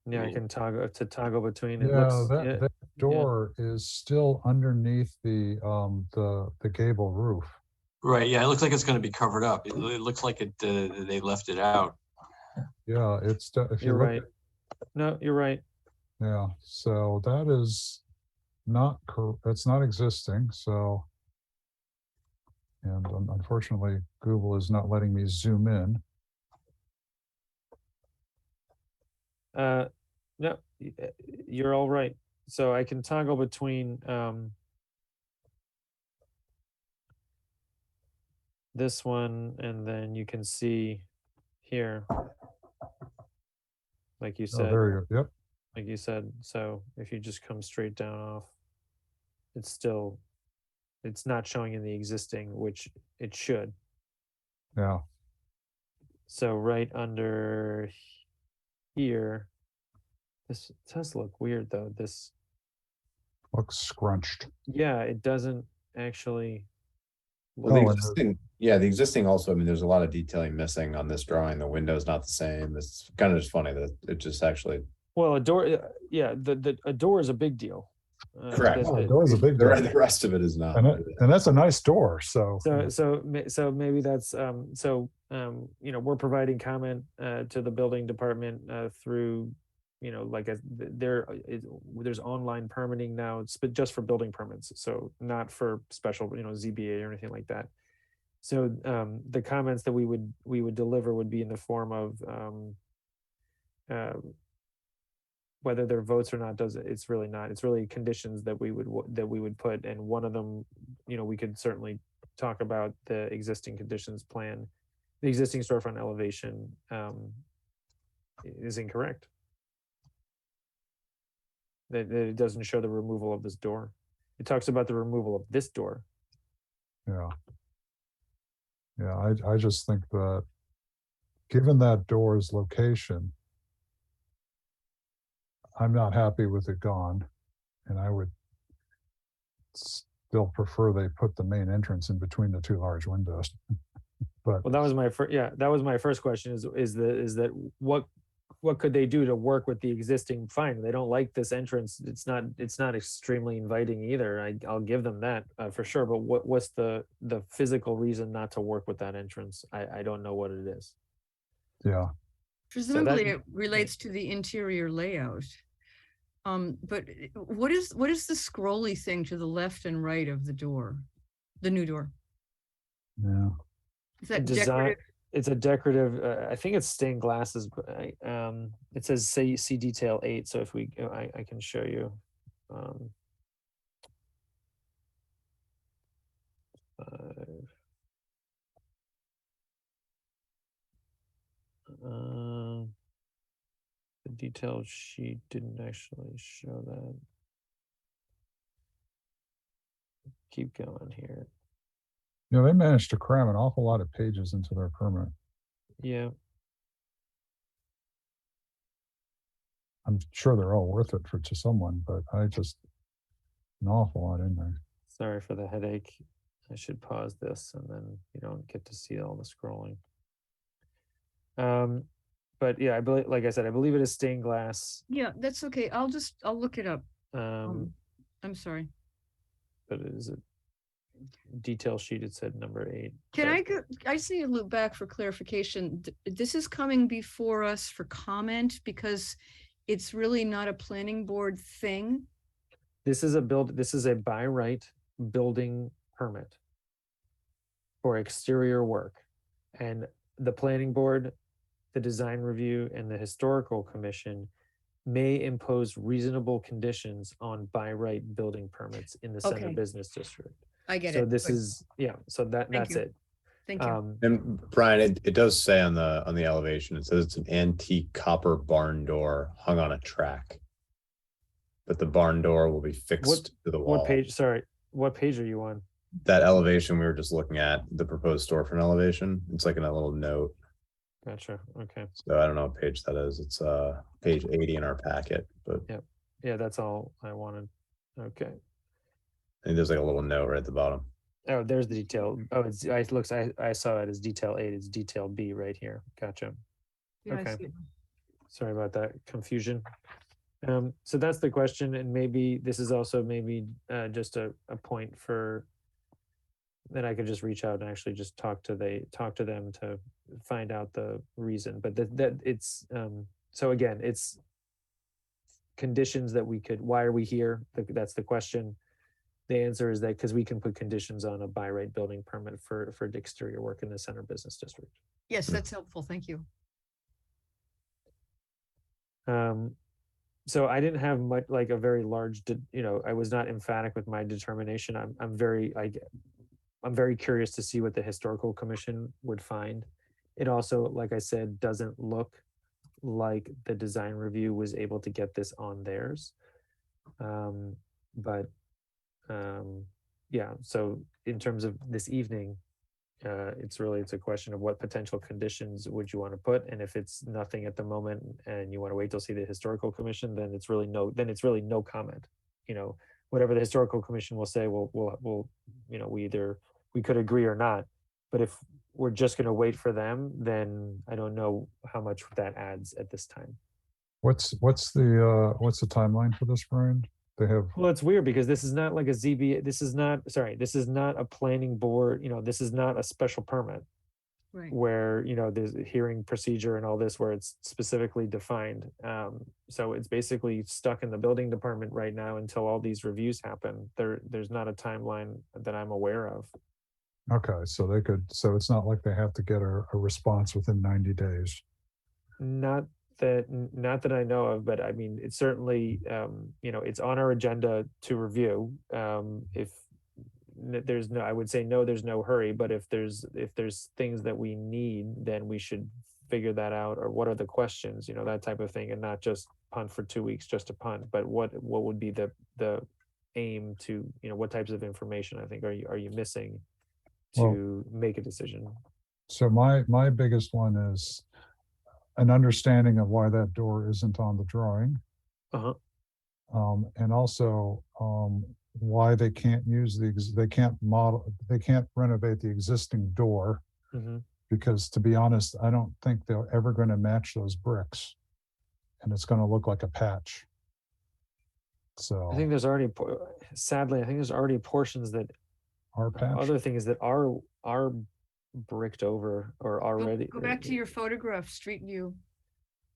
Yeah, I Yeah. can toggle between. It Yeah, looks, that door is still underneath the gable roof. right, yeah, it looks like it's gonna be covered up. It looks like they left it out. Yeah, it's, if you You're look right. at, No, you're right. yeah, so that is not, that's not existing, so. And unfortunately, Google is not letting me zoom in. No, you're all right. So I can toggle between this one, and then you can see here, like you Oh, said, there you go, yep, like you said. So if you just come straight down off, it's not showing in the existing, which it should. yeah, So right under here, this does look weird though. This, looks scrunched. yeah, it doesn't actually. Well, the Oh, and existing, yeah, the existing also, I mean, there's a lot of detailing missing on this drawing. The window's not the same. It's kind of just funny that it just actually. Well, a door, yeah, a door is a big deal. Correct. that- Oh, the door is a big The door. rest of it is not. And that's a nice door, so. So maybe that's we're providing comment to the building department through there's online permitting now. It's just for building permits, so not for special ZBA or anything like that. So the comments that we would deliver would be in the form of whether their votes or not it's really not. It's really conditions that we would put, and one of them, we could certainly talk about the existing conditions plan. The existing storefront elevation is incorrect. That it doesn't show the removal of this door. It talks about the removal of this door. Yeah. Yeah, I just think that, given that door's location, I'm not happy with it gone, and I would still prefer they put the main entrance in between the two large windows. But Well, that was my first. Yeah, that was my first question. Is that what could they do to work with the existing? Fine, they don't like this entrance. It's not extremely inviting either. I'll give them that for sure. But what's the physical reason not to work with that entrance? I don't know what it is. yeah, Presumably it relates to the interior layout. But what is the scrolly thing to the left and right of the door, the new door? yeah. Is that Design. decorative? It's a decorative. I think it's stained glasses. But it says see detail 8. So if we, I can show you. The detailed sheet didn't actually show that. Keep going here. You know, they managed to cram an awful lot of pages into their permit. Yeah. I'm sure they're all worth it to someone, but an awful lot in there. Sorry for the headache. I should pause this, and then you don't get to see all the scrolling. But yeah, I believe, like I said, I believe it is stained glass. Yeah, that's okay. I'll look it up. Um, I'm sorry. but it is a detail sheet. It said number 8. Can but- I go, I just need to look back for clarification. This is coming before us for comment because it's really not a planning board thing. This is a by right building permit for exterior work. And the planning board, the design review, and the historical commission may impose reasonable conditions on by right building permits in the center Okay. business district. I get So it. this Good. is, yeah, so that's you. it. Thank you. And Brian, it does say on the elevation, it says it's an antique copper barn door hung on a track. But the barn door will be fixed to the wall. What page, sorry, what page are you on? That elevation we were just looking at, the proposed storefront elevation, it's like in a little note. Gotcha, okay. So I don't know what page that is. It's page 80 in our packet, but Yeah, that's all I wanted. Okay. I think there's like a little note right at the bottom. Oh, there's the detail. Oh, I saw it as detail 8. It's detail B right here. Gotcha. Yeah, I Okay. see it. Sorry about that confusion. So that's the question, and maybe this is also just a point for that I could just reach out and actually just talk to them to find out the reason. But that it's so again, it's conditions that we could. Why are we here? That's the question. The answer is that because we can put conditions on a by right building permit for exterior work in the center business district. Yes, that's helpful. Thank you. So I didn't have much, like a very large, I was not emphatic with my determination. I'm very curious to see what the historical commission would find. It also, like I said, doesn't look like the design review was able to get this on theirs. Yeah, so in terms of this evening, it's a question of what potential conditions would you want to put, and if it's nothing at the moment and you want to wait till see the historical commission, then it's really no comment. Whatever the historical commission will say, we'll we could agree or not. But if we're just going to wait for them, then I don't know how much that adds at this time. What's the timeline for this, Brian? They have, Well, it's weird because this is not like a ZBA. This is not a planning board. This is not a special permit Right. where, there's a hearing procedure and all this where it's specifically defined. So it's basically stuck in the building department right now until all these reviews happen. There's not a timeline that I'm aware of. okay, so it's not like they have to get a response within 90 days. Not that I know of, but I mean, it's certainly, it's on our agenda to review. If there's no, I would say no, there's no hurry, but if there's things that we need, then we should figure that out, or what are the questions, that type of thing, and not just punt for 2 weeks just to punt, but what would be the aim to, what types of information I think are you missing to make a decision? So my biggest one is an understanding of why that door isn't on the drawing. Uh-huh. And also why they can't they can't renovate the existing door. Mm-hmm. Because to be honest, I don't think they're ever going to match those bricks, and it's going to look like a patch. So I think there's already, sadly, portions that our patch. other things that are bricked over or already. Go back to your photograph, street view.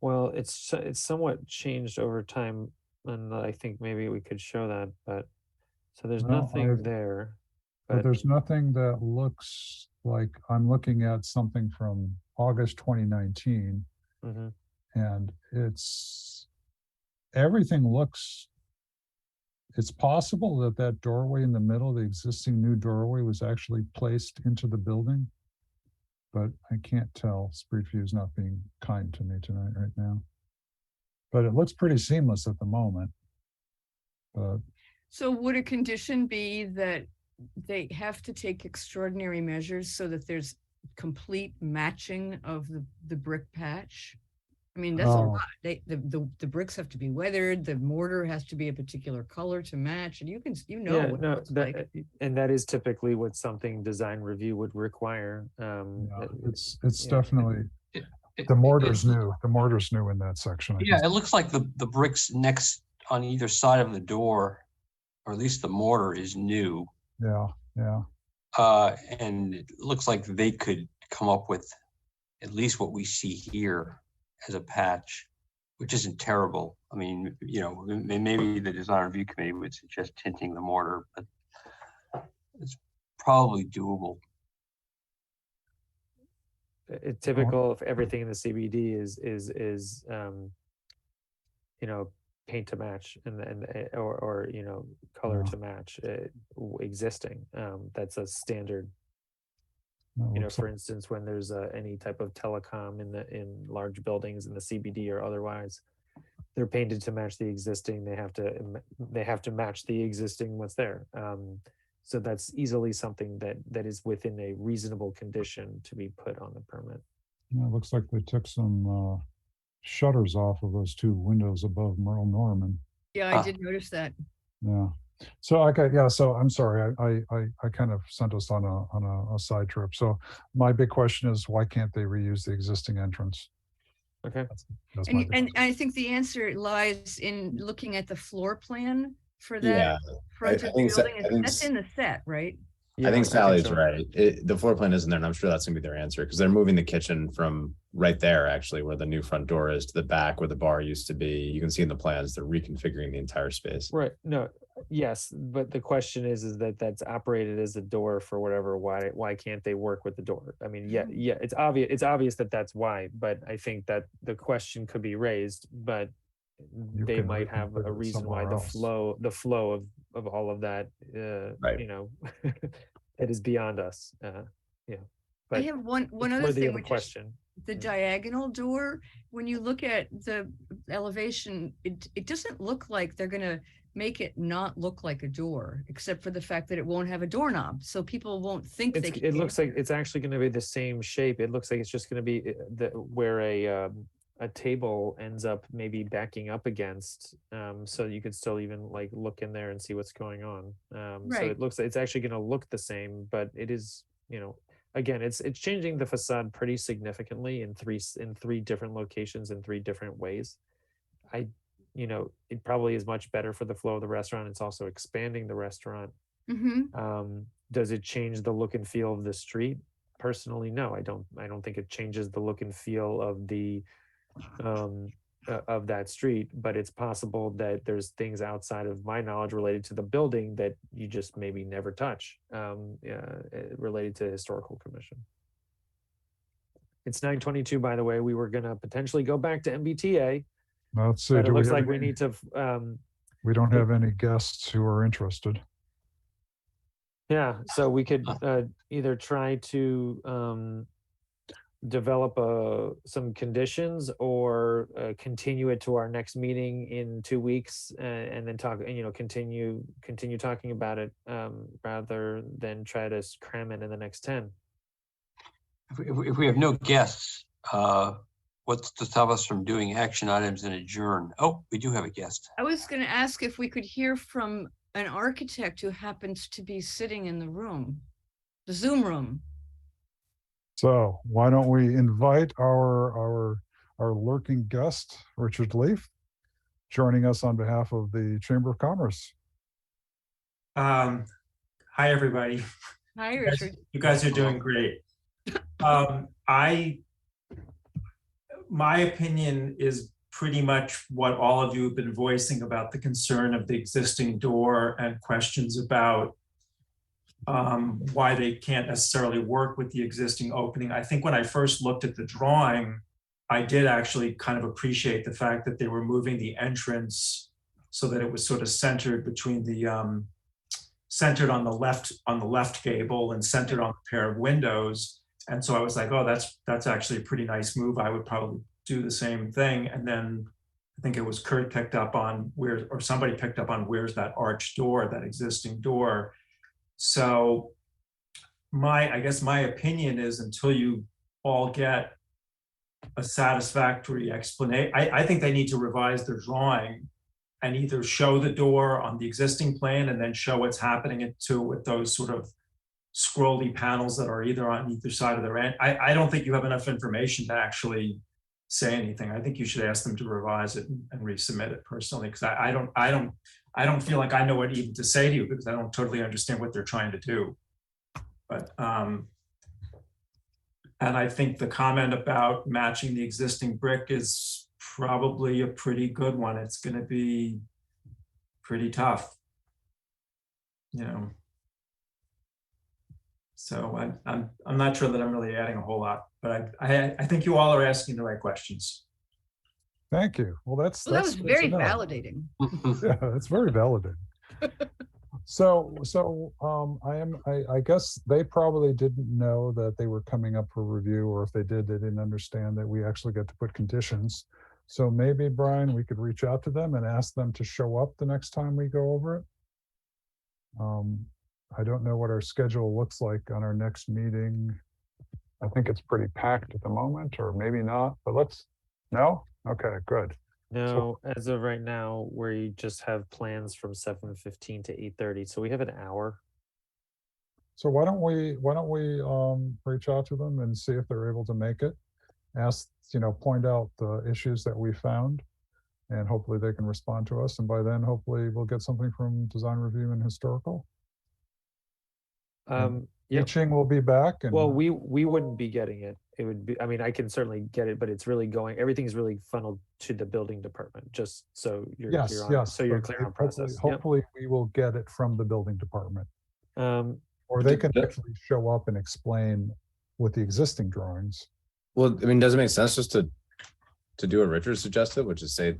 Well, it's somewhat changed over time, and I think maybe we could show that. But so there's Well, nothing there. But there's nothing that looks like, I'm looking at something from August 2019, Mhm. and everything looks. It's possible that doorway in the middle, the existing new doorway, was actually placed into the building, but I can't tell. Street View is not being kind to me tonight right now. But it looks pretty seamless at the moment. But So would a condition be that they have to take extraordinary measures so that there's complete matching of the brick patch? I mean, that's a lot. The bricks have to be weathered, the mortar has to be a particular color to match, and what it looks like. And that is typically what something design review would require. it's definitely, the mortar's new. The mortar's new in that section. Yeah, it looks like the bricks next on either side of the door, or at least the mortar, is new. Yeah. And it looks like they could come up with at least what we see here as a patch. which isn't terrible. I mean, you know, maybe the design review committee would suggest tinting the mortar, but it's probably doable. It's typical if everything in the CBD is you know, paint to match or you know, color Yeah. to match existing. That's a standard. That You know, looks for like- instance, when there's any type of telecom in large buildings in the CBD or otherwise, they're painted to match the existing. They have to match the existing what's there. So that's easily something that is within a reasonable condition to be put on the permit. Yeah, it looks like they took some shutters off of those two windows above Merle Norman. Yeah, I did notice that. Yeah. So okay, yeah. So I'm sorry, I kind of sent us on a side trip. So my big question is, why can't they reuse the existing entrance? Okay. That's my And, big and I think the answer lies in looking at the floor plan for that Yeah, front I of think the so- building. I think That's in the set, right? I think Sally's so. right. The floor plan isn't there, and I'm sure that's gonna be their answer, because they're moving the kitchen from right there, actually, where the new front door is, to the back where the bar used to be. You can see in the plans, they're reconfiguring the entire space. Right. No, yes, but the question is that that's operated as a door for whatever. Why can't they work with the door? I mean, yeah, it's obvious that that's why, but I think that the question could be raised, but they can might have reconfigure a it reason why somewhere else. the flow of all of that, Right. you know, it is beyond us. Yeah. I But have one it's other worthy thing, of a which is question. the Mm. diagonal door. When you look at the elevation, it doesn't look like they're gonna make it not look like a door, except for the fact that it won't have a doorknob, so people won't think they can. It looks like it's actually going to be the same shape. It looks like it's just going to be where a table ends up maybe backing up against, so you could still even like look in there and see what's going on. So Right. it looks, it's actually going to look the same, but it is, you know, again, it's changing the facade pretty significantly in three different locations in three different ways. You know, it probably is much better for the flow of the restaurant. It's also expanding the restaurant. Mm-hmm. Does it change the look and feel of the street? Personally, no, I don't think it changes the look and feel of the of that street, but it's possible that there's things outside of my knowledge related to the building that you just maybe never touch, related to historical commission. It's 9:22, by the way. We were gonna potentially go back to MBTA, Let's see. but it Do we looks have like we any- need to We don't have any guests who are interested. yeah, so we could either try to develop some conditions or continue it to our next meeting in 2 weeks and then talk, you know, continue talking about it rather than try to cram it in the next 10. If we have no guests, what's to stop us from doing action items and adjourn? Oh, we do have a guest. I was gonna ask if we could hear from an architect who happens to be sitting in the room, the Zoom room. So why don't we invite our lurking guest, Richard Leaf, joining us on behalf of the Chamber of Commerce. Hi, everybody. Hi, You guys- Richard. You guys are doing great. My opinion is pretty much what all of you have been voicing about the concern of the existing door and questions about why they can't necessarily work with the existing opening. I think when I first looked at the drawing, I did actually kind of appreciate the fact that they were moving the entrance so that it was sort of centered between the centered on the left gable and centered on a pair of windows. And so I was like, oh, that's actually a pretty nice move. I would probably do the same thing. And then I think it was Kurt picked up on somebody picked up on where's that arched door, that existing door. So I guess my opinion is until you all get a satisfactory explanation, I think they need to revise their drawing and either show the door on the existing plan and then show what's happening to with those sort of scrolly panels that are either on either side of the end. I don't think you have enough information to actually say anything. I think you should ask them to revise it and resubmit it personally, because I don't feel like I know what even to say to you, because I don't totally understand what they're trying to do. But and I think the comment about matching the existing brick is probably a pretty good one. It's going to be pretty tough, you know. So I'm not sure that I'm really adding a whole lot, but I think you all are asking the right questions. Thank you. Well, that's Well, that was good to very know. validating. Yeah, it's very validating. So I guess they probably didn't know that they were coming up for review, or if they did, they didn't understand that we actually get to put conditions. So maybe, Brian, we could reach out to them and ask them to show up the next time we go over it. I don't know what our schedule looks like on our next meeting. I think it's pretty packed at the moment, or maybe not, but no? Okay, good. No, as of right now, we just have plans from 7:15 to 8:30, so we have an hour. So why don't we reach out to them and see if they're able to make it? Ask, point out the issues that we found, and hopefully they can respond to us. And by then, hopefully we'll get something from design review and historical. Yeah. Ching will be back. And Well, we wouldn't be getting it. It would be, I mean, I can certainly get it, but it's really everything's really funneled to the building department, just so you're yes, so you're but clear on hopefully, process. Yep. hopefully we will get it from the building department, or they can actually show up and explain with the existing drawings. Well, I mean, does it make sense just to do what Richard suggested, which is say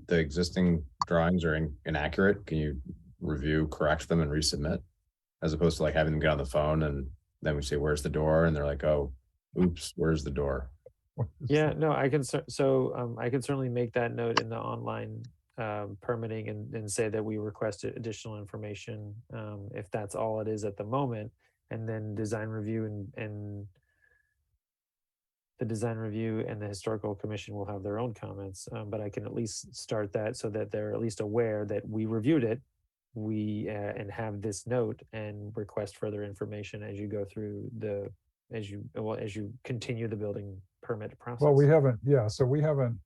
the existing drawings are inaccurate? Can you review, correct them, and resubmit, as opposed to like having them get on the phone and then we say, "Where's the door?" and they're like, "Oh, oops, where's the door?" Yeah, no, I can I can certainly make that note in the online permitting and say that we requested additional information, if that's all it is at the moment, and then design review and the design review and the historical commission will have their own comments, but I can at least start that so that they're at least aware that we reviewed it, and have this note and request further information as you go through as you continue the building permit process. Well, we haven't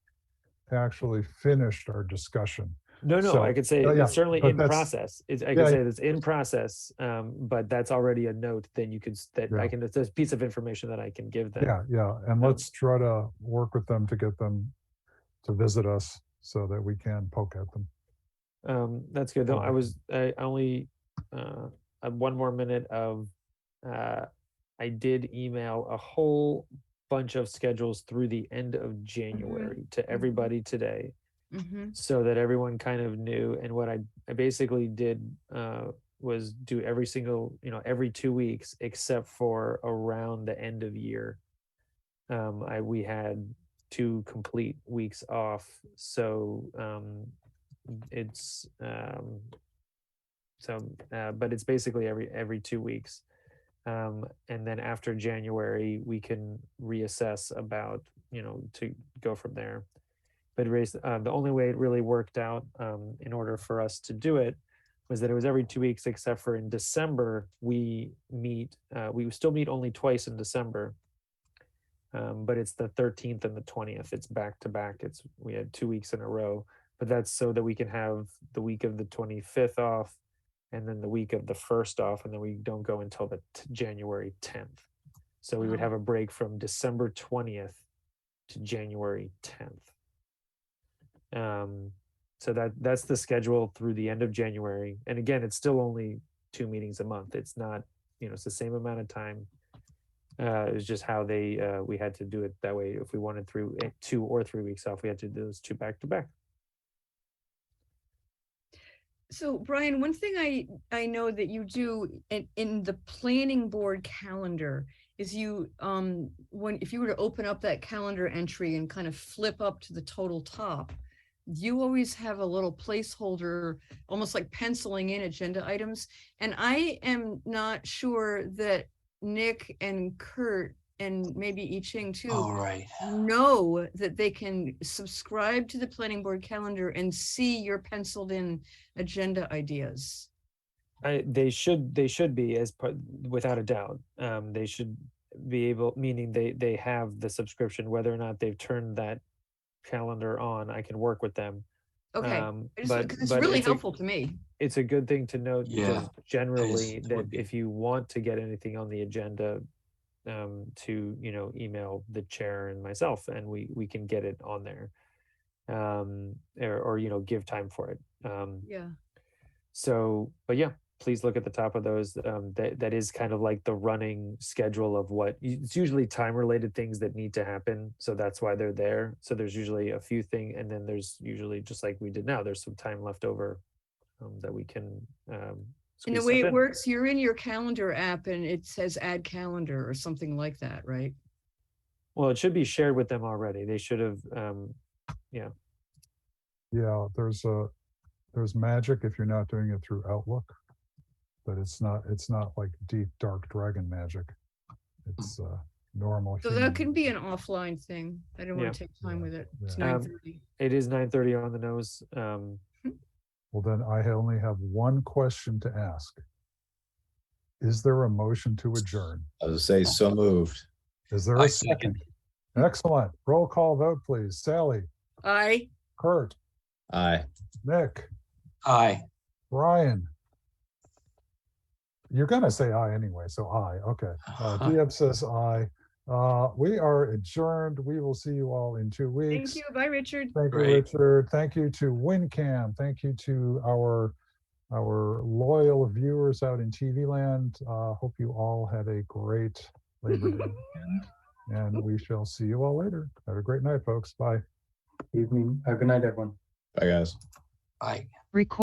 actually finished our discussion. No, So, I could say yeah, it's certainly but in that's- process. I yeah, could say it's in process, but that's already a note. Then you could Yeah. it's a piece of information that I can give them. Yeah, and let's try to work with them to get them to visit us so that we can poke at them. That's good. Though I Okay. only have one more minute of I did email a whole bunch of schedules through the end of January to everybody today, so that everyone kind of knew. And what I basically did was do every single, every 2 weeks except for around the end of year. We had 2 complete weeks off, so it's but it's basically every 2 weeks. And then after January, we can reassess about, to go from there. But the only way it really worked out, in order for us to do it, was that it was every 2 weeks, except for in December, we still meet only twice in December. But it's the 13th and the 20th. It's back to back. We had 2 weeks in a row, but that's so that we can have the week of the 25th off, and then the week of the 1st off, and then we don't go until the January 10th. So we would have a break from December 20th to January 10th. So that's the schedule through the end of January. And again, it's still only 2 meetings a month. It's not, it's the same amount of time. It was just how we had to do it that way. If we wanted 2 or 3 weeks off, we had to do those 2 back to back. So Brian, one thing I know that you do in the planning board calendar is you, if you were to open up that calendar entry and kind of flip up to the total top, you always have a little placeholder, almost like penciling in agenda items. And I am not sure that Nick and Kurt and maybe I Ching too, know that they can subscribe to the planning board calendar and see your penciled in agenda ideas. They should be, without a doubt. They should be able, meaning they have the subscription, whether or not they've turned that calendar on. I can work with them. Okay, but it's really helpful to me. It's a good thing to note, Yeah, just generally, it that would be. if you want to get anything on the agenda, to email the chair and myself, and we can get it on there. or give time for it. Yeah. So, but yeah, please look at the top of those. That is kind of like the running schedule of it's usually time related things that need to happen. So that's why they're there. So there's usually a few things, and then there's usually, just like we did now, there's some time left over that we can. And the squeeze way stuff it in. works, you're in your calendar app and it says add calendar or something like that, right? Well, it should be shared with them already. They should have, yeah. Yeah, there's magic if you're not doing it through Outlook, but it's not like deep dark dragon magic. It's normal. So human that can be an magic. offline thing. I don't want to take time Yeah, with it. It's yeah. 9:30. It is 9:30 on the nose. Well, then I only have one question to ask. Is there a motion to adjourn? I would say so moved. Is there I a second? Excellent. Roll call vote, please. Sally, Aye. Kurt, Aye. Nick, Aye. Brian. You're gonna say aye anyway, so aye. Okay. Diab says aye. We are adjourned. We will see you all in 2 weeks. Thank you. Bye, Richard. Thank you, Great. Richard. Thank you to WinCam. Thank you to our loyal viewers out in TV land. Hope you all had a great Labor Day weekend, and we shall see you all later. Have a great night, folks. Bye. Evening. Good night, everyone. Bye, guys. Aye. Record.